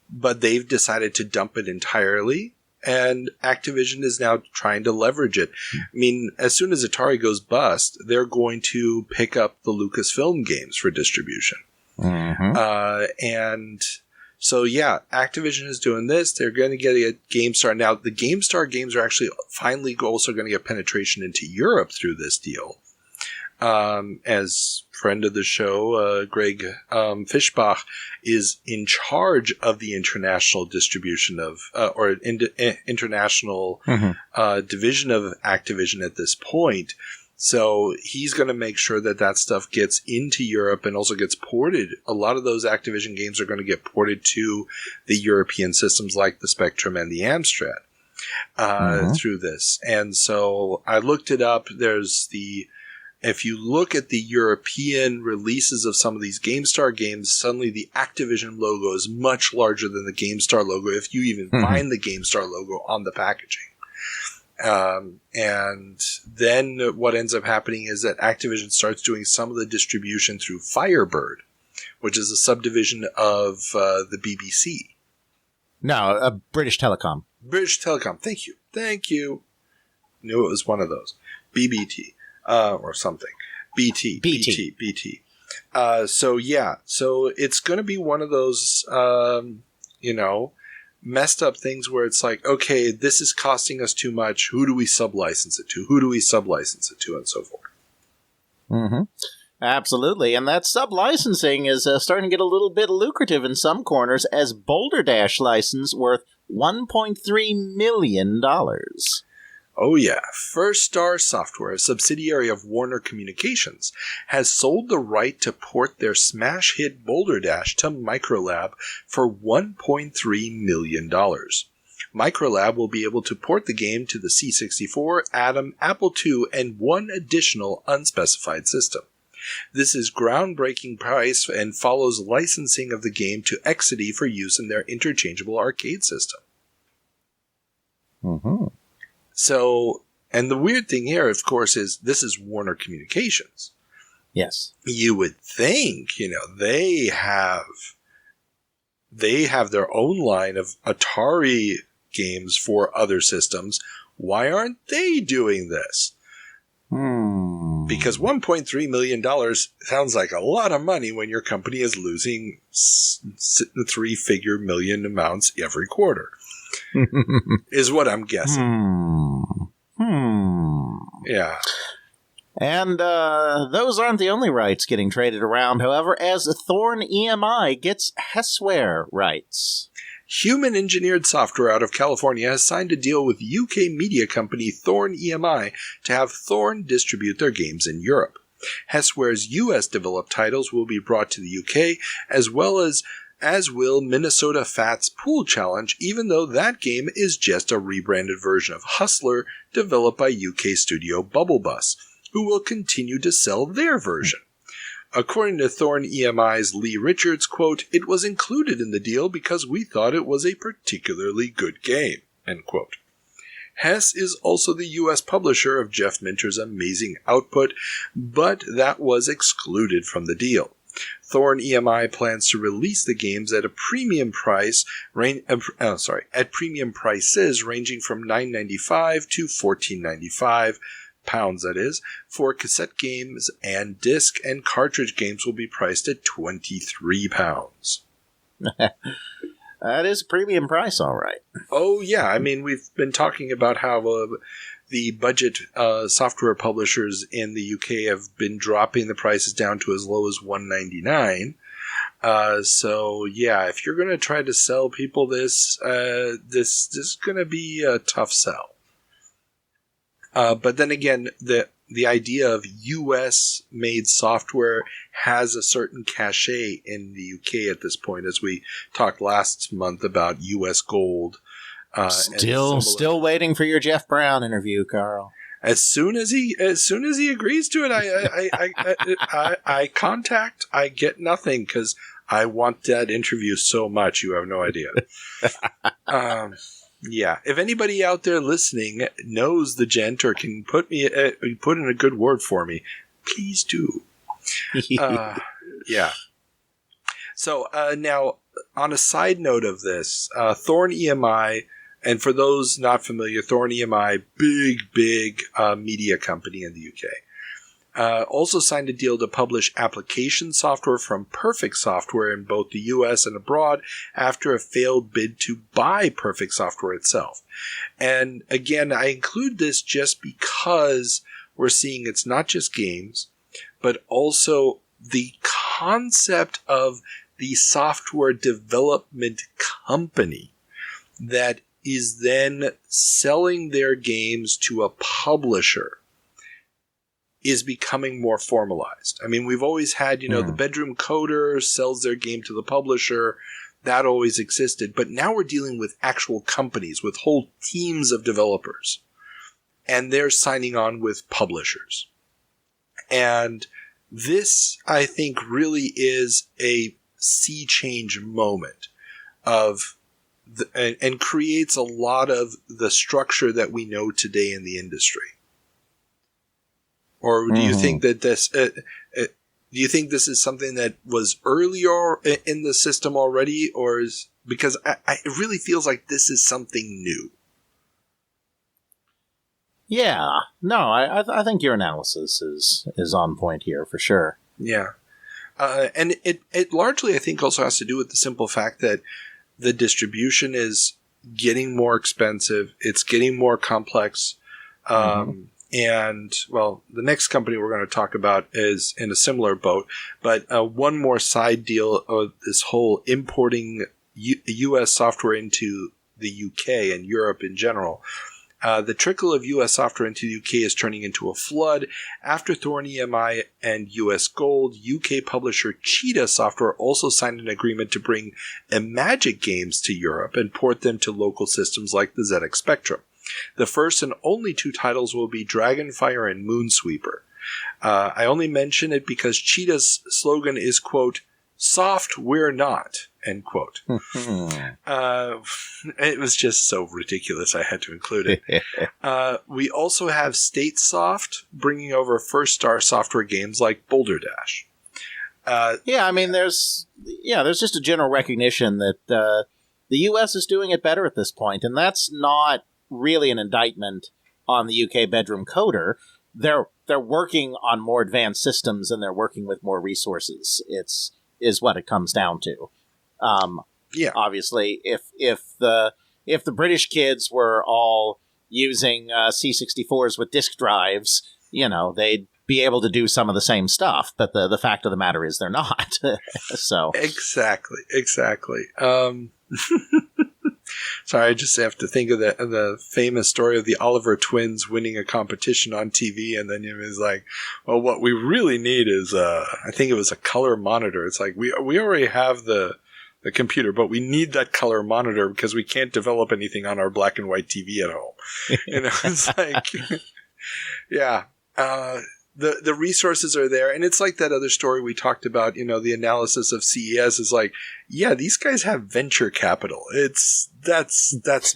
but they've decided to dump it entirely. And Activision is now trying to leverage it. I mean, as soon as Atari goes bust, they're going to pick up the Lucasfilm games for distribution. And so, yeah, Activision is doing this. They're going to get a GameStar. Now, the GameStar games are actually finally also going to get penetration into Europe through this deal. As friend of the show, Greg Fischbach is in charge of the international distribution of, international division of Activision at this point. So he's going to make sure that stuff gets into Europe and also gets ported. A lot of those Activision games are going to get ported to the European systems like the Spectrum and the Amstrad through this. And so I looked it up. If you look at the European releases of some of these GameStar games, suddenly the Activision logo is much larger than the GameStar logo, if you even find the GameStar logo on the packaging. And then what ends up happening is that Activision starts doing some of the distribution through Firebird, which is a subdivision of the BBC. No, British Telecom. British Telecom. Thank you. Knew it was one of those. BBT. Or something. BT. So it's going to be one of those, messed up things where it's like, okay, this is costing us too much. Who do we sub-license it to? And so forth. Absolutely. And that sub-licensing is starting to get a little bit lucrative in some corners as Boulder Dash license worth $1.3 million. Oh yeah, First Star Software, a subsidiary of Warner Communications, has sold the right to port their smash hit Boulder Dash to Microlab for $1.3 million. Microlab will be able to port the game to the C64, Atom, Apple II, and one additional unspecified system. This is groundbreaking price and follows licensing of the game to Exidy for use in their interchangeable arcade system. So, and the weird thing here, of course, is this is Warner Communications. Yes. You would think, they have their own line of Atari games for other systems. Why aren't they doing this? Because $1.3 million sounds like a lot of money when your company is losing three-figure million amounts every quarter, is what I'm guessing. Yeah. And those aren't the only rights getting traded around, however, as Thorn EMI gets Hessware rights. Human-engineered software out of California has signed a deal with UK media company Thorn EMI to have Thorn distribute their games in Europe. Hessware's US-developed titles will be brought to the UK, as will Minnesota Fat's Pool Challenge, even though that game is just a rebranded version of Hustler developed by UK studio Bubblebus, who will continue to sell their version. According to Thorn EMI's Lee Richards, quote, "It was included in the deal because we thought it was a particularly good game," end quote. Hess is also the U.S. publisher of Jeff Minter's amazing output, but that was excluded from the deal. Thorn EMI plans to release the games at a premium price, at premium prices ranging from $9.95 to $14.95. Pounds, that is, for cassette games, and disc and cartridge games will be priced at £23. That is a premium price, all right. Oh, yeah. I mean, we've been talking about how the budget software publishers in the UK have been dropping the prices down to as low as $1.99. So, yeah, if you're going to try to sell people this is going to be a tough sell. But then again, the idea of U.S.-made software has a certain cachet in the UK at this point, as we talked last month about U.S. Gold. Still waiting for your Jeff Brown interview, Carl. As soon as he agrees to it, I contact. I get nothing because I want that interview so much. You have no idea. Yeah, if anybody out there listening knows the gent or can put in a good word for me, please do. Yeah. So now, on a side note of this, Thorn EMI, and for those not familiar, Thorn EMI, big media company in the UK. Also signed a deal to publish application software from Perfect Software in both the US and abroad after a failed bid to buy Perfect Software itself. And again, I include this just because we're seeing it's not just games, but also the concept of the software development company that is then selling their games to a publisher is becoming more formalized. I mean, we've always had, the bedroom coder sells their game to the publisher. That always existed. But now we're dealing with actual companies with whole teams of developers. And they're signing on with publishers. And this, I think, really is a sea change moment and creates a lot of the structure that we know today in the industry. Or do you think that this? Do you think this is something that was earlier in the system already, or is because it really feels like this is something new? Yeah, no, I think your analysis is on point here for sure. Yeah, and it largely I think also has to do with the simple fact that the distribution is getting more expensive. It's getting more complex. And, well, the next company we're going to talk about is in a similar boat. But one more side deal of this whole importing U.S. software into the UK and Europe in general. The trickle of U.S. software into the UK is turning into a flood. After Thorn EMI and U.S. Gold, UK publisher Cheetah Software also signed an agreement to bring Imagic games to Europe and port them to local systems like the ZX Spectrum. The first and only two titles will be Dragonfire and Moonsweeper. I only mention it because Cheetah's slogan is, quote, "Soft, we're not," end quote. It was just so ridiculous I had to include it. We also have State Soft bringing over First Star Software games like Boulder Dash. I mean, there's just a general recognition that the U.S. is doing it better at this point, and that's not really an indictment on the UK bedroom coder. they're working on more advanced systems and they're working with more resources. Is what it comes down to. Obviously, if the British kids were all using C64s with disk drives, they'd be able to do some of the same stuff. But the fact of the matter is they're not. So exactly. Sorry, I just have to think of the famous story of the Oliver twins winning a competition on TV, and then it was like, well, what we really need is I think it was a color monitor. It's like we already have the computer, but we need that color monitor because we can't develop anything on our black and white TV at home. It's like, yeah. The resources are there, and it's like that other story we talked about, the analysis of CES is like, yeah, these guys have venture capital. That's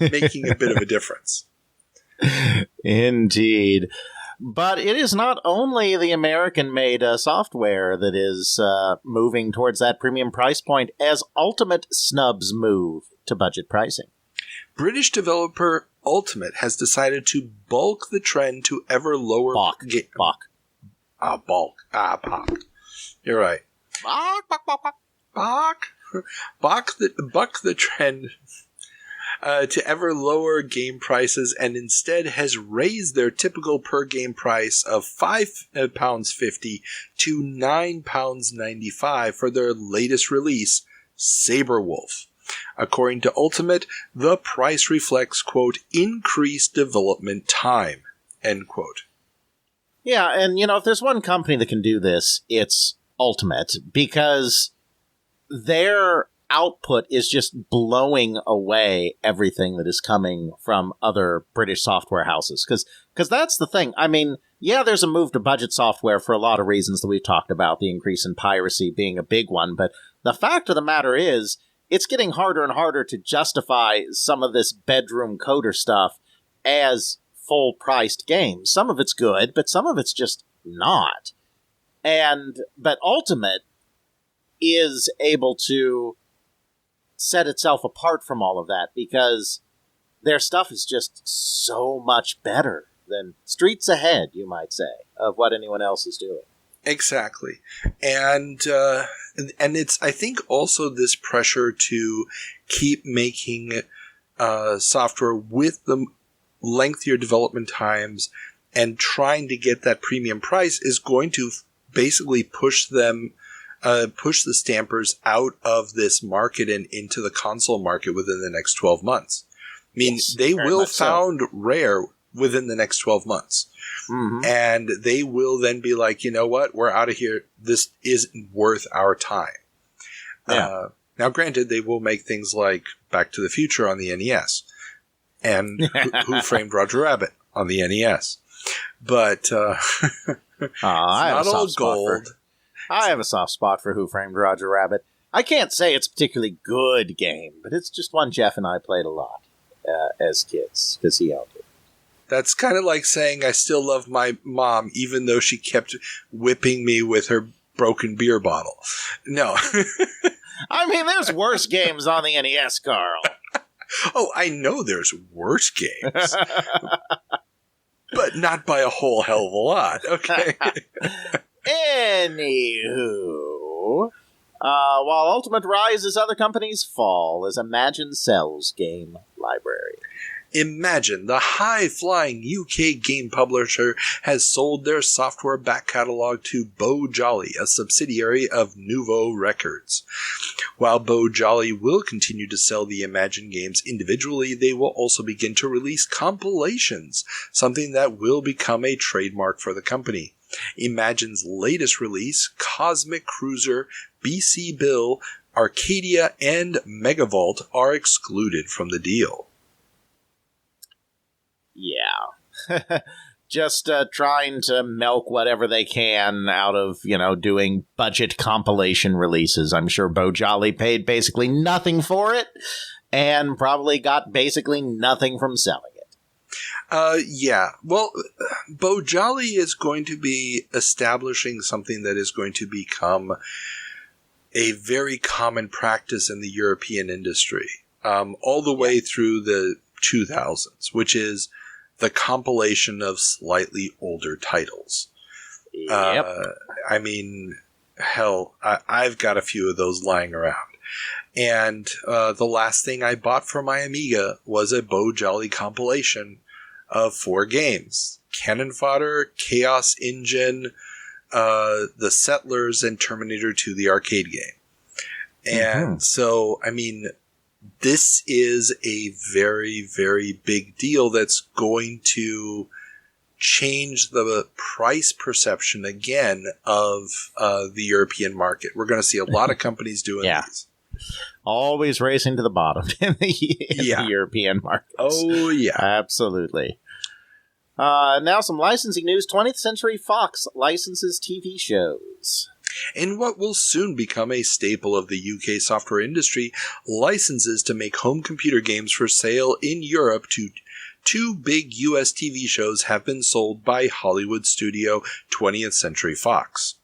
making a bit of a difference. Indeed. But it is not only the American-made software that is moving towards that premium price point as Ultimate snubs move to budget pricing. British developer Ultimate has decided to bulk the trend to ever lower... Bulk. Bulk. You're right. Buck the trend to ever lower game prices, and instead has raised their typical per game price of £5.50 to £9.95 for their latest release, Saberwolf. According to Ultimate, the price reflects, quote, increased development time, end quote. Yeah, and, if there's one company that can do this, it's Ultimate, because their output is just blowing away everything that is coming from other British software houses. Because that's the thing. I mean, yeah, there's a move to budget software for a lot of reasons that we've talked about, the increase in piracy being a big one, but the fact of the matter is, it's getting harder and harder to justify some of this bedroom coder stuff as full-priced games. Some of it's good, but some of it's just not. But Ultimate is able to set itself apart from all of that because their stuff is just so much better than streets ahead, you might say, of what anyone else is doing. Exactly. And it's, I think, also this pressure to keep making software with the lengthier development times and trying to get that premium price is going to basically push the stampers out of this market and into the console market within the next 12 months. I mean, yes, they will found rare within the next 12 months. Mm-hmm. And they will then be like, you know what? We're out of here. This isn't worth our time. Yeah. Now, granted, they will make things like Back to the Future on the NES and Who Framed Roger Rabbit on the NES. But it's not all gold. I have a soft spot for Who Framed Roger Rabbit. I can't say it's a particularly good game, but it's just one Jeff and I played a lot as kids because he owned it. That's kind of like saying I still love my mom, even though she kept whipping me with her broken beer bottle. No. I mean, there's worse games on the NES, Carl. Oh, I know there's worse games. But not by a whole hell of a lot, okay? Anywho, while Ultimate rises, other companies fall as Imagine sells game library. Imagine, the high-flying UK game publisher, has sold their software back catalog to Bo Jolly, a subsidiary of Nouveau Records. While Bo Jolly will continue to sell the Imagine games individually, they will also begin to release compilations, something that will become a trademark for the company. Imagine's latest release, Cosmic Cruiser, BC Bill, Arcadia, and Megavolt are excluded from the deal. Yeah. Just trying to milk whatever they can out of, doing budget compilation releases. I'm sure Bo Jolly paid basically nothing for it and probably got basically nothing from selling it. Yeah. Well, Bo Jolly is going to be establishing something that is going to become a very common practice in the European industry, all the way through the 2000s, which is the compilation of slightly older titles. Yep. I mean, hell, I've got a few of those lying around. And the last thing I bought for my Amiga was a Bo Jolly compilation of 4 games. Cannon Fodder, Chaos Engine, The Settlers, and Terminator 2, the arcade game. And so, I mean, this is a very, very big deal that's going to change the price perception again of the European market. We're going to see a lot of companies doing these. Always racing to the bottom in the European markets. Oh, yeah. Absolutely. Now some licensing news. 20th Century Fox licenses TV shows. In what will soon become a staple of the UK software industry, licenses to make home computer games for sale in Europe to 2 big US TV shows have been sold by Hollywood studio 20th Century Fox.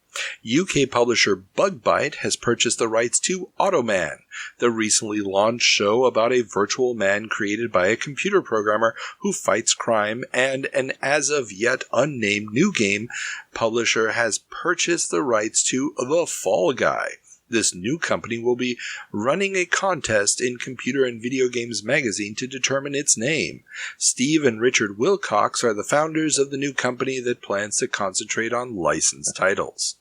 UK publisher Bug Byte has purchased the rights to Automan, the recently launched show about a virtual man created by a computer programmer who fights crime, and an as of yet unnamed new game publisher has purchased the rights to The Fall Guy. This new company will be running a contest in Computer and Video Games magazine to determine its name. Steve and Richard Wilcox are the founders of the new company that plans to concentrate on licensed titles.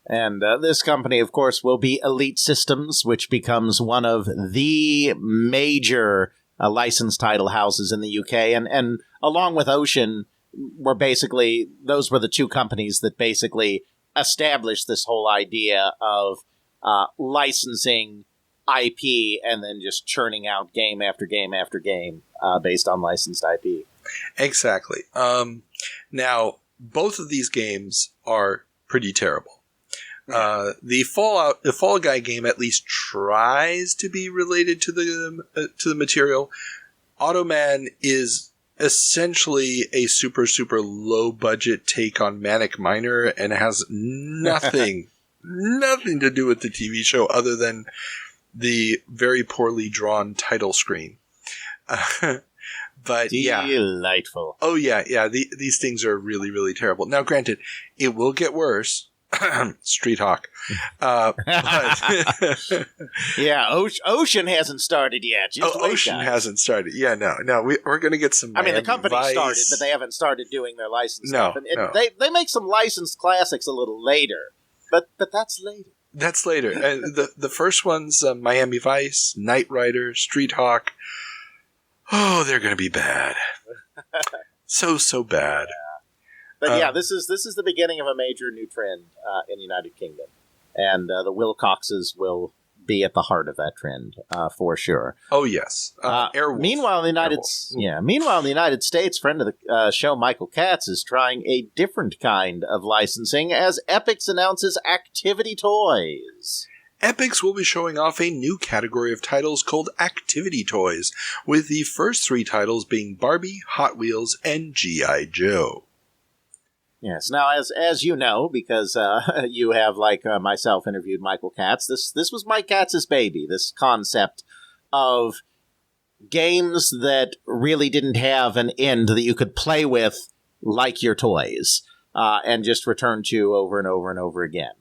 And this company, of course, will be Elite Systems, which becomes one of the major licensed title houses in the UK. And along with Ocean, those were the 2 companies that basically established this whole idea of licensing IP and then just churning out game after game after game based on licensed IP. Exactly. Now, both of these games are pretty terrible. The Fall Guy game at least tries to be related to the material. Automan is essentially a super, super low budget take on Manic Miner and has nothing to do with the TV show other than the very poorly drawn title screen. But delightful. Oh yeah. These things are really, really terrible. Now, granted, it will get worse. Street Hawk. Yeah, Ocean hasn't started yet. Ocean hasn't started. Yeah, no. We're going to get some. The company started, but they haven't started doing their license stuff. And no. They make some licensed classics a little later, but that's later. That's later. The first one's Miami Vice, Knight Rider, Street Hawk. Oh, they're going to be bad. So bad. But this is the beginning of a major new trend in the United Kingdom, and the Wilcoxes will be at the heart of that trend for sure. Oh yes. Airwolf. Meanwhile, in the United States, friend of the show Michael Katz is trying a different kind of licensing as Epix announces Activity Toys. Epix will be showing off a new category of titles called Activity Toys, with the first 3 titles being Barbie, Hot Wheels, and G.I. Joe. Yes. Now, as you know, because you have, like myself, interviewed Michael Katz, this was Mike Katz's baby, this concept of games that really didn't have an end that you could play with like your toys and just return to over and over and over again.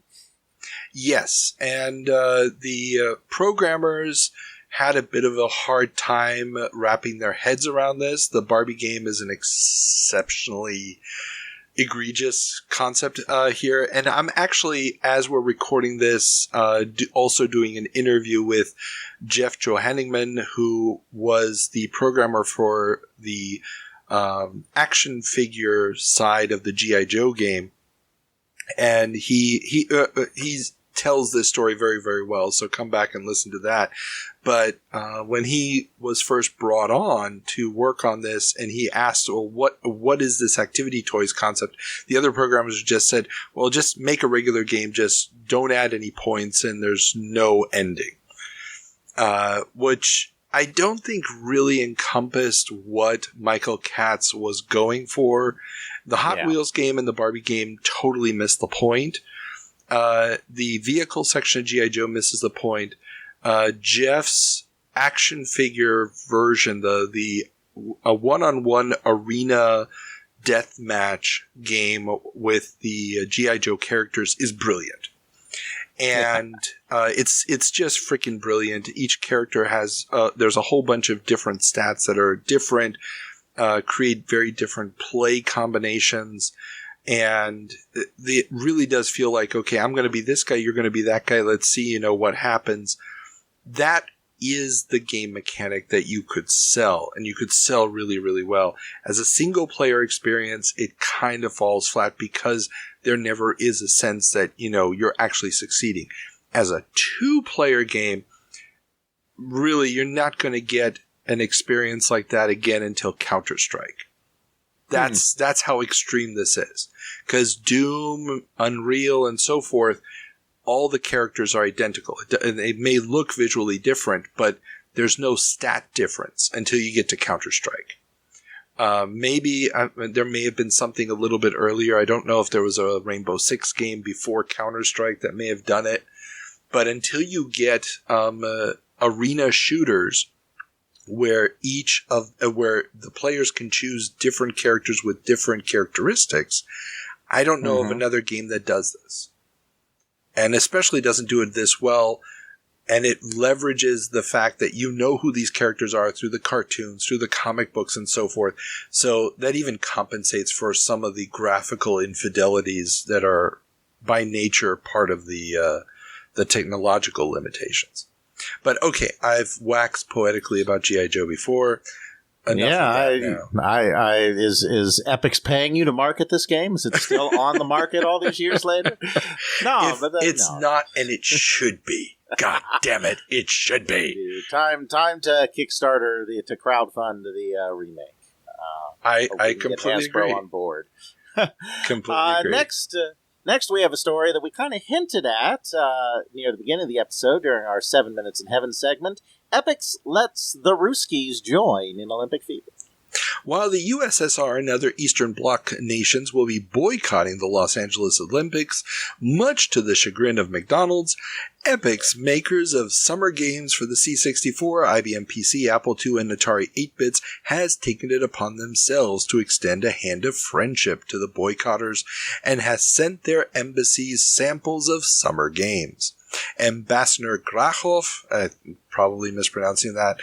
Yes, and the programmers had a bit of a hard time wrapping their heads around this. The Barbie game is an exceptionally egregious concept here, and I'm actually, as we're recording this, also doing an interview with Jeff Johanningman, who was the programmer for the action figure side of the G.I. Joe game, and he tells this story very, very well, so come back and listen to that. But when he was first brought on to work on this, and he asked, well, what is this Activity Toys concept? The other programmers just said, well, just make a regular game, just don't add any points, and there's no ending. Which I don't think really encompassed what Michael Katz was going for. The Hot Wheels game and the Barbie game totally missed the point. The vehicle section of G.I. Joe misses the point. Jeff's action figure version, the a one-on-one arena deathmatch game with the G.I. Joe characters is brilliant. And it's just freaking brilliant. Each character has there's a whole bunch of different stats that are different, create very different play combinations, and it really does feel like, okay, I'm going to be this guy, you're going to be that guy. Let's see, what happens. That is the game mechanic that you could sell, and you could sell really, really well. As a single player experience, it kind of falls flat because there never is a sense that, you're actually succeeding. As a 2-player game, really, you're not going to get an experience like that again until Counter-Strike. That's how extreme this is. Because Doom, Unreal, and so forth, all the characters are identical. They may look visually different, but there's no stat difference until you get to Counter-Strike. Maybe there may have been something a little bit earlier. I don't know if there was a Rainbow Six game before Counter-Strike that may have done it. But until you get arena shooters where where the players can choose different characters with different characteristics, I don't know of another game that does this. And especially doesn't do it this well. And it leverages the fact that who these characters are through the cartoons, through the comic books, and so forth. So that even compensates for some of the graphical infidelities that are by nature part of the technological limitations. But okay, I've waxed poetically about G.I. Joe before. Is Epix paying you to market this game? Is it still on the market all these years later? No, it's not, and it should be. God damn it, it should be. Time to Kickstarter to crowdfund the remake. I completely agree. On board. Completely agree. Next, we have a story that we kind of hinted at near the beginning of the episode during our 7 Minutes in Heaven segment. Epix lets the Ruskies join in Olympic fever. While the USSR and other Eastern Bloc nations will be boycotting the Los Angeles Olympics, much to the chagrin of McDonald's, Epix, makers of summer games for the C64, IBM PC, Apple II, and Atari 8-bits, has taken it upon themselves to extend a hand of friendship to the boycotters and has sent their embassies samples of summer games. Ambassador Grachov, probably mispronouncing that,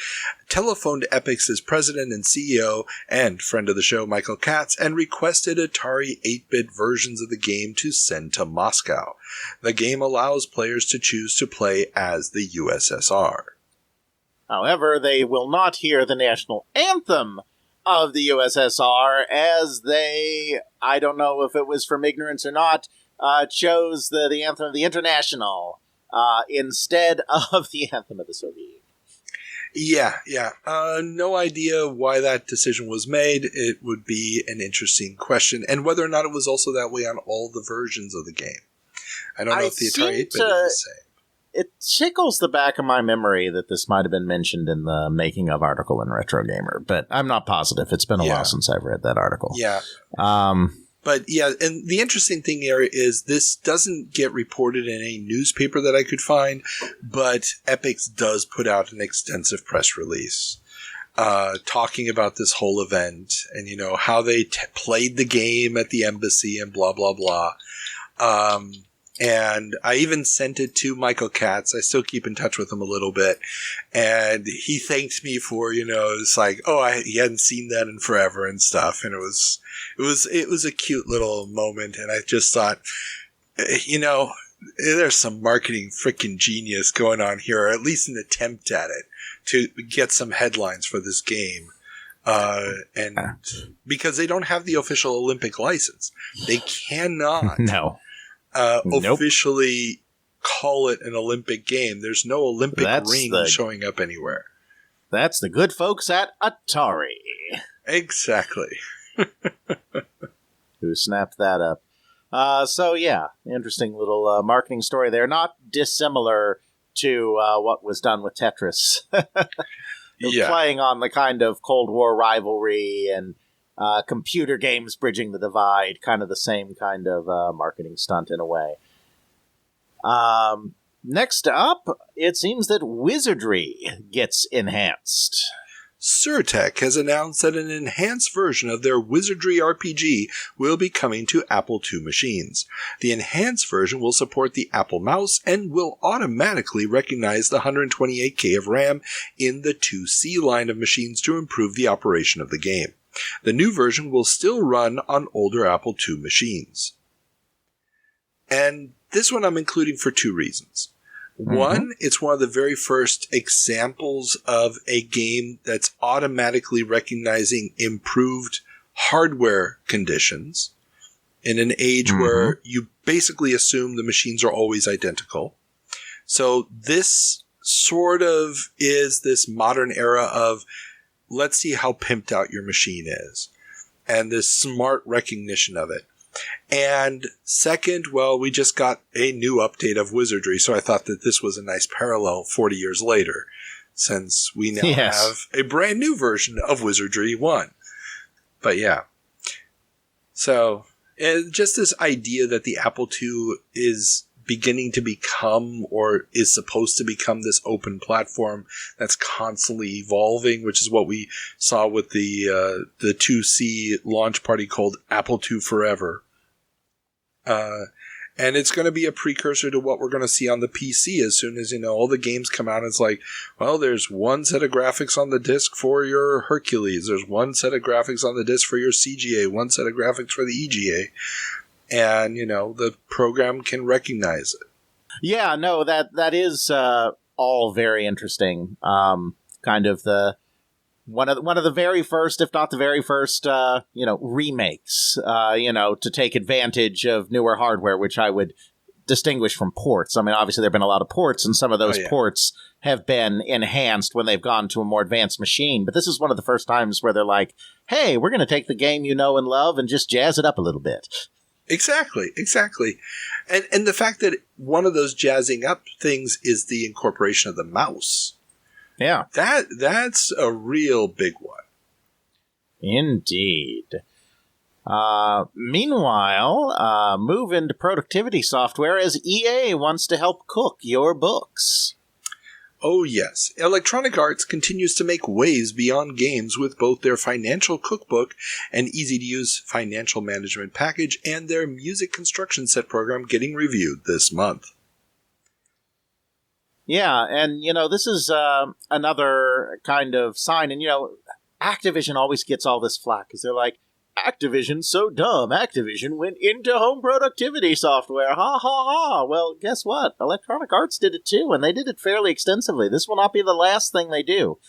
telephoned Epix's president and CEO and friend of the show Michael Katz and requested Atari 8-bit versions of the game to send to Moscow. The game allows players to choose to play as the USSR. However, they will not hear the national anthem of the USSR as they, I don't know if it was from ignorance or not, chose the anthem of the International instead of the anthem of the Soviet Union. Yeah. No idea why that decision was made. It would be an interesting question. And whether or not it was also that way on all the versions of the game. I don't know if the Atari 8-bit is the same. It tickles the back of my memory that this might have been mentioned in the making of article in Retro Gamer, but I'm not positive. It's been a while since I've read that article. Yeah. But yeah, and the interesting thing here is this doesn't get reported in any newspaper that I could find, but Epix does put out an extensive press release talking about this whole event and, how they played the game at the embassy and blah, blah, blah. And I even sent it to Michael Katz. I still keep in touch with him a little bit. And he thanked me for, it's like, he hadn't seen that in forever and stuff. And it was a cute little moment. And I just thought, there's some marketing freaking genius going on here, or at least an attempt at it to get some headlines for this game. And because they don't have the official Olympic license, they cannot. No. Officially call it an Olympic game. There's no Olympic ring showing up anywhere. That's the good folks at Atari. Exactly. Who snapped that up. Interesting little marketing story there. Not dissimilar to what was done with Tetris. Playing on the kind of Cold War rivalry and computer games bridging the divide, kind of the same kind of marketing stunt in a way. Next up, it seems that Wizardry gets enhanced. Surtech has announced that an enhanced version of their Wizardry RPG will be coming to Apple II machines. The enhanced version will support the Apple mouse and will automatically recognize the 128K of RAM in the 2C line of machines to improve the operation of the game. The new version will still run on older Apple II machines. And this one I'm including for two reasons. One, it's one of the very first examples of a game that's automatically recognizing improved hardware conditions in an age where you basically assume the machines are always identical. So this sort of is this modern era of let's see how pimped out your machine is and this smart recognition of it. And second, well, we just got a new update of Wizardry, so I thought that this was a nice parallel 40 years later, since we now have a brand new version of Wizardry 1. But yeah. So, just this idea that the Apple II is beginning to become, or is supposed to become, this open platform that's constantly evolving, which is what we saw with the 2C launch party called Apple II Forever. And it's going to be a precursor to what we're going to see on the PC as soon as, all the games come out. It's like, well, there's one set of graphics on the disc for your Hercules. There's one set of graphics on the disc for your CGA, one set of graphics for the EGA. And, the program can recognize it. Yeah, no, that is all very interesting. Kind of one of the very first, if not the very first, remakes, to take advantage of newer hardware, which I would distinguish from ports. I mean, obviously there have been a lot of ports, and some of those ports have been enhanced when they've gone to a more advanced machine. But this is one of the first times where they're like, hey, we're going to take the game you know and love and just jazz it up a little bit. Exactly. And the fact that one of those jazzing up things is the incorporation of the mouse. Yeah. That's a real big one. Indeed. Meanwhile, move into productivity software as EA wants to help cook your books. Oh yes, Electronic Arts continues to make waves beyond games with both their financial cookbook and easy-to-use financial management package and their music construction set program getting reviewed this month. Yeah, and, this is another kind of sign. And, Activision always gets all this flack because they're like, Activision's so dumb. Activision went into home productivity software. Ha, ha, ha. Well, guess what? Electronic Arts did it too, and they did it fairly extensively. This will not be the last thing they do.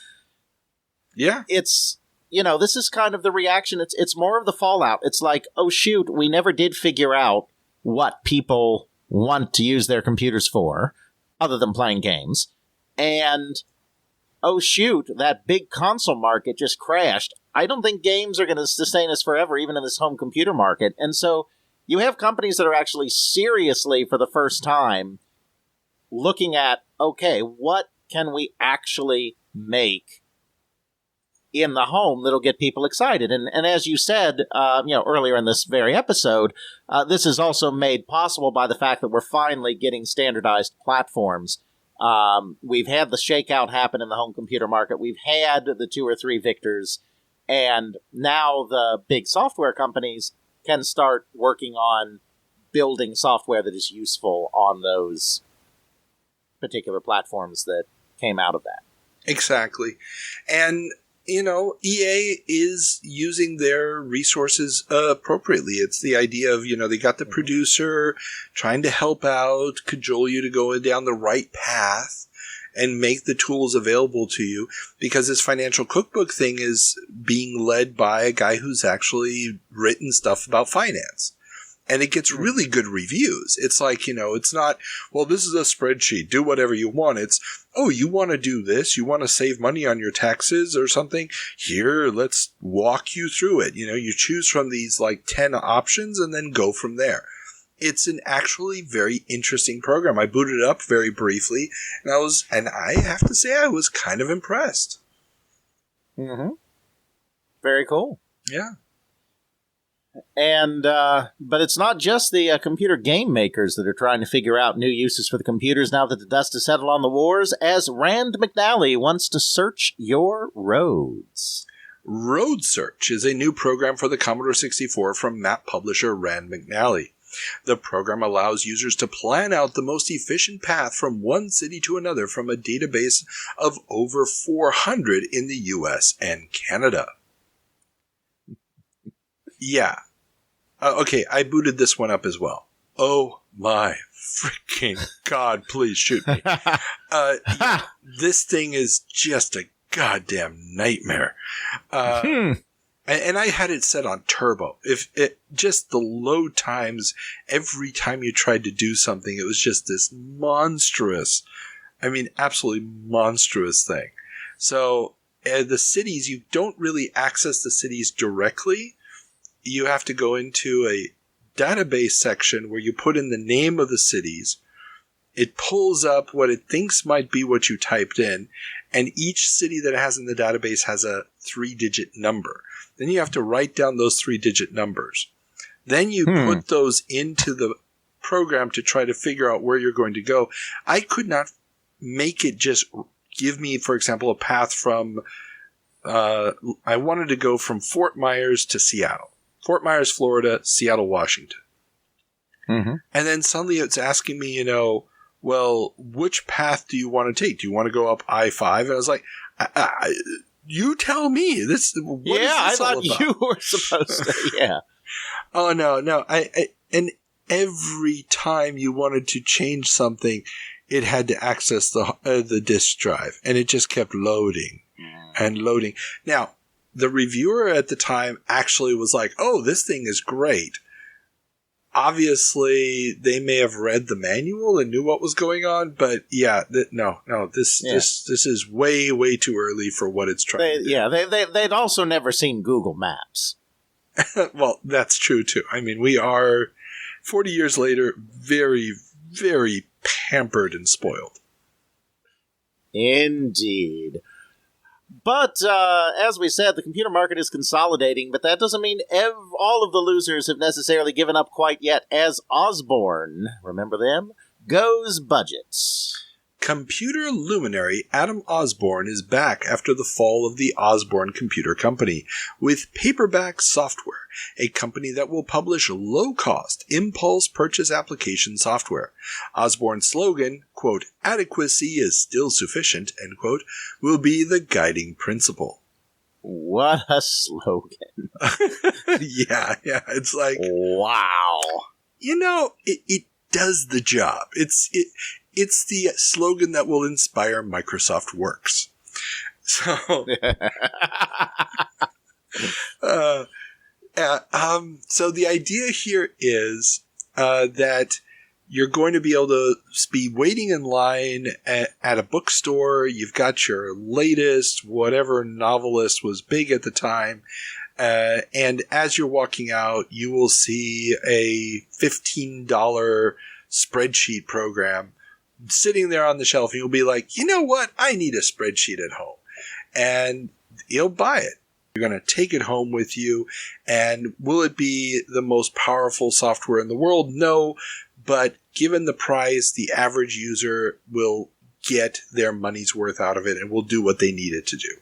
Yeah. It's, this is kind of the reaction. It's more of the fallout. It's like, oh, shoot, we never did figure out what people want to use their computers for, other than playing games. And, oh, shoot, that big console market just crashed. I don't think games are going to sustain us forever, even in this home computer market. And so you have companies that are actually seriously, for the first time, looking at, okay, what can we actually make in the home that'll get people excited? And as you said, earlier in this very episode, this is also made possible by the fact that we're finally getting standardized platforms. We've had the shakeout happen in the home computer market. We've had the 2 or 3 victors. And now the big software companies can start working on building software that is useful on those particular platforms that came out of that. Exactly. And, EA is using their resources appropriately. It's the idea of, they got the producer trying to help out, cajole you to go down the right path, and make the tools available to you, because this financial cookbook thing is being led by a guy who's actually written stuff about finance. And it gets really good reviews. It's like, it's not, well, this is a spreadsheet, do whatever you want. It's, oh, you want to do this? You want to save money on your taxes or something? Here, let's walk you through it. You choose from these 10 options and then go from there. It's an actually very interesting program. I booted it up very briefly, and I have to say I was kind of impressed. Mm-hmm. Very cool. Yeah. And but it's not just the computer game makers that are trying to figure out new uses for the computers now that the dust has settled on the wars, as Rand McNally wants to search your roads. Road Search is a new program for the Commodore 64 from map publisher Rand McNally. The program allows users to plan out the most efficient path from one city to another from a database of over 400 in the US and Canada. Yeah. Okay, I booted this one up as well. Oh my freaking God, please shoot me. Yeah, this thing is just a goddamn nightmare. And I had it set on turbo. If it just the load times every time you tried to do something, it was just this monstrous, absolutely monstrous thing. So the cities, you don't really access the cities directly. You have to go into a database section where you put in the name of the cities. It pulls up what it thinks might be what you typed in, and each city that it has in the database has a 3-digit number. Then you have to write down those 3-digit numbers. Then you put those into the program to try to figure out where you're going to go. I could not make it just give me, for example, a path from, I wanted to go from Fort Myers to Seattle. Fort Myers, Florida, Seattle, Washington. And then suddenly it's asking me, well, which path do you want to take? Do you want to go up I-5? And I was like, you tell me. What is this I thought all about? you were supposed to. Yeah. Oh, no. And every time you wanted to change something, it had to access the disk drive, and it just kept loading and loading. Now, the reviewer at the time actually was like, oh, this thing is great. Obviously, they may have read the manual and knew what was going on, but this is way, way too early for what it's trying to do. Yeah, they'd also never seen Google Maps. Well, that's true, too. We are, 40 years later, very, very pampered and spoiled. Indeed. But, as we said, the computer market is consolidating, but that doesn't mean all of the losers have necessarily given up quite yet, as Osborne, remember them, goes budgets. Computer luminary Adam Osborne is back after the fall of the Osborne Computer Company with Paperback Software, a company that will publish low-cost, impulse purchase application software. Osborne's slogan, quote, "Adequacy is still sufficient," end quote, will be the guiding principle. What a slogan. Yeah, it's like... Wow. It does the job. It's the slogan that will inspire Microsoft Works. So, so the idea here is that you're going to be able to be waiting in line at a bookstore. You've got your latest, whatever novelist was big at the time. And as you're walking out, you will see a $15 spreadsheet program sitting there on the shelf, and you'll be like, you know what? I need a spreadsheet at home. And you'll buy it. You're going to take it home with you. And will it be the most powerful software in the world? No. But given the price, the average user will get their money's worth out of it and will do what they need it to do.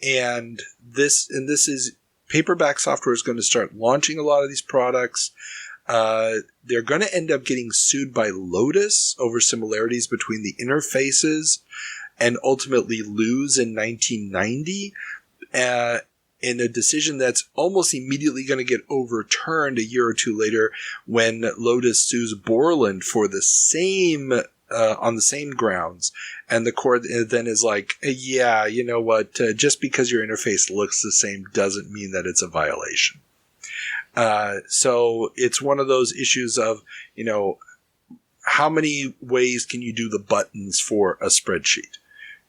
And this is Paperback Software is going to start launching a lot of these products. They're going to end up getting sued by Lotus over similarities between the interfaces and ultimately lose in 1990 in a decision that's almost immediately going to get overturned a year or two later when Lotus sues Borland for the same on the same grounds. And the court then is like, yeah, you know what? Just because your interface looks the same doesn't mean that it's a violation. So it's one of those issues of, how many ways can you do the buttons for a spreadsheet?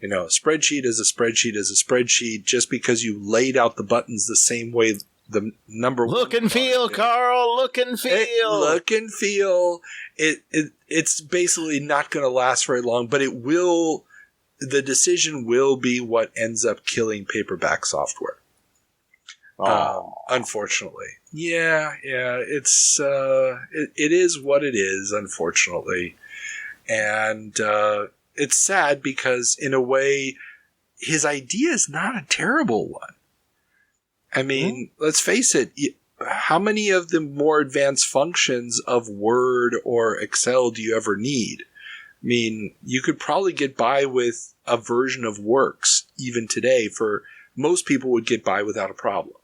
A spreadsheet is a spreadsheet is a spreadsheet. Just because you laid out the buttons the same way, the number look and feel, Carl. Look and feel. Look and feel. It's basically not going to last very long, but it will. The decision will be what ends up killing Paperback Software. Unfortunately. Yeah, it's it is what it is, unfortunately. And it's sad because, in a way, his idea is not a terrible one. I mean, let's face it, how many of the more advanced functions of Word or Excel do you ever need? I mean, you could probably get by with a version of Works, even today, for most people would get by without a problem.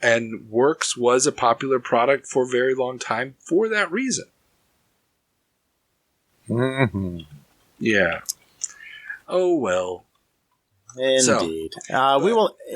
And Works was a popular product for a very long time for that reason. Mm-hmm. Yeah. Oh, well. Indeed. So,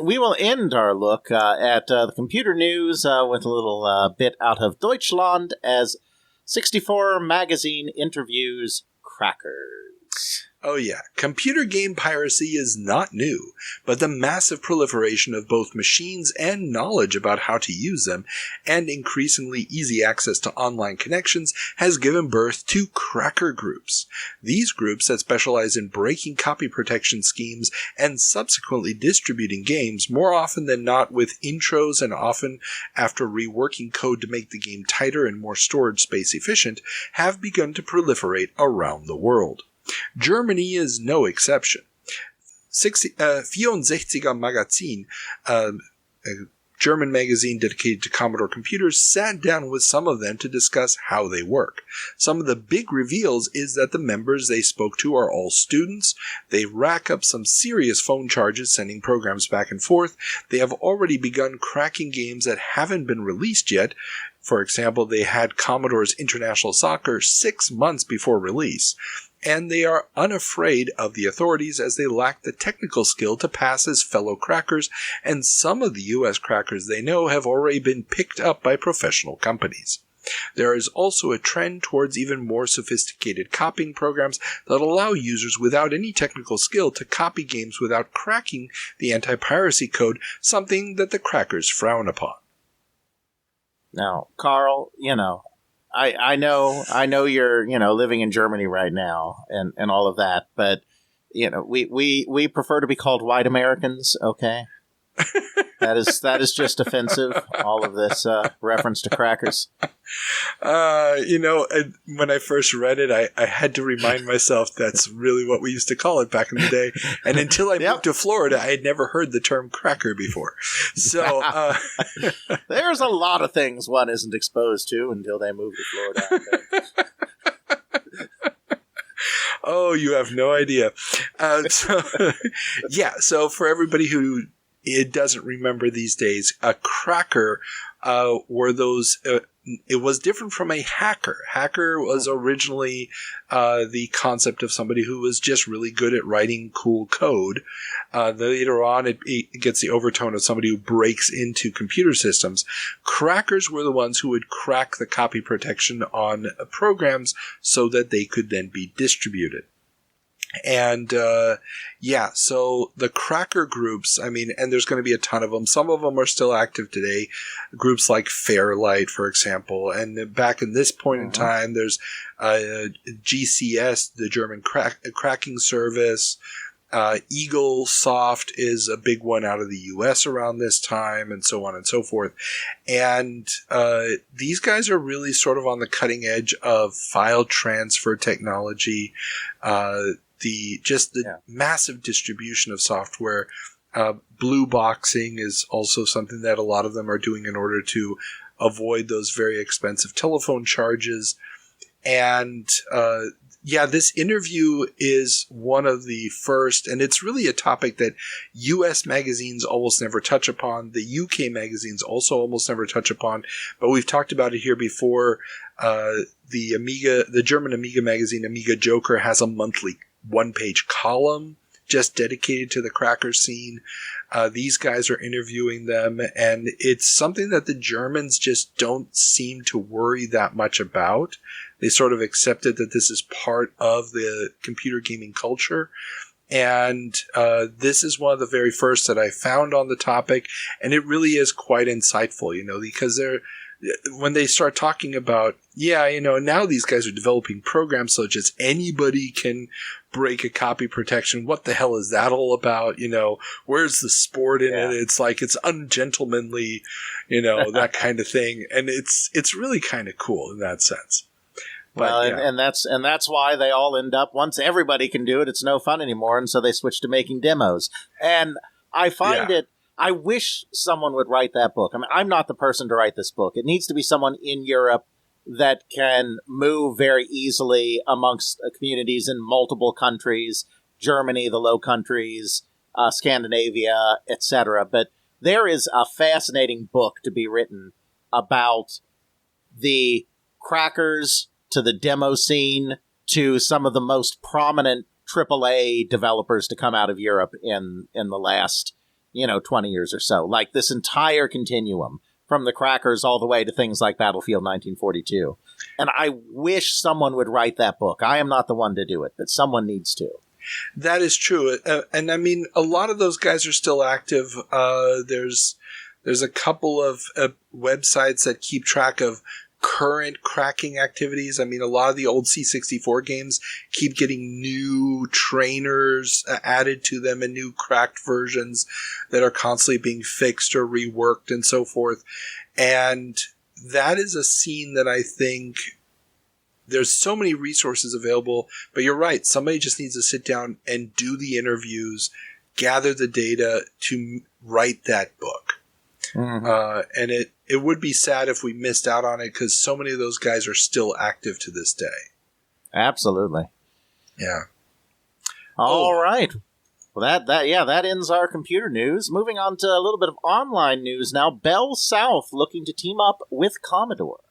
we will end our look at the computer news with a little bit out of Deutschland as 64 magazine interviews crackers. Oh yeah, computer game piracy is not new, but the massive proliferation of both machines and knowledge about how to use them, and increasingly easy access to online connections, has given birth to cracker groups. These groups that specialize in breaking copy protection schemes and subsequently distributing games, more often than not with intros and often after reworking code to make the game tighter and more storage space efficient, have begun to proliferate around the world. Germany is no exception. 64er Magazin, a German magazine dedicated to Commodore computers, sat down with some of them to discuss how they work. Some of the big reveals is that the members they spoke to are all students. They rack up some serious phone charges sending programs back and forth. They have already begun cracking games that haven't been released yet. For example, they had Commodore's International Soccer 6 months before release. And they are unafraid of the authorities as they lack the technical skill to pass as fellow crackers, and some of the U.S. crackers they know have already been picked up by professional companies. There is also a trend towards even more sophisticated copying programs that allow users without any technical skill to copy games without cracking the anti-piracy code, something that the crackers frown upon. Now, Carl, I know you're, living in Germany right now and all of that, but, we prefer to be called white Americans, okay? That is just offensive, all of this reference to crackers. When I first read it, I had to remind myself that's really what we used to call it back in the day. And until I moved to Florida, I had never heard the term cracker before. So there's a lot of things one isn't exposed to until they move to Florida. Oh, you have no idea. So for everybody who it doesn't remember these days, a cracker were those... it was different from a hacker. Hacker was originally the concept of somebody who was just really good at writing cool code. Later on, it gets the overtone of somebody who breaks into computer systems. Crackers were the ones who would crack the copy protection on programs so that they could then be distributed. And, so the cracker groups, and there's going to be a ton of them. Some of them are still active today. Groups like Fairlight, for example. And back in this point in time, there's, GCS, the German cracking service. Eagle Soft is a big one out of the US around this time, and so on and so forth. And, these guys are really sort of on the cutting edge of file transfer technology, the massive distribution of software. Blue boxing is also something that a lot of them are doing in order to avoid those very expensive telephone charges. And this interview is one of the first, and it's really a topic that U.S. magazines almost never touch upon. The U.K. magazines also almost never touch upon, but we've talked about it here before. The German Amiga magazine, Amiga Joker, has a monthly one-page column just dedicated to the cracker scene. These guys are interviewing them, and it's something that the Germans just don't seem to worry that much about. They sort of accepted that this is part of the computer gaming culture. And this is one of the very first that I found on the topic, and it really is quite insightful, because when they start talking about, now these guys are developing programs so just anybody can break a copy protection. What the hell is that all about? Where's the sport in it? It's like, it's ungentlemanly, that kind of thing. And it's really kind of cool in that sense. But, and that's why they all end up, once everybody can do it, it's no fun anymore. And so they switch to making demos. And I find I wish someone would write that book. I mean, I'm not the person to write this book. It needs to be someone in Europe that can move very easily amongst communities in multiple countries, Germany, the Low Countries, Scandinavia, etc. But there is a fascinating book to be written about the crackers to the demo scene to some of the most prominent AAA developers to come out of Europe in the last 20 years or so. Like this entire continuum from the crackers all the way to things like Battlefield 1942. And I wish someone would write that book. I am not the one to do it, but someone needs to. That is true. And I mean, a lot of those guys are still active. There's a couple of websites that keep track of current cracking activities. I mean, a lot of the old C64 games keep getting new trainers added to them and new cracked versions that are constantly being fixed or reworked and so forth. And that is a scene that I think there's so many resources available, but you're right. Somebody just needs to sit down and do the interviews, gather the data to write that book. Mm-hmm. And it would be sad if we missed out on it because so many of those guys are still active to this day. Absolutely. Yeah. All right. Well, that ends our computer news. Moving on to a little bit of online news now. Bell South looking to team up with Commodore.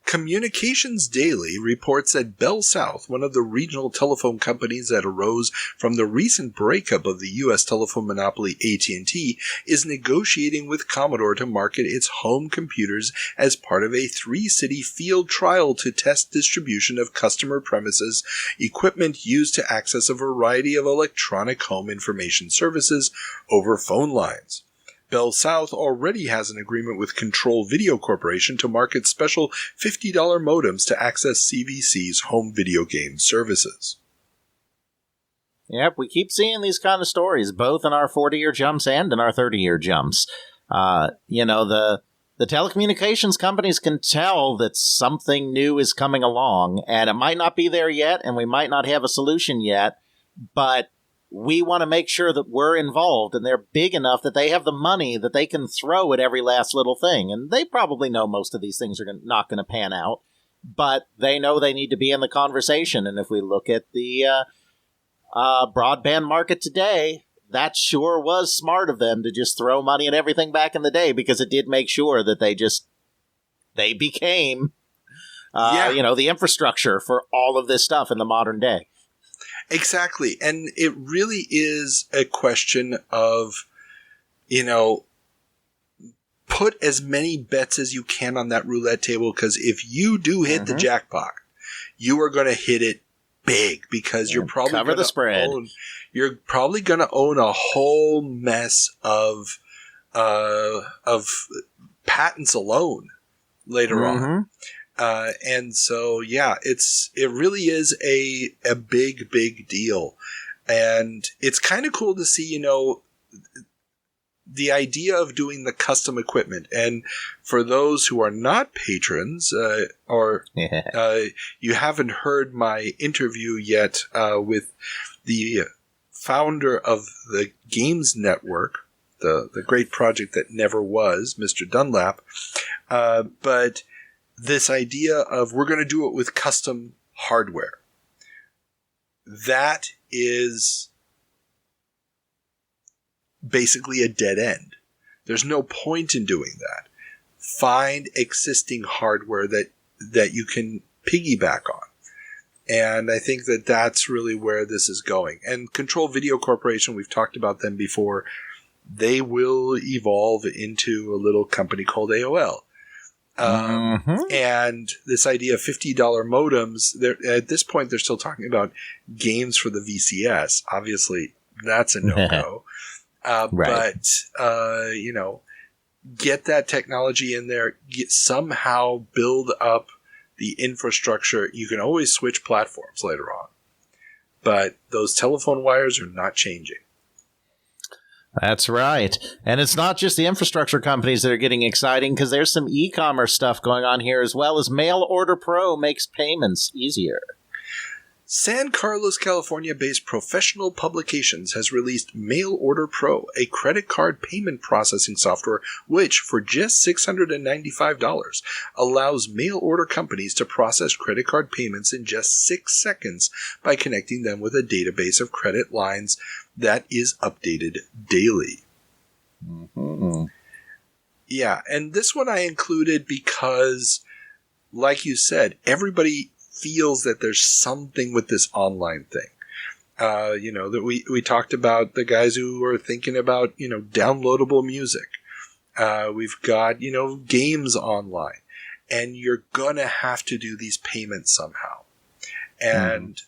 Communications Daily reports that Bell South, one of the regional telephone companies that arose from the recent breakup of the U.S. telephone monopoly AT&T, is negotiating with Commodore to market its home computers as part of a 3-city field trial to test distribution of customer premises equipment used to access a variety of electronic home information services over phone lines. Bell South already has an agreement with Control Video Corporation to market special $50 modems to access CVC's home video game services. Yep, we keep seeing these kind of stories, both in our 40-year jumps and in our 30-year jumps. The telecommunications companies can tell that something new is coming along, and it might not be there yet, and we might not have a solution yet, but we want to make sure that we're involved and they're big enough that they have the money that they can throw at every last little thing. And they probably know most of these things are not going to pan out, but they know they need to be in the conversation. And if we look at the broadband market today, that sure was smart of them to just throw money at everything back in the day, because it did make sure that they became, the infrastructure for all of this stuff in the modern day. Exactly. And it really is a question of, put as many bets as you can on that roulette table, because if you do hit the jackpot, you are going to hit it big, because you're probably cover the spread. You're probably going to own a whole mess of patents alone later on. And so, it really is a big, big deal. And it's kind of cool to see, the idea of doing the custom equipment. And for those who are not patrons, you haven't heard my interview yet with the founder of the Games Network, the great project that never was, Mr. Dunlap. But this idea of we're going to do it with custom hardware, that is basically a dead end. There's no point in doing that. Find existing hardware that you can piggyback on. And I think that that's really where this is going. And Control Video Corporation, we've talked about them before, they will evolve into a little company called AOL. And this idea of $50 modems, at this point, they're still talking about games for the VCS. Obviously, that's a no-go. Right. But, get that technology in there, somehow build up the infrastructure. You can always switch platforms later on. But those telephone wires are not changing. That's right. And it's not just the infrastructure companies that are getting exciting, because there's some e-commerce stuff going on here as well, as Mail Order Pro makes payments easier. San Carlos, California-based Professional Publications has released Mail Order Pro, a credit card payment processing software which, for just $695, allows mail order companies to process credit card payments in just 6 seconds by connecting them with a database of credit lines that is updated daily. Mm-hmm. Yeah, and this one I included because, like you said, everybody feels that there's something with this online thing. That we talked about the guys who are thinking about, downloadable music. We've got, games online. And you're gonna have to do these payments somehow. And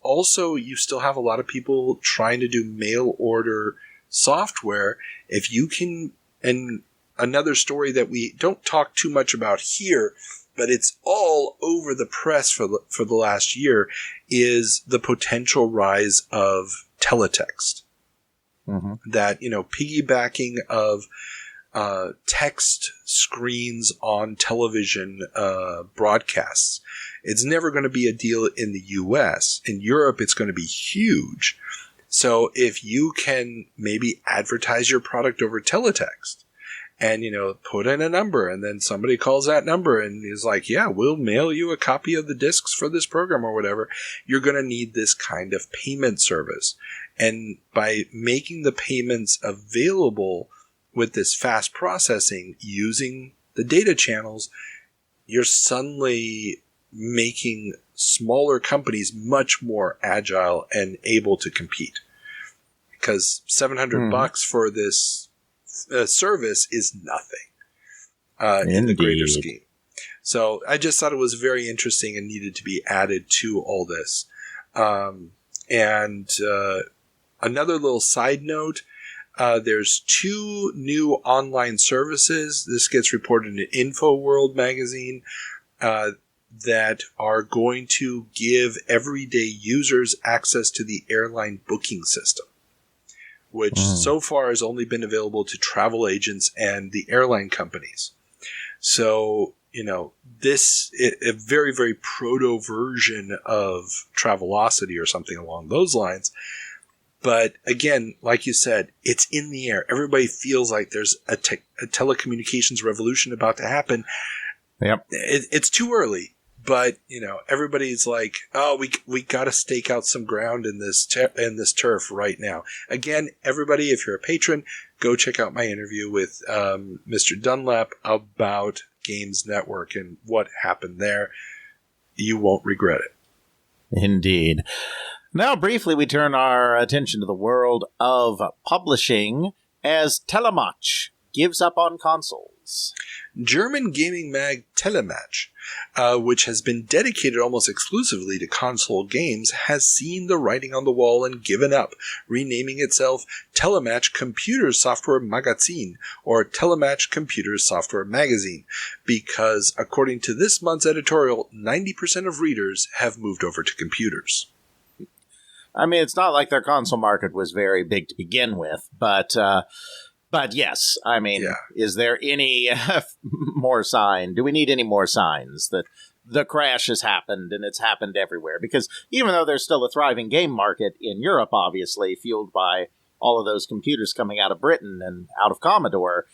also, you still have a lot of people trying to do mail order software. If you can, and another story that we don't talk too much about here, but it's all over the press for the last year, is the potential rise of teletext. Mm-hmm. That, piggybacking of text screens on television broadcasts. It's never going to be a deal in the US. In Europe, it's going to be huge. So if you can maybe advertise your product over teletext and, put in a number, and then somebody calls that number and is like, yeah, we'll mail you a copy of the discs for this program or whatever, you're going to need this kind of payment service. And by making the payments available with this fast processing using the data channels, you're suddenly making smaller companies much more agile and able to compete. Because $700 for this service is nothing in the greater scheme. So I just thought it was very interesting and needed to be added to all this. And another little side note, there's 2 new online services. This gets reported in InfoWorld magazine that are going to give everyday users access to the airline booking system, which so far has only been available to travel agents and the airline companies. So, this is a very, very proto version of Travelocity or something along those lines. But again, like you said, it's in the air. Everybody feels like there's a telecommunications revolution about to happen. Yep. It's too early. But, everybody's like, oh, we got to stake out some ground in this turf right now. Again, everybody, if you're a patron, go check out my interview with Mr. Dunlap about Games Network and what happened there. You won't regret it. Indeed. Now, briefly, we turn our attention to the world of publishing as Telematch gives up on consoles. German gaming mag Telematch, which has been dedicated almost exclusively to console games, has seen the writing on the wall and given up, renaming itself Telematch Computer Software Magazin, or Telematch Computer Software Magazine, because, according to this month's editorial, 90% of readers have moved over to computers. I mean, it's not like their console market was very big to begin with, but yes, I mean, Is there any more sign? Do we need any more signs that the crash has happened and it's happened everywhere? Because even though there's still a thriving game market in Europe, obviously, fueled by all of those computers coming out of Britain and out of Commodore,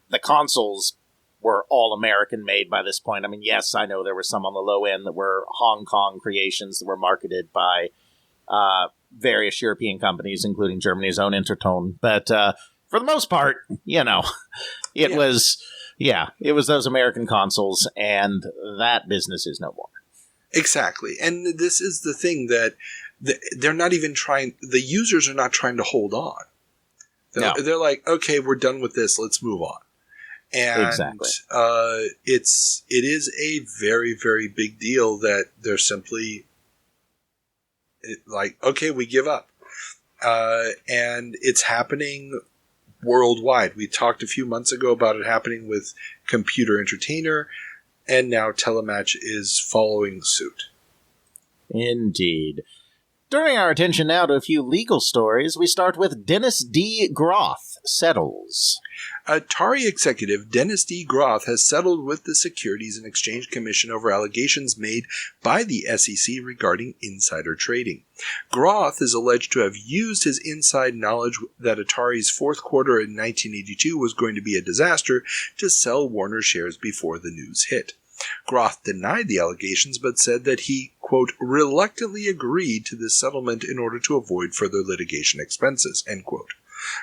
the consoles were all American made by this point. I mean, yes, I know there were some on the low end that were Hong Kong creations that were marketed by various European companies, including Germany's own Intertone. But for the most part, it was those American consoles, and that business is no more. Exactly. And this is the thing that they're not even trying, the users are not trying to hold on. They're like, okay, we're done with this, let's move on. And exactly. It is a very, very big deal that they're simply like, okay, we give up. And it's happening worldwide. We talked a few months ago about it happening with Computer Entertainer, and now Telematch is following suit. Indeed. Turning our attention now to a few legal stories, we start with Dennis D. Groth settles. Atari executive Dennis D. Groth has settled with the Securities and Exchange Commission over allegations made by the SEC regarding insider trading. Groth is alleged to have used his inside knowledge that Atari's fourth quarter in 1982 was going to be a disaster to sell Warner shares before the news hit. Groth denied the allegations but said that he, quote, reluctantly agreed to this settlement in order to avoid further litigation expenses, end quote.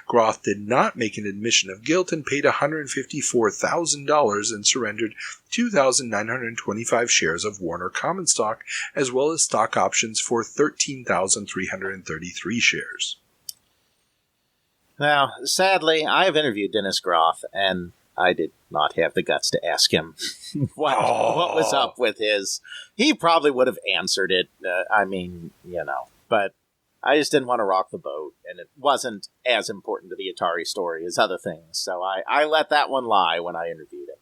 Groth did not make an admission of guilt and paid $154,000 and surrendered 2,925 shares of Warner common stock, as well as stock options for 13,333 shares. Now, sadly, I have interviewed Dennis Groth, and I did not have the guts to ask him what was up with his. He probably would have answered it. But I just didn't want to rock the boat, and it wasn't as important to the Atari story as other things. So I let that one lie when I interviewed him.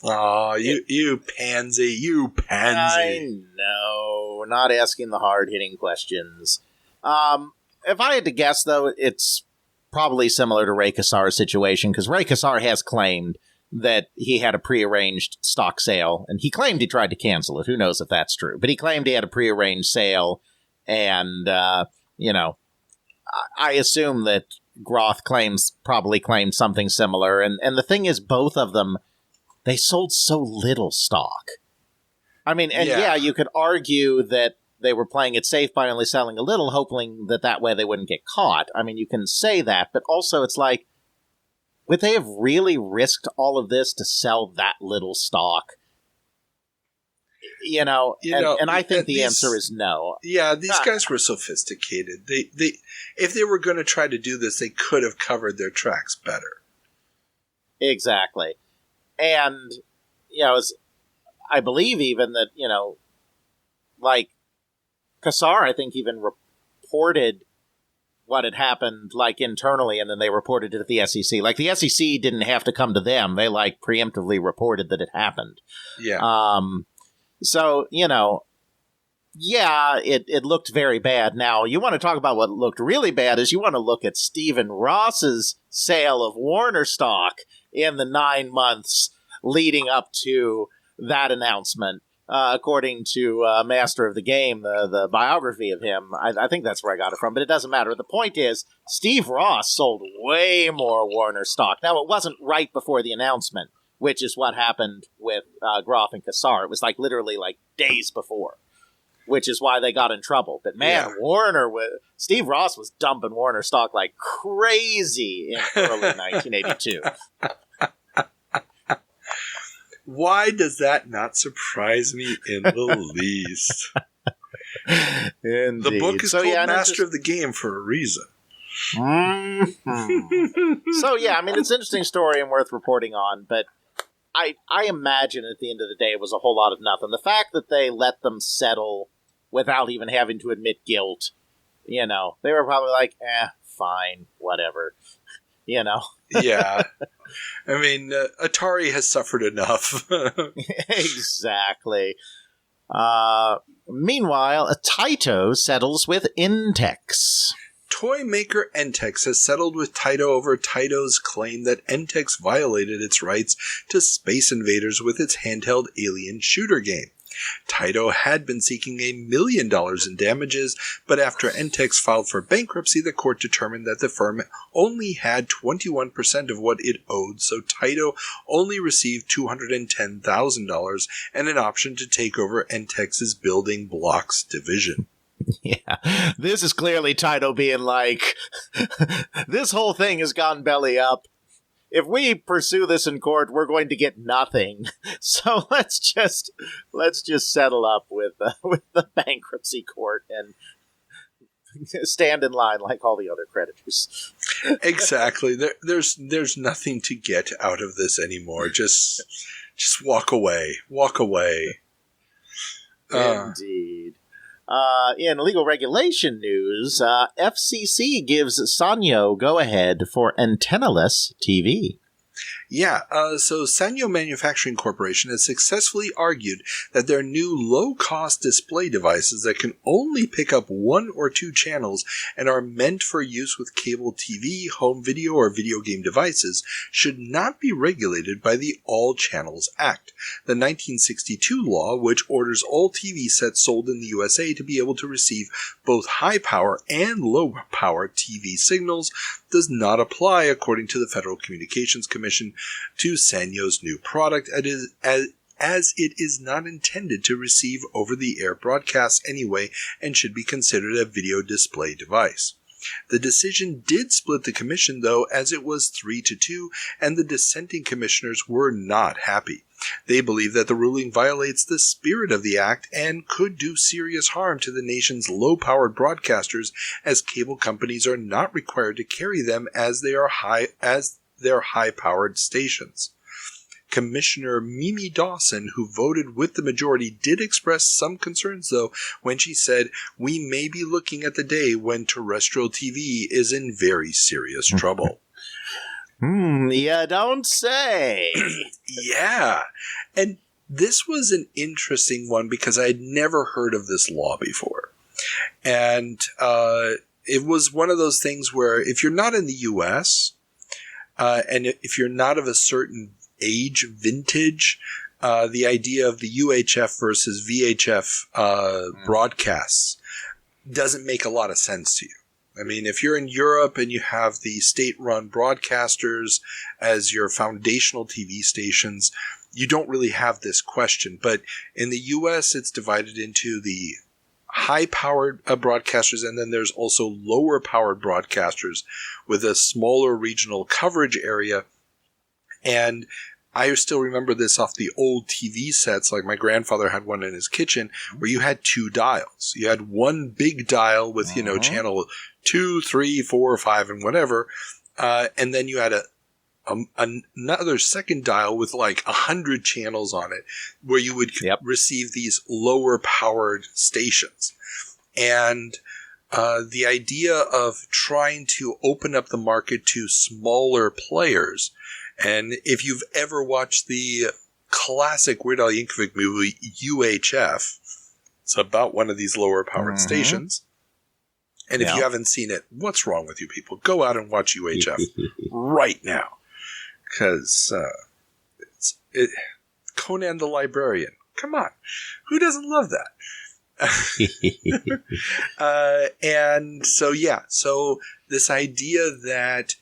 Oh, you pansy. I know. Not asking the hard-hitting questions. If I had to guess, though, it's probably similar to Ray Kassar's situation, because Ray Kassar has claimed that he had a prearranged stock sale, and he claimed he tried to cancel it. Who knows if that's true? But he claimed he had a prearranged sale, and, I assume that Groth probably claimed something similar, and the thing is, both of them, they sold so little stock. I mean, and yeah, you could argue that they were playing it safe by only selling a little, hoping that way they wouldn't get caught. I mean, you can say that, but also it's like, would they have really risked all of this to sell that little stock? And I think the answer is no. Yeah, these guys were sophisticated. They if they were going to try to do this, they could have covered their tracks better. Exactly. And, I believe even that, like, Kassar, I think, even reported what had happened, like, internally, and then they reported it at the SEC. Like, the SEC didn't have to come to them. They, like, preemptively reported that it happened. Yeah. So, it looked very bad. Now, you want to talk about what looked really bad is you want to look at Stephen Ross's sale of Warner stock in the 9 months leading up to that announcement. According to Master of the Game, the biography of him, I think that's where I got it from, but it doesn't matter. The point is, Steve Ross sold way more Warner stock. Now, it wasn't right before the announcement, which is what happened with Groth and Kassar. It was like literally like days before, which is why they got in trouble. But man, Steve Ross was dumping Warner stock like crazy in early 1982. Why does that not surprise me in the least? Indeed. The book is called Master of the Game for a reason. Mm-hmm. So, it's an interesting story and worth reporting on, but I imagine at the end of the day it was a whole lot of nothing. The fact that they let them settle without even having to admit guilt, they were probably like, fine, whatever, Yeah. I mean, Atari has suffered enough. Exactly. Meanwhile, Taito settles with Intex. Toy maker Entex has settled with Taito over Taito's claim that Entex violated its rights to Space Invaders with its handheld alien shooter game. Taito had been seeking $1 million in damages, but after Entex filed for bankruptcy, the court determined that the firm only had 21% of what it owed, so Taito only received $210,000 and an option to take over Entex's building blocks division. Yeah, this is clearly Taito being like, this whole thing has gone belly up. If we pursue this in court, we're going to get nothing. So let's just settle up with the bankruptcy court and stand in line like all the other creditors. Exactly. There's nothing to get out of this anymore. Just walk away. Walk away. Indeed. In legal regulation news, FCC gives Sanyo go-ahead for antennaless TV. Yeah, so Sanyo Manufacturing Corporation has successfully argued that their new low-cost display devices that can only pick up 1 or 2 channels and are meant for use with cable TV, home video, or video game devices should not be regulated by the All Channels Act, the 1962 law which orders all TV sets sold in the USA to be able to receive both high-power and low-power TV signals does not apply, according to the Federal Communications Commission, to Sanyo's new product, as it is not intended to receive over-the-air broadcasts anyway and should be considered a video display device. The decision did split the commission, though, as it was 3-2, and the dissenting commissioners were not happy. They believe that the ruling violates the spirit of the act and could do serious harm to the nation's low-powered broadcasters, as cable companies are not required to carry them as their high-powered stations. Commissioner Mimi Dawson, who voted with the majority, did express some concerns, though, when she said, "We may be looking at the day when terrestrial TV is in very serious trouble." You don't say. Yeah. And this was an interesting one because I had never heard of this law before. And it was one of those things where if you're not in the U.S., and if you're not of a certain age, vintage, the idea of the UHF versus VHF broadcasts doesn't make a lot of sense to you. I mean, if you're in Europe and you have the state-run broadcasters as your foundational TV stations, you don't really have this question. But in the U.S., it's divided into the high-powered broadcasters, and then there's also lower-powered broadcasters with a smaller regional coverage area. And I still remember this off the old TV sets, like my grandfather had one in his kitchen, where you had 2 dials. You had one big dial with, channel 2, 3, 4, 5, and whatever. And then you had another second dial with like 100 channels on it, where you would receive these lower powered stations. And the idea of trying to open up the market to smaller players. And if you've ever watched the classic Weird Al Yankovic movie UHF, it's about one of these lower powered stations. And if you haven't seen it, what's wrong with you people? Go out and watch UHF right now. Because Conan the Librarian. Come on. Who doesn't love that? And so, so this idea that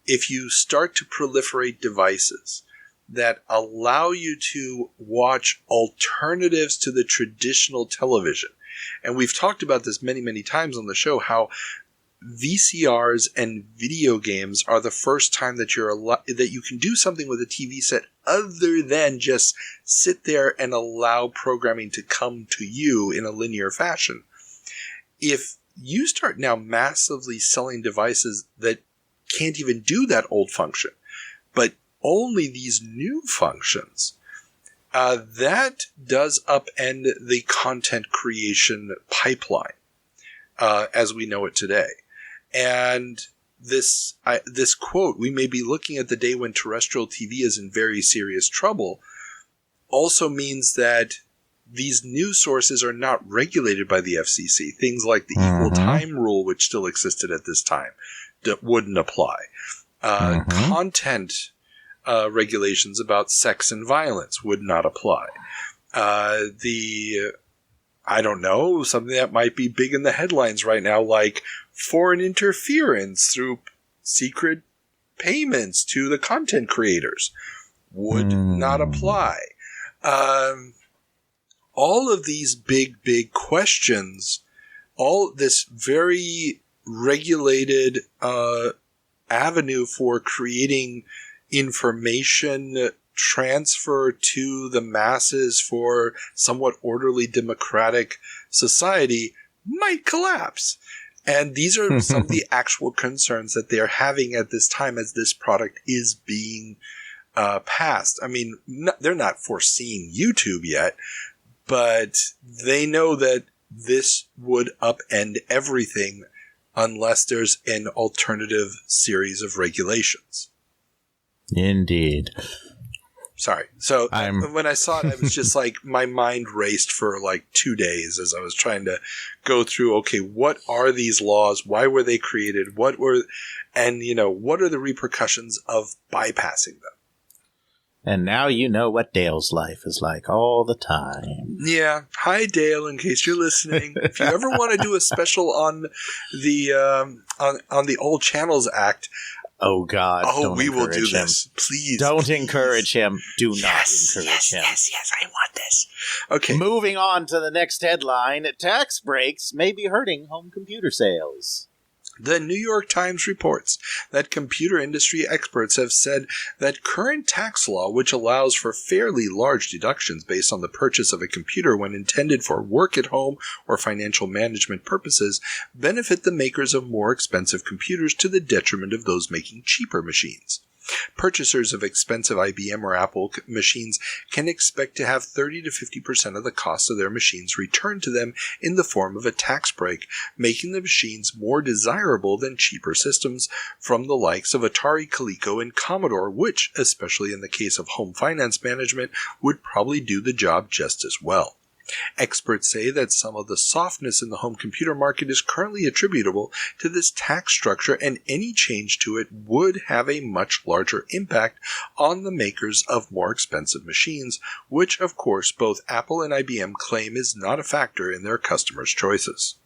if you start to proliferate devices that allow you to watch alternatives to the traditional television, and we've talked about this many, many times on the show, how VCRs and video games are the first time that that you can do something with a TV set other than just sit there and allow programming to come to you in a linear fashion. If you start now massively selling devices that can't even do that old function, but only these new functions, that does upend the content creation pipeline as we know it today. And this quote, "We may be looking at the day when terrestrial TV is in very serious trouble," also means that these new sources are not regulated by the FCC. Things like the equal time rule, which still existed at this time, that wouldn't apply. Content regulations about sex and violence would not apply. I don't know, something that might be big in the headlines right now, like foreign interference through secret payments to the content creators, would not apply. All of these big questions, all this very regulated avenue for creating information transfer to the masses for somewhat orderly democratic society might collapse. And these are some of the actual concerns that they're having at this time as this product is being passed. I mean, they're not foreseeing YouTube yet, but they know that this would upend everything unless there's an alternative series of regulations. Indeed. Sorry. So when I saw it, I was just like, my mind raced for like 2 days as I was trying to go through, okay, what are these laws? Why were they created? And what are the repercussions of bypassing them? And now you know what Dale's life is like all the time. Yeah. Hi, Dale, in case you're listening. If you ever want to do a special on the Old Channels Act, oh, God. Oh, we will do this. Please. Don't encourage him. Do not encourage him. Yes, I want this. Okay. Moving on to the next headline. Tax breaks may be hurting home computer sales. The New York Times reports that computer industry experts have said that current tax law, which allows for fairly large deductions based on the purchase of a computer when intended for work at home or financial management purposes, benefit the makers of more expensive computers to the detriment of those making cheaper machines. Purchasers of expensive IBM or Apple machines can expect to have 30 to 50% of the cost of their machines returned to them in the form of a tax break, making the machines more desirable than cheaper systems from the likes of Atari, Coleco, and Commodore, which, especially in the case of home finance management, would probably do the job just as well. Experts say that some of the softness in the home computer market is currently attributable to this tax structure, and any change to it would have a much larger impact on the makers of more expensive machines, which, of course, both Apple and IBM claim is not a factor in their customers' choices.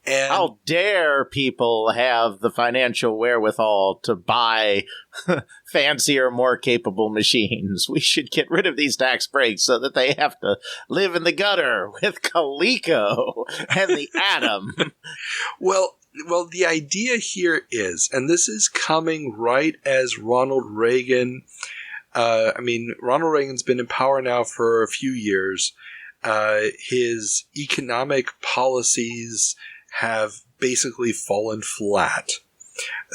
And how dare people have the financial wherewithal to buy fancier, more capable machines? We should get rid of these tax breaks so that they have to live in the gutter with Coleco and the Atom. Well, the idea here is, and this is coming right as Ronald Reagan, Ronald Reagan's been in power now for a few years. His economic policies have basically fallen flat.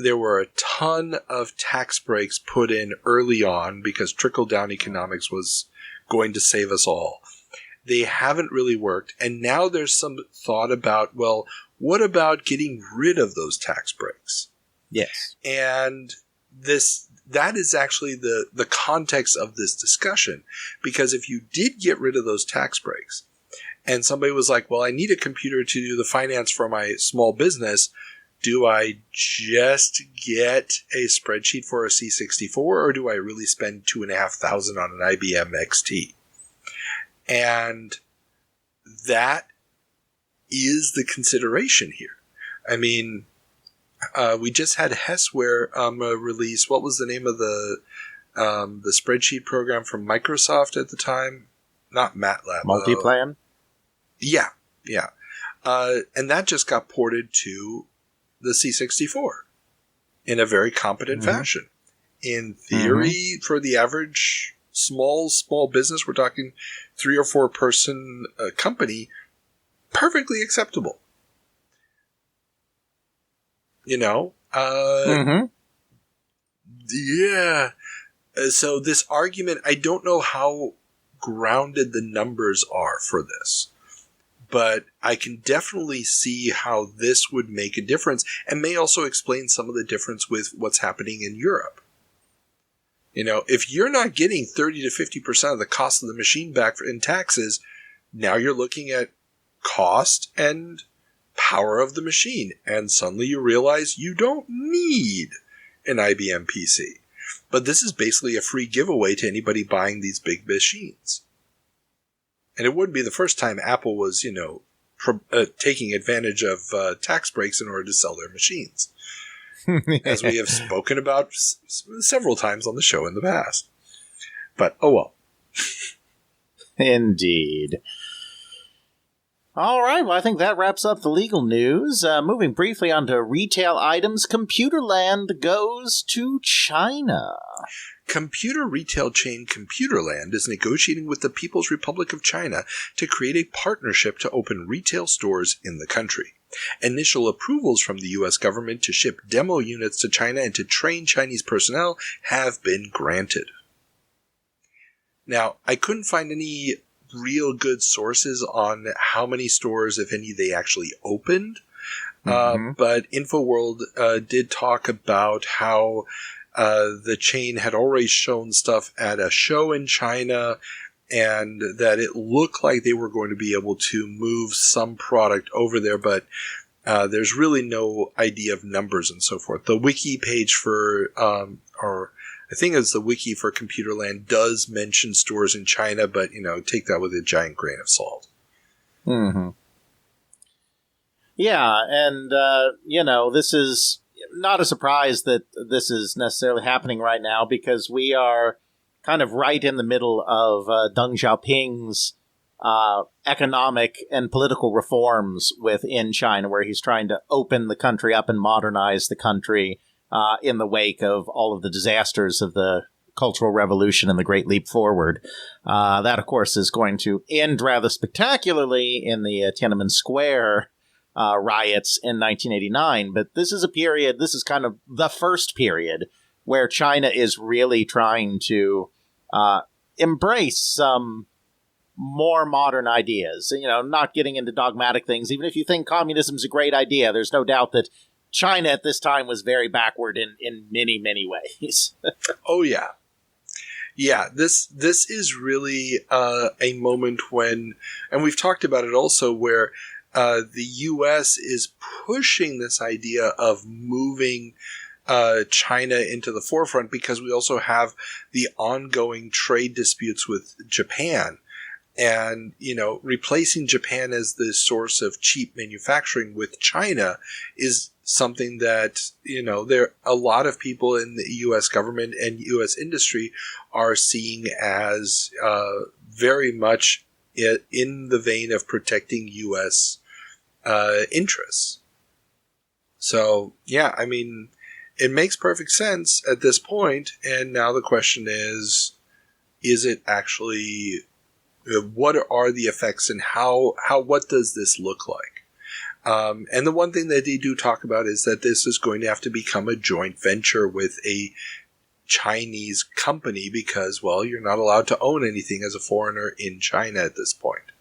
There were a ton of tax breaks put in early on because trickle-down economics was going to save us all. They haven't really worked, and now there's some thought about, well, what about getting rid of those tax breaks? Yes. And that is actually the context of this discussion, because if you did get rid of those tax breaks, and somebody was like, well, I need a computer to do the finance for my small business. Do I just get a spreadsheet for a C64, or do I really spend $2,500 on an IBM XT? And that is the consideration here. I mean, we just had Hessware release. What was the name of the spreadsheet program from Microsoft at the time? Not MATLAB. Multiplan? Yeah. And that just got ported to the C64 in a very competent fashion. In theory, for the average small business, we're talking 3 or 4 person company, perfectly acceptable. Yeah. So this argument, I don't know how grounded the numbers are for this, but I can definitely see how this would make a difference, and may also explain some of the difference with what's happening in Europe. If you're not getting 30 to 50% of the cost of the machine back in taxes, now you're looking at cost and power of the machine, and suddenly you realize you don't need an IBM PC. But this is basically a free giveaway to anybody buying these big machines. And it wouldn't be the first time Apple was, taking advantage of tax breaks in order to sell their machines. As we have spoken about several times on the show in the past. But, oh well. Indeed. All right, well, I think that wraps up the legal news. Moving briefly on to retail items, Computerland goes to China. Computer retail chain Computerland is negotiating with the People's Republic of China to create a partnership to open retail stores in the country. Initial approvals from the U.S. government to ship demo units to China and to train Chinese personnel have been granted. Now, I couldn't find any real good sources on how many stores, if any, they actually opened. But InfoWorld did talk about how the chain had already shown stuff at a show in China, and that it looked like they were going to be able to move some product over there, but there's really no idea of numbers and so forth. The wiki page for, or I think it's the wiki for Computerland, does mention stores in China, but, take that with a giant grain of salt. Mm-hmm. Yeah, and, this is not a surprise that this is necessarily happening right now, because we are kind of right in the middle of Deng Xiaoping's economic and political reforms within China, where he's trying to open the country up and modernize the country in the wake of all of the disasters of the Cultural Revolution and the Great Leap Forward. That, of course, is going to end rather spectacularly in the Tiananmen Square riots in 1989. But this is kind of the first period where China is really trying to embrace some more modern ideas, not getting into dogmatic things. Even if you think communism is a great idea, there's no doubt that China at this time was very backward in many, many ways. Oh, yeah. Yeah, this is really a moment when, and we've talked about it also, where the U.S. is pushing this idea of moving China into the forefront, because we also have the ongoing trade disputes with Japan. And, replacing Japan as the source of cheap manufacturing with China is something that, a lot of people in the U.S. government and U.S. industry are seeing as very much in the vein of protecting U.S. Interests. So, yeah, I mean, it makes perfect sense at this point, and now the question is it actually, what are the effects, and what does this look like? And the one thing that they do talk about is that this is going to have to become a joint venture with a Chinese company, because, well, you're not allowed to own anything as a foreigner in China at this point.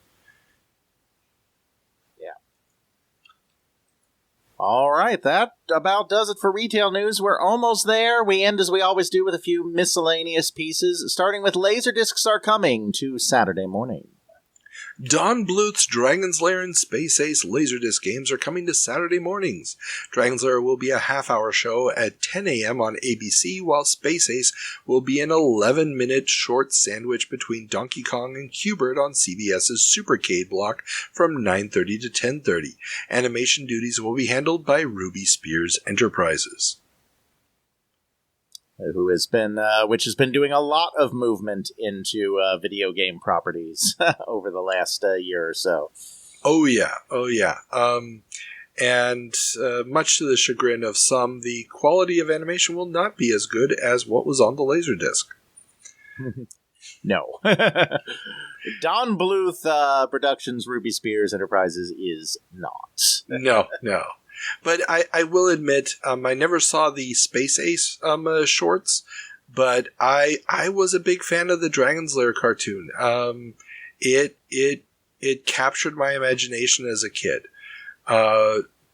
All right, that about does it for retail news. We're almost there. We end, as we always do, with a few miscellaneous pieces, starting with Laserdiscs are coming to Saturday morning. Don Bluth's Dragon's Lair and Space Ace Laserdisc games are coming to Saturday mornings. Dragon's Lair will be a half-hour show at 10 a.m. on ABC, while Space Ace will be an 11-minute short sandwich between Donkey Kong and Q*bert on CBS's Supercade block from 9:30 to 10:30. Animation duties will be handled by Ruby Spears Enterprises, which has been doing a lot of movement into video game properties over the last year or so. Oh yeah. And much to the chagrin of some, the quality of animation will not be as good as what was on the Laserdisc. No. Don Bluth Productions Ruby Spears Enterprises is not. No. But I will admit, I never saw the Space Ace shorts, but I was a big fan of the Dragon's Lair cartoon. It captured my imagination as a kid,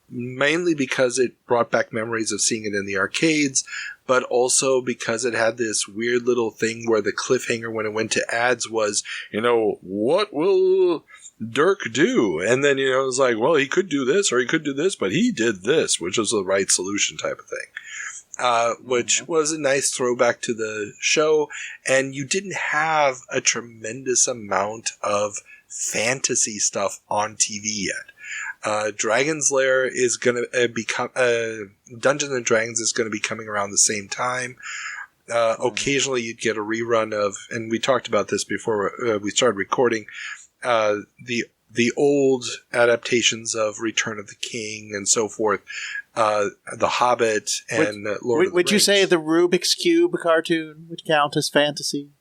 mainly because it brought back memories of seeing it in the arcades, but also because it had this weird little thing where the cliffhanger when it went to ads was, what will Dirk do? And then, it was like, well, he could do this or he could do this, but he did this, which was the right solution type of thing, which was a nice throwback to the show. And you didn't have a tremendous amount of fantasy stuff on TV yet. Dragon's Lair is going to become Dungeons and Dragons is going to be coming around the same time. Occasionally you'd get a rerun of, and we talked about this before we started recording, the old adaptations of Return of the King and so forth, The Hobbit and Lord of the Rings. Would you say the Rubik's Cube cartoon would count as fantasy?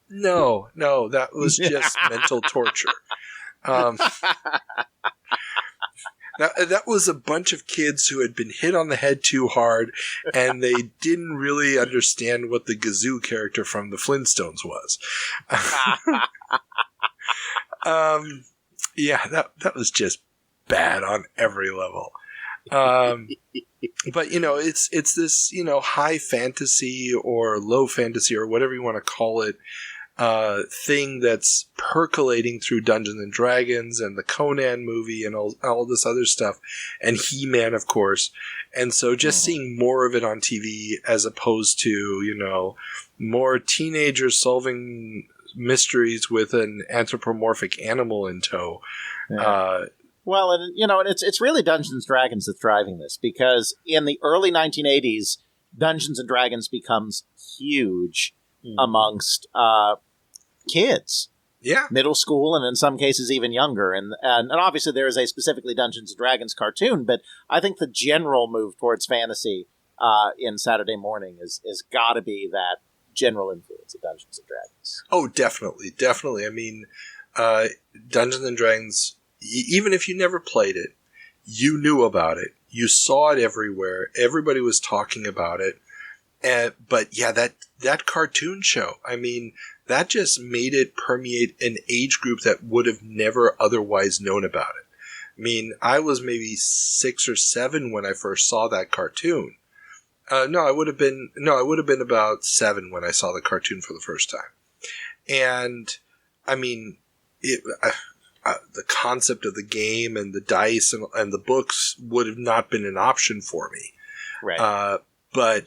No, that was just mental torture. That was a bunch of kids who had been hit on the head too hard, and they didn't really understand what the Gazoo character from the Flintstones was. Yeah, that was just bad on every level. But it's this high fantasy or low fantasy or whatever you want to call it thing that's percolating through Dungeons and Dragons and the Conan movie and all this other stuff, and He-Man, of course. And so just seeing more of it on TV as opposed to more teenagers solving mysteries with an anthropomorphic animal in tow. Yeah. Well, and it's really Dungeons and Dragons that's driving this, because in the early 1980s, Dungeons and Dragons becomes huge amongst kids. Yeah. Middle school, and in some cases even younger. And obviously there is a specifically Dungeons and Dragons cartoon, but I think the general move towards fantasy in Saturday morning is got to be that general influence of Dungeons and Dragons. Oh, definitely. Definitely. I mean, Dungeons and Dragons, even if you never played it, you knew about it. You saw it everywhere. Everybody was talking about it. But yeah, that cartoon show, I mean, that just made it permeate an age group that would have never otherwise known about it. I mean, I was maybe 6 or 7 when I first saw that cartoon. I would have been about 7 when I saw the cartoon for the first time. And I mean, the concept of the game and the dice and the books would have not been an option for me. Right. But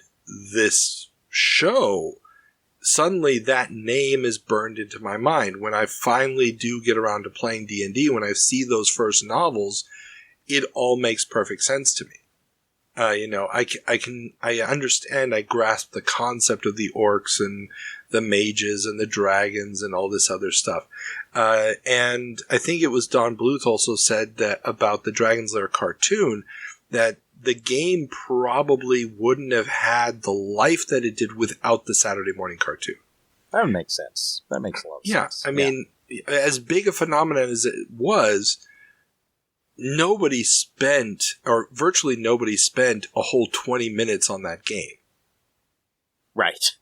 this show, suddenly that name is burned into my mind. When I finally do get around to playing D&D, when I see those first novels, it all makes perfect sense to me. I understand, I grasp the concept of the orcs and the mages and the dragons and all this other stuff. And I think it was Don Bluth also said that about the Dragon's Lair cartoon, that the game probably wouldn't have had the life that it did without the Saturday morning cartoon. That makes sense. That makes a lot of sense. I mean, as big a phenomenon as it was, virtually nobody spent a whole 20 minutes on that game. Right.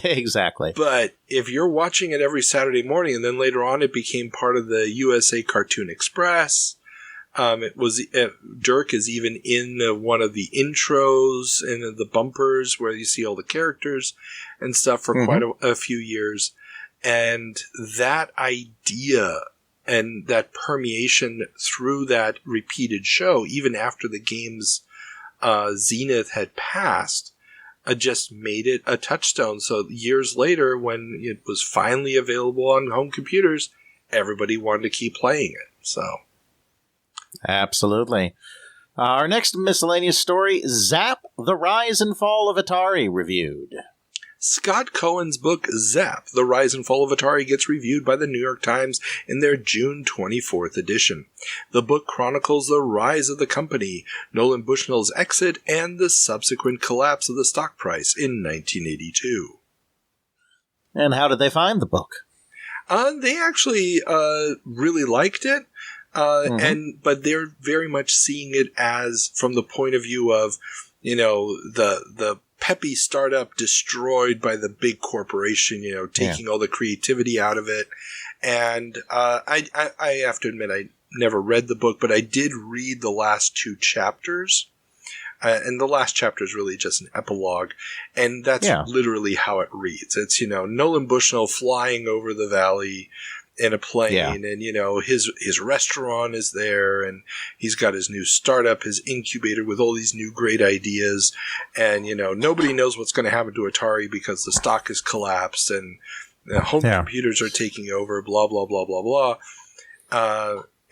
Exactly. But if you're watching it every Saturday morning, and then later on it became part of the USA Cartoon Express, Dirk is even in one of the intros and the bumpers where you see all the characters and stuff for quite a few years. And that idea and that permeation through that repeated show, even after the game's zenith had passed, just made it a touchstone. So years later, when it was finally available on home computers, everybody wanted to keep playing it. So, absolutely. Our next miscellaneous story, Zap, The Rise and Fall of Atari, reviewed. Scott Cohen's book, Zap, The Rise and Fall of Atari, gets reviewed by the New York Times in their June 24th edition. The book chronicles the rise of the company, Nolan Bushnell's exit, and the subsequent collapse of the stock price in 1982. And how did they find the book? They actually really liked it, but they're very much seeing it as from the point of view of, the peppy startup destroyed by the big corporation, taking all the creativity out of it. And I have to admit, I never read the book, but I did read the last 2 chapters. And the last chapter is really just an epilogue. And that's literally how it reads. It's, Nolan Bushnell flying over the valley in a plane, and his restaurant is there, and he's got his new startup, his incubator with all these new great ideas, and nobody knows what's going to happen to Atari because the stock has collapsed and the home computers are taking over, blah blah blah blah blah.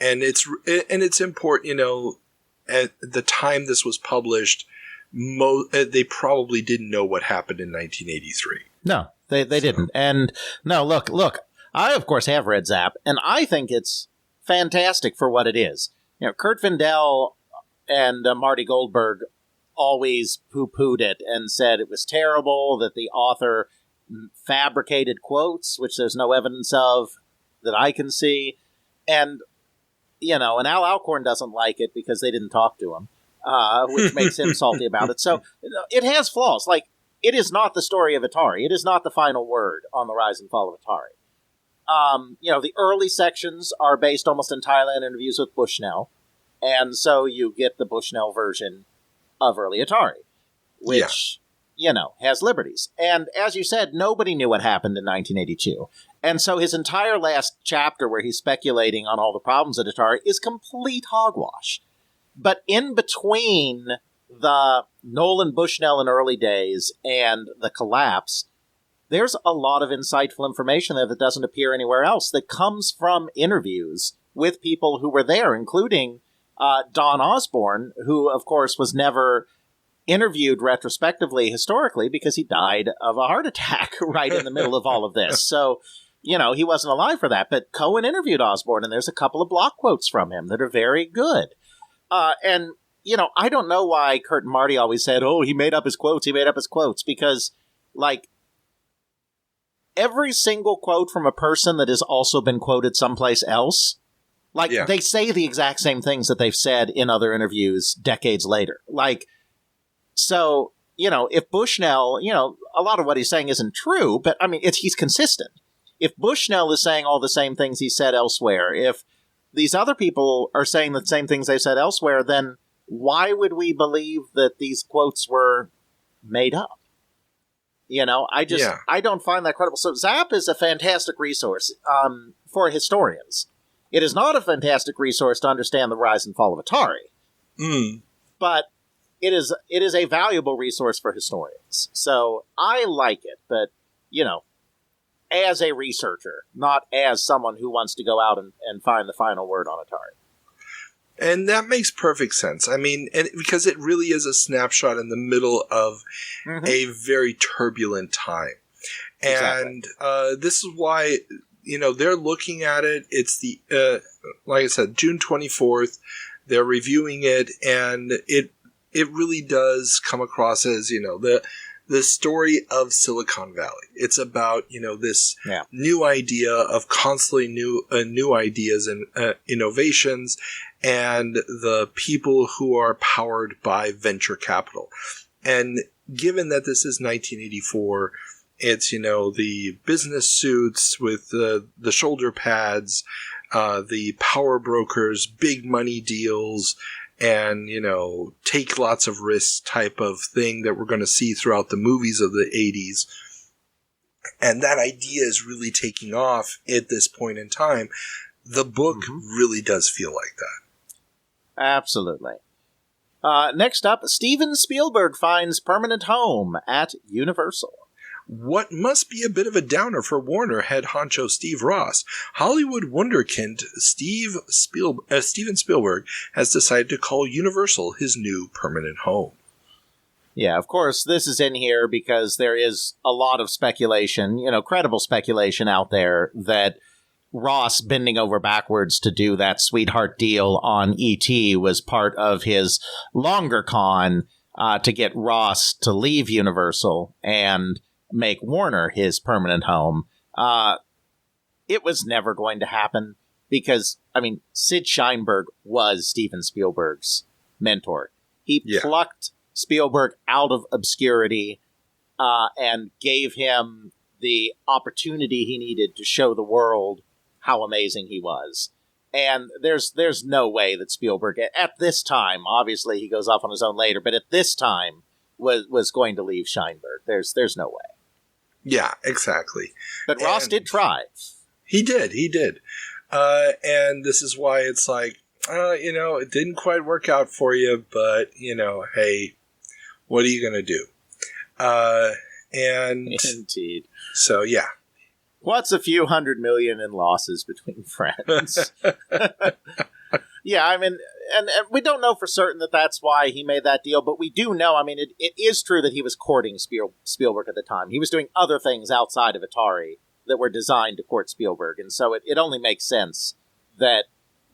And it's important, at the time this was published, they probably didn't know what happened in 1983. No, they didn't. And no, look. I, of course, have read Zap, and I think it's fantastic for what it is. Kurt Vindell and Marty Goldberg always poo-pooed it and said it was terrible, that the author fabricated quotes, which there's no evidence of that I can see. And, and Al Alcorn doesn't like it because they didn't talk to him, which makes him salty about it. So it has flaws. Like, it is not the story of Atari. It is not the final word on the rise and fall of Atari. the early sections are based almost entirely on interviews with Bushnell. And so you get the Bushnell version of early Atari, which, has liberties. And as you said, nobody knew what happened in 1982. And so his entire last chapter where he's speculating on all the problems at Atari is complete hogwash. But in between the Nolan Bushnell in early days and the collapse, there's a lot of insightful information there that doesn't appear anywhere else that comes from interviews with people who were there, including Don Osborne, who, of course, was never interviewed retrospectively historically because he died of a heart attack right in the middle of all of this. So, he wasn't alive for that. But Cohen interviewed Osborne, and there's a couple of block quotes from him that are very good. And I don't know why Kurt and Marty always said, he made up his quotes, because, every single quote from a person that has also been quoted someplace else, they say the exact same things that they've said in other interviews decades later. So, if Bushnell, a lot of what he's saying isn't true, but, he's consistent. If Bushnell is saying all the same things he said elsewhere, if these other people are saying the same things they said elsewhere, then why would we believe that these quotes were made up? I don't find that credible. So Zap is a fantastic resource for historians. It is not a fantastic resource to understand the rise and fall of Atari. But it is a valuable resource for historians. So I like it, but, as a researcher, not as someone who wants to go out and find the final word on Atari. And that makes perfect sense. Because it really is a snapshot in the middle of a very turbulent time. And this is why, they're looking at it. It's like I said, June 24th. They're reviewing it, and it really does come across as, the story of Silicon Valley. It's about, this new idea of constantly new ideas and innovations, and the people who are powered by venture capital. And given that this is 1984, it's, the business suits with the shoulder pads, the power brokers, big money deals, and, take lots of risks type of thing that we're going to see throughout the movies of the 80s. And that idea is really taking off at this point in time. The book really does feel like that. Absolutely. Next up, Steven Spielberg finds permanent home at Universal. What must be a bit of a downer for Warner head honcho Steve Ross, Hollywood wunderkind Steven Spielberg has decided to call Universal his new permanent home. Yeah, of course, this is in here because there is a lot of speculation, credible speculation out there that Ross bending over backwards to do that sweetheart deal on E.T. was part of his longer con to get Ross to leave Universal and make Warner his permanent home. It was never going to happen because, Sid Sheinberg was Steven Spielberg's mentor. He plucked Spielberg out of obscurity and gave him the opportunity he needed to show the world how amazing he was. And there's no way that Spielberg, at this time, obviously he goes off on his own later, but at this time was going to leave Sheinberg. There's no way. Yeah, exactly. But Ross did try. He did. And this is why it's like, it didn't quite work out for you, but, hey, what are you going to do? And indeed. So, yeah. What's a few $100 million in losses between friends? Yeah, and we don't know for certain that that's why he made that deal, but we do know, it is true that he was courting Spielberg at the time. He was doing other things outside of Atari that were designed to court Spielberg, and so it only makes sense that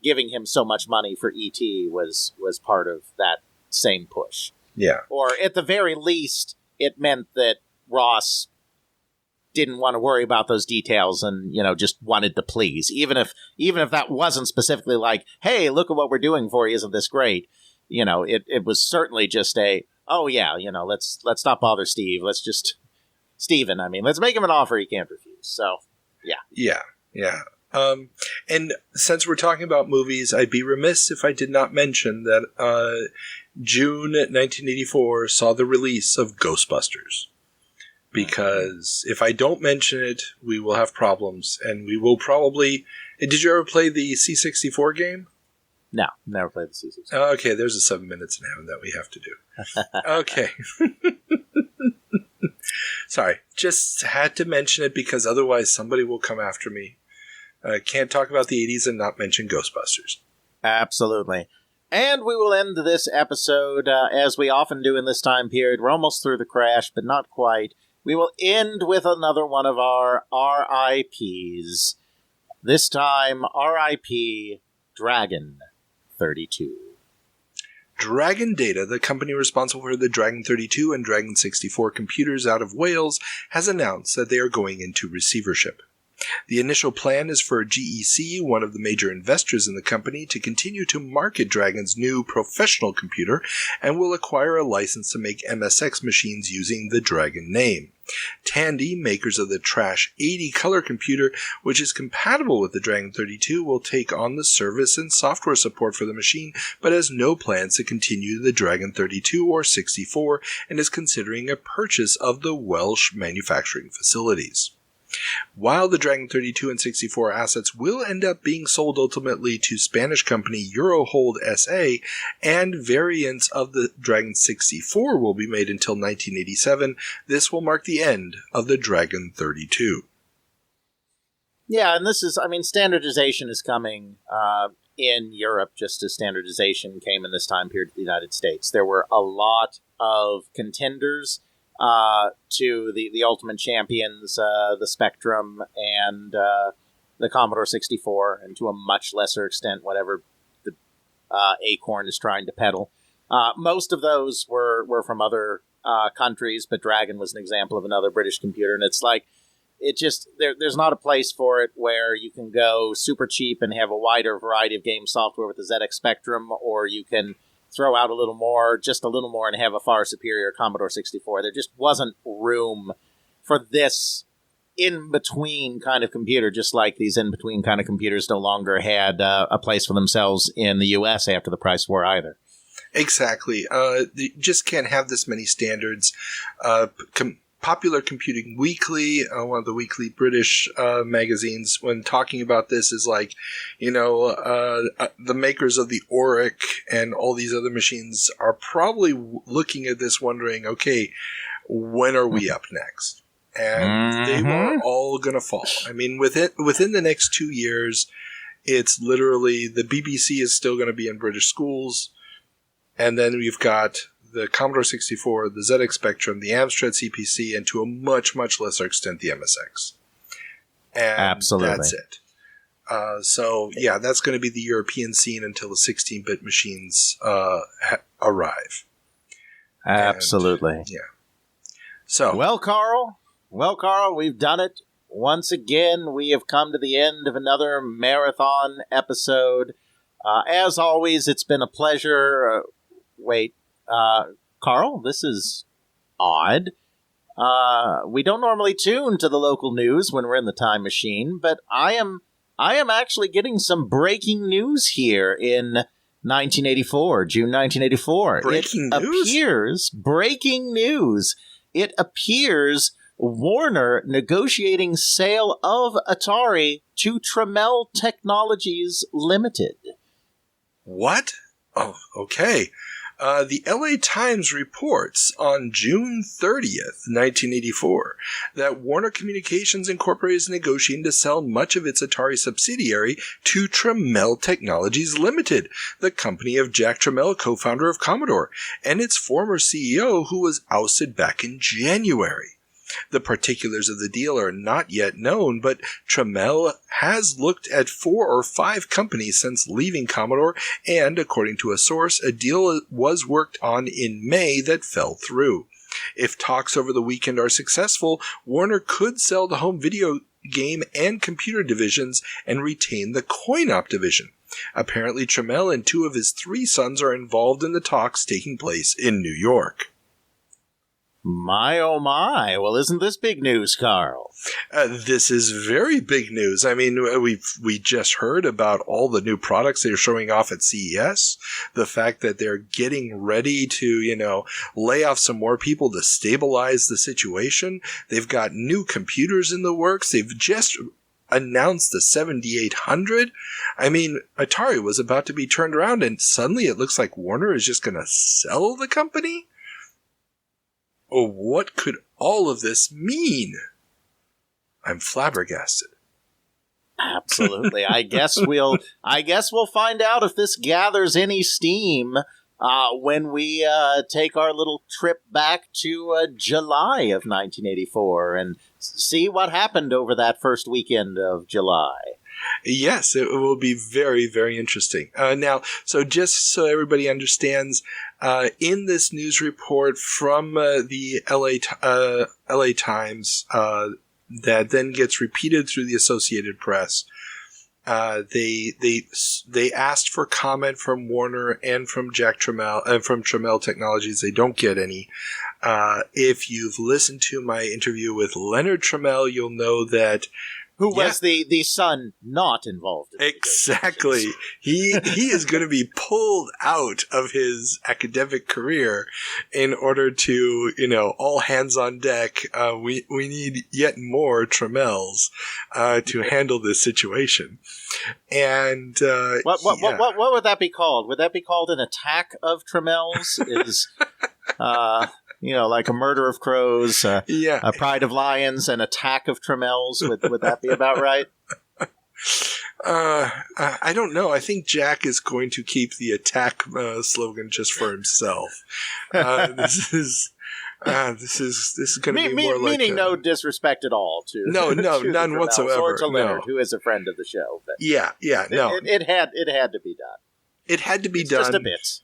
giving him so much money for E.T. was part of that same push. Yeah. Or at the very least, it meant that Ross didn't want to worry about those details and, just wanted to please. Even if that wasn't specifically like, hey, look at what we're doing for you, isn't this great? It was certainly just let's not bother Steve. Let's just, Steven, let's make him an offer he can't refuse. So, yeah. Yeah. Yeah. And since we're talking about movies, I'd be remiss if I did not mention that June 1984 saw the release of Ghostbusters. Because if I don't mention it, we will have problems, and we will probably... Did you ever play the C64 game? No, never played the C64. Okay, there's a 7 minutes in heaven that we have to do. Okay. Sorry, just had to mention it because otherwise somebody will come after me. Can't talk about the 80s and not mention Ghostbusters. Absolutely. And we will end this episode, as we often do in this time period. We're almost through the crash, but not quite. We will end with another one of our RIPs. This time, RIP Dragon 32. Dragon Data, the company responsible for the Dragon 32 and Dragon 64 computers out of Wales, has announced that they are going into receivership. The initial plan is for GEC, one of the major investors in the company, to continue to market Dragon's new professional computer and will acquire a license to make MSX machines using the Dragon name. Tandy, makers of the Trash 80 color computer, which is compatible with the Dragon 32, will take on the service and software support for the machine, but has no plans to continue the Dragon 32 or 64 and is considering a purchase of the Welsh manufacturing facilities. While the Dragon 32 and 64 assets will end up being sold ultimately to Spanish company Eurohold SA, and variants of the Dragon 64 will be made until 1987, this will mark the end of the Dragon 32. Yeah, and this is, standardization is coming in Europe just as standardization came in this time period in the United States. There were a lot of contenders to the Ultimate Champions, the Spectrum, and the Commodore 64, and to a much lesser extent, whatever the Acorn is trying to peddle. Most of those were from other countries, but Dragon was an example of another British computer, and it's like, there's not a place for it where you can go super cheap and have a wider variety of game software with the ZX Spectrum, or you can throw out just a little more, and have a far superior Commodore 64. There just wasn't room for this in-between kind of computer, just like these in-between kind of computers no longer had a place for themselves in the U.S. after the price war either. Exactly. You just can't have this many standards. Popular Computing Weekly, one of the weekly British magazines, when talking about this, is like, the makers of the Auric and all these other machines are probably looking at this wondering, okay, when are we up next? And they were all going to fall. Within the next 2 years, it's literally the BBC is still going to be in British schools, and then we've got the Commodore 64, the ZX Spectrum, the Amstrad CPC, and to a much, much lesser extent, the MSX. And absolutely. That's it. That's going to be the European scene until the 16-bit machines arrive. Absolutely. And, yeah. So, Well, Carl, we've done it. Once again, we have come to the end of another marathon episode. As always, it's been a pleasure. Carl, this is odd. We don't normally tune to the local news when we're in the time machine, but I am actually getting some breaking news here in 1984, June 1984. Breaking news. It appears Warner negotiating sale of Atari to Tramel Technologies Limited. What? Oh, okay. The LA Times reports on June 30th, 1984, that Warner Communications Incorporated is negotiating to sell much of its Atari subsidiary to Tramel Technologies Limited, the company of Jack Tramel, co-founder of Commodore, and its former CEO, who was ousted back in January. The particulars of the deal are not yet known, but Tramel has looked at 4 or 5 companies since leaving Commodore, and, according to a source, a deal was worked on in May that fell through. If talks over the weekend are successful, Warner could sell the home video game and computer divisions and retain the coin-op division. Apparently, Tramel and 2 of his 3 sons are involved in the talks taking place in New York. My, oh my. Well, isn't this big news, Carl? This is very big news. I mean, we just heard about all the new products they're showing off at CES. The fact that they're getting ready to, lay off some more people to stabilize the situation. They've got new computers in the works. They've just announced the 7800. I mean, Atari was about to be turned around, and suddenly it looks like Warner is just going to sell the company? Oh, what could all of this mean? I'm flabbergasted. Absolutely. I guess we'll find out if this gathers any steam when we take our little trip back to July of 1984 and see what happened over that first weekend of July. Yes, it will be very, very interesting. Now, so just so everybody understands, in this news report from the LA Times that then gets repeated through the Associated Press, they asked for comment from Warner and from Jack Tramel and from Tramel Technologies. They don't get any. If you've listened to my interview with Leonard Tramel, you'll know that. Who was the son not involved in exactly. He is going to be pulled out of his academic career in order to, all hands on deck. We need yet more Tramels to handle this situation. And what would that be called? Would that be called an attack of Tramels? Like a murder of crows, a pride of lions, an attack of Tramels. Would that be about right? I don't know. I think Jack is going to keep the attack slogan just for himself. This is going to be more like meaning no disrespect at all to none Tramels whatsoever, or to Leonard, who is a friend of the show. But it had to be done. It had to be done. Just a bit.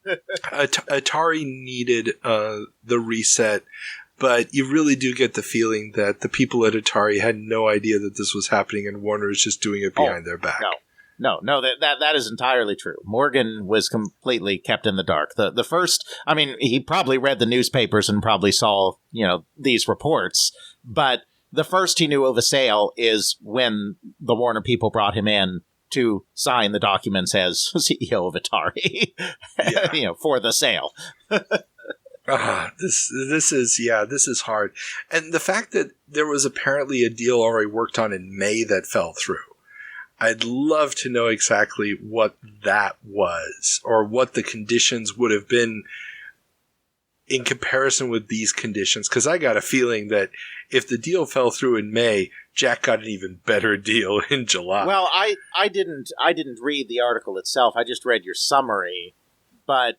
Atari needed the reset, but you really do get the feeling that the people at Atari had no idea that this was happening, and Warner is just doing it behind their back. No, that is entirely true. Morgan was completely kept in the dark. The first, I mean, he probably read the newspapers and probably saw, these reports, but the first he knew of a sale is when the Warner people brought him in to sign the documents as CEO of Atari, for the sale. This is hard. And the fact that there was apparently a deal already worked on in May that fell through. I'd love to know exactly what that was, or what the conditions would have been in comparison with these conditions. Because I got a feeling that if the deal fell through in May, Jack got an even better deal in July. Well, I didn't read the article itself. I just read your summary. But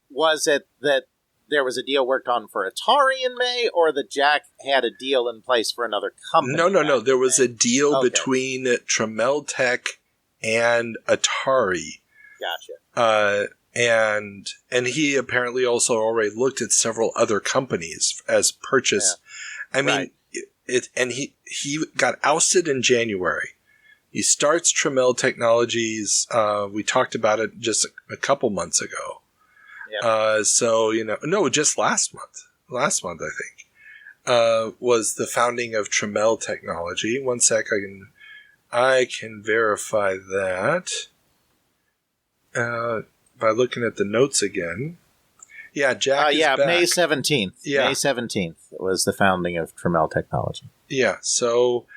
was it that there was a deal worked on for Atari in May, or that Jack had a deal in place for another company? No. There was a deal between Tramel Tech and Atari. Gotcha. And he apparently also already looked at several other companies as purchase. Yeah. I mean, he got ousted in January. He starts Tramel Technologies. We talked about it just a couple months ago. Yep. Just last month. Last month, I think, was the founding of Tramel Technology. One sec, I can verify that by looking at the notes again. Yeah, Jack is back. May 17th. Yeah. May 17th was the founding of Tramel Technology. Yeah, so,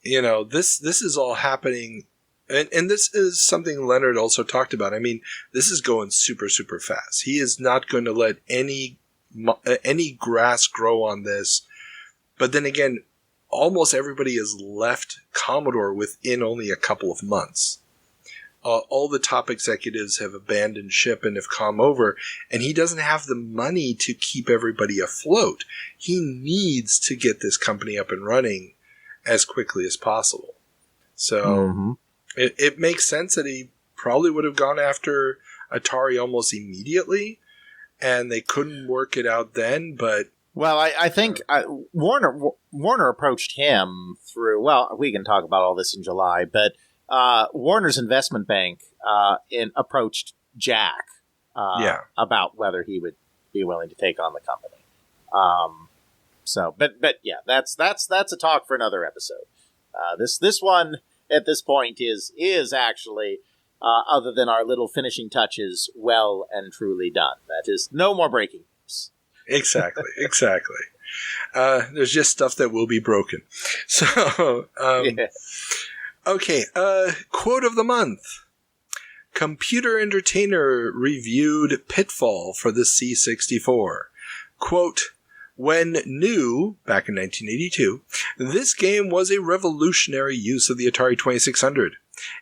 this is all happening, and this is something Leonard also talked about. I mean, this is going super, super fast. He is not going to let any grass grow on this. But then again, almost everybody has left Commodore within only a couple of months. All the top executives have abandoned ship and have come over, and he doesn't have the money to keep everybody afloat. He needs to get this company up and running as quickly as possible. So it makes sense that he probably would have gone after Atari almost immediately, and they couldn't work it out then, but... Well, I think Warner approached him through... Well, we can talk about all this in July, but... Warner's investment bank approached Jack about whether he would be willing to take on the company. But yeah, that's a talk for another episode. This one at this point is actually, other than our little finishing touches, well and truly done. That is no more breaking news. Exactly. There's just stuff that will be broken. So, Okay, quote of the month. Computer Entertainer reviewed Pitfall for the C64. Quote, when new, back in 1982, this game was a revolutionary use of the Atari 2600.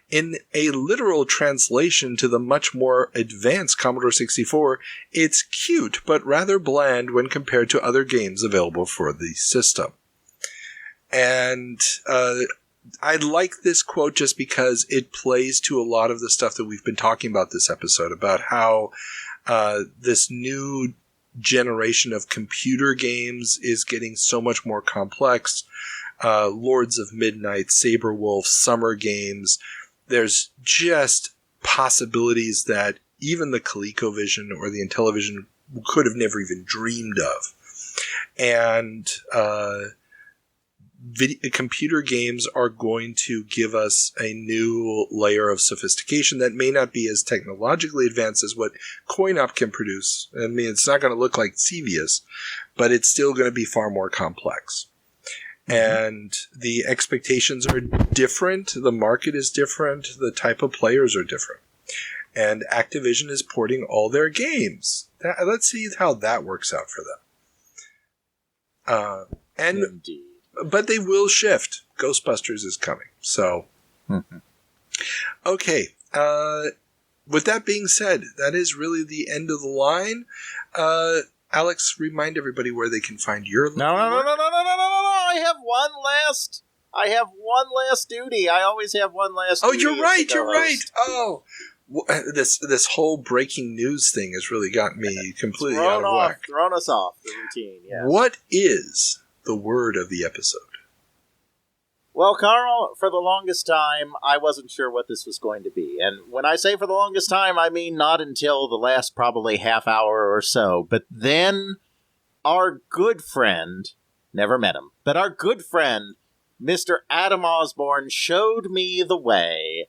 In a literal translation to the much more advanced Commodore 64, it's cute but rather bland when compared to other games available for the system. And I like this quote just because it plays to a lot of the stuff that we've been talking about this episode, about how this new generation of computer games is getting so much more complex. Lords of Midnight, Saberwolf, Summer Games. There's just possibilities that even the ColecoVision or the Intellivision could have never even dreamed of. And computer games are going to give us a new layer of sophistication that may not be as technologically advanced as what coin-op can produce. I mean, it's not going to look like Xevious, but it's still going to be far more complex. And the expectations are different. The market is different. The type of players are different. And Activision is porting all their games. Let's see how that works out for them. Indeed. But they will shift. Ghostbusters is coming. So, okay. With that being said, that is really the end of the line. Alex, remind everybody where they can find your No. I have one last duty. I always have one last duty. Oh, you're right. Oh, this whole breaking news thing has really gotten me completely out of whack. Thrown us off the routine, yes. What is the word of the episode? Well, Carl, for the longest time, I wasn't sure what this was going to be. And when I say for the longest time, I mean not until the last probably half hour or so. But then our good friend, never met him, but our good friend, Mr. Adam Osborne, showed me the way.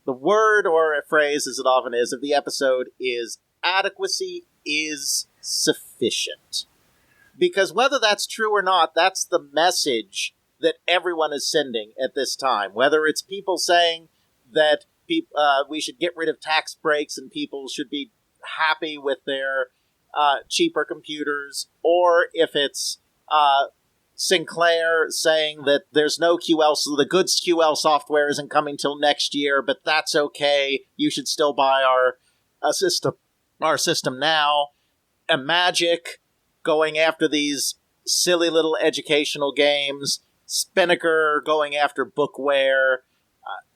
The word, or a phrase as it often is, of the episode is adequacy is sufficient. Because whether that's true or not, that's the message that everyone is sending at this time. Whether it's people saying that we should get rid of tax breaks and people should be happy with their cheaper computers, or if it's Sinclair saying that there's no QL, so the good QL software isn't coming till next year, but that's okay. You should still buy our system now. And Magic going after these silly little educational games. Spinnaker going after bookware.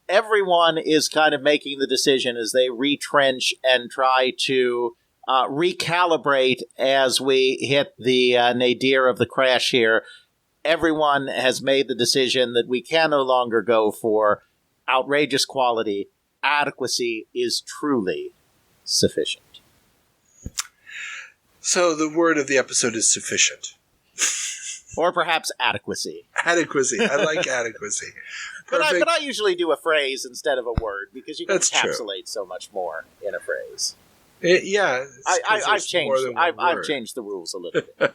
Everyone is kind of making the decision as they retrench and try to recalibrate as we hit the nadir of the crash here. Everyone has made the decision that we can no longer go for outrageous quality. Adequacy is truly sufficient. So the word of the episode is sufficient. Or perhaps adequacy. Adequacy. I like adequacy. But I usually do a phrase instead of a word because you can That's encapsulate true. so much more in a phrase. Yeah. I've changed the rules a little bit.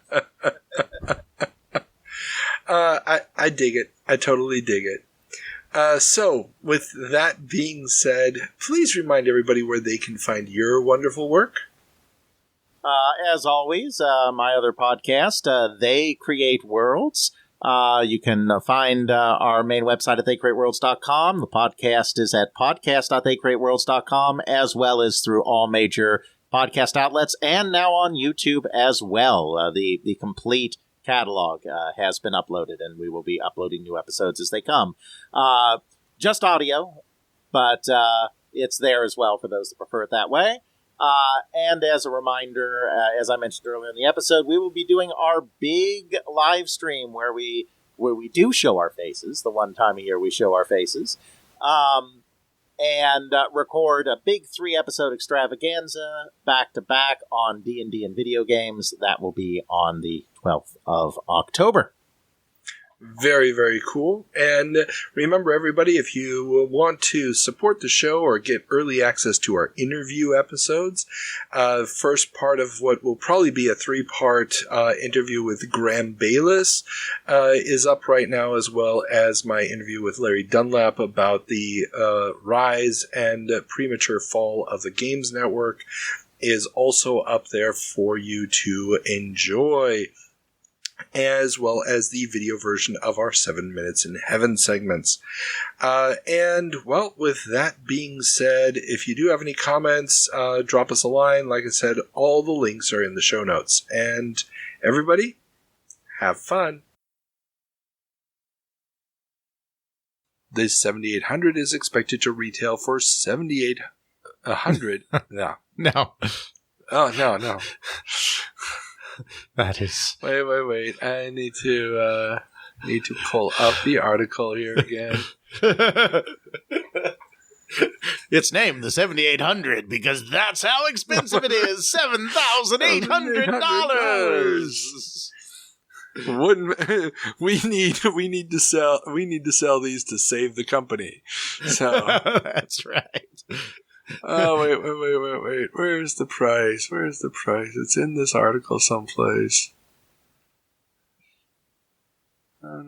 I dig it. I totally dig it. So, with that being said, please remind everybody where they can find your wonderful work. As always, my other podcast, They Create Worlds. You can find our main website at theycreateworlds.com. The podcast is at podcast.theycreateworlds.com, as well as through all major podcast outlets, and now on YouTube as well. The complete catalog has been uploaded, and we will be uploading new episodes as they come. Just audio, but it's there as well for those that prefer it that way. And as a reminder, as I mentioned earlier in the episode, we will be doing our big live stream where we do show our faces. The one time a year we show our faces. and record a big 3-episode extravaganza back-to-back on D&D and video games. That will be on the 12th of October. Very, very cool. And remember, everybody, if you want to support the show or get early access to our interview episodes, first part of what will probably be a 3-part interview with Graham Bayliss is up right now, as well as my interview with Larry Dunlap about the rise and premature fall of the Games Network is also up there for you to enjoy, as well as the video version of our 7 Minutes in Heaven segments. And, well, with that being said, if you do have any comments, drop us a line. Like I said, all the links are in the show notes. And everybody, have fun. The 7800 is expected to retail for $7,800. No. No. Oh, no. That is... Wait. I need to pull up the article here again. It's named the 7800 because that's how expensive it is. $7,800. We need to sell these to save the company. So that's right. Oh, wait. Where's the price? It's in this article someplace. No.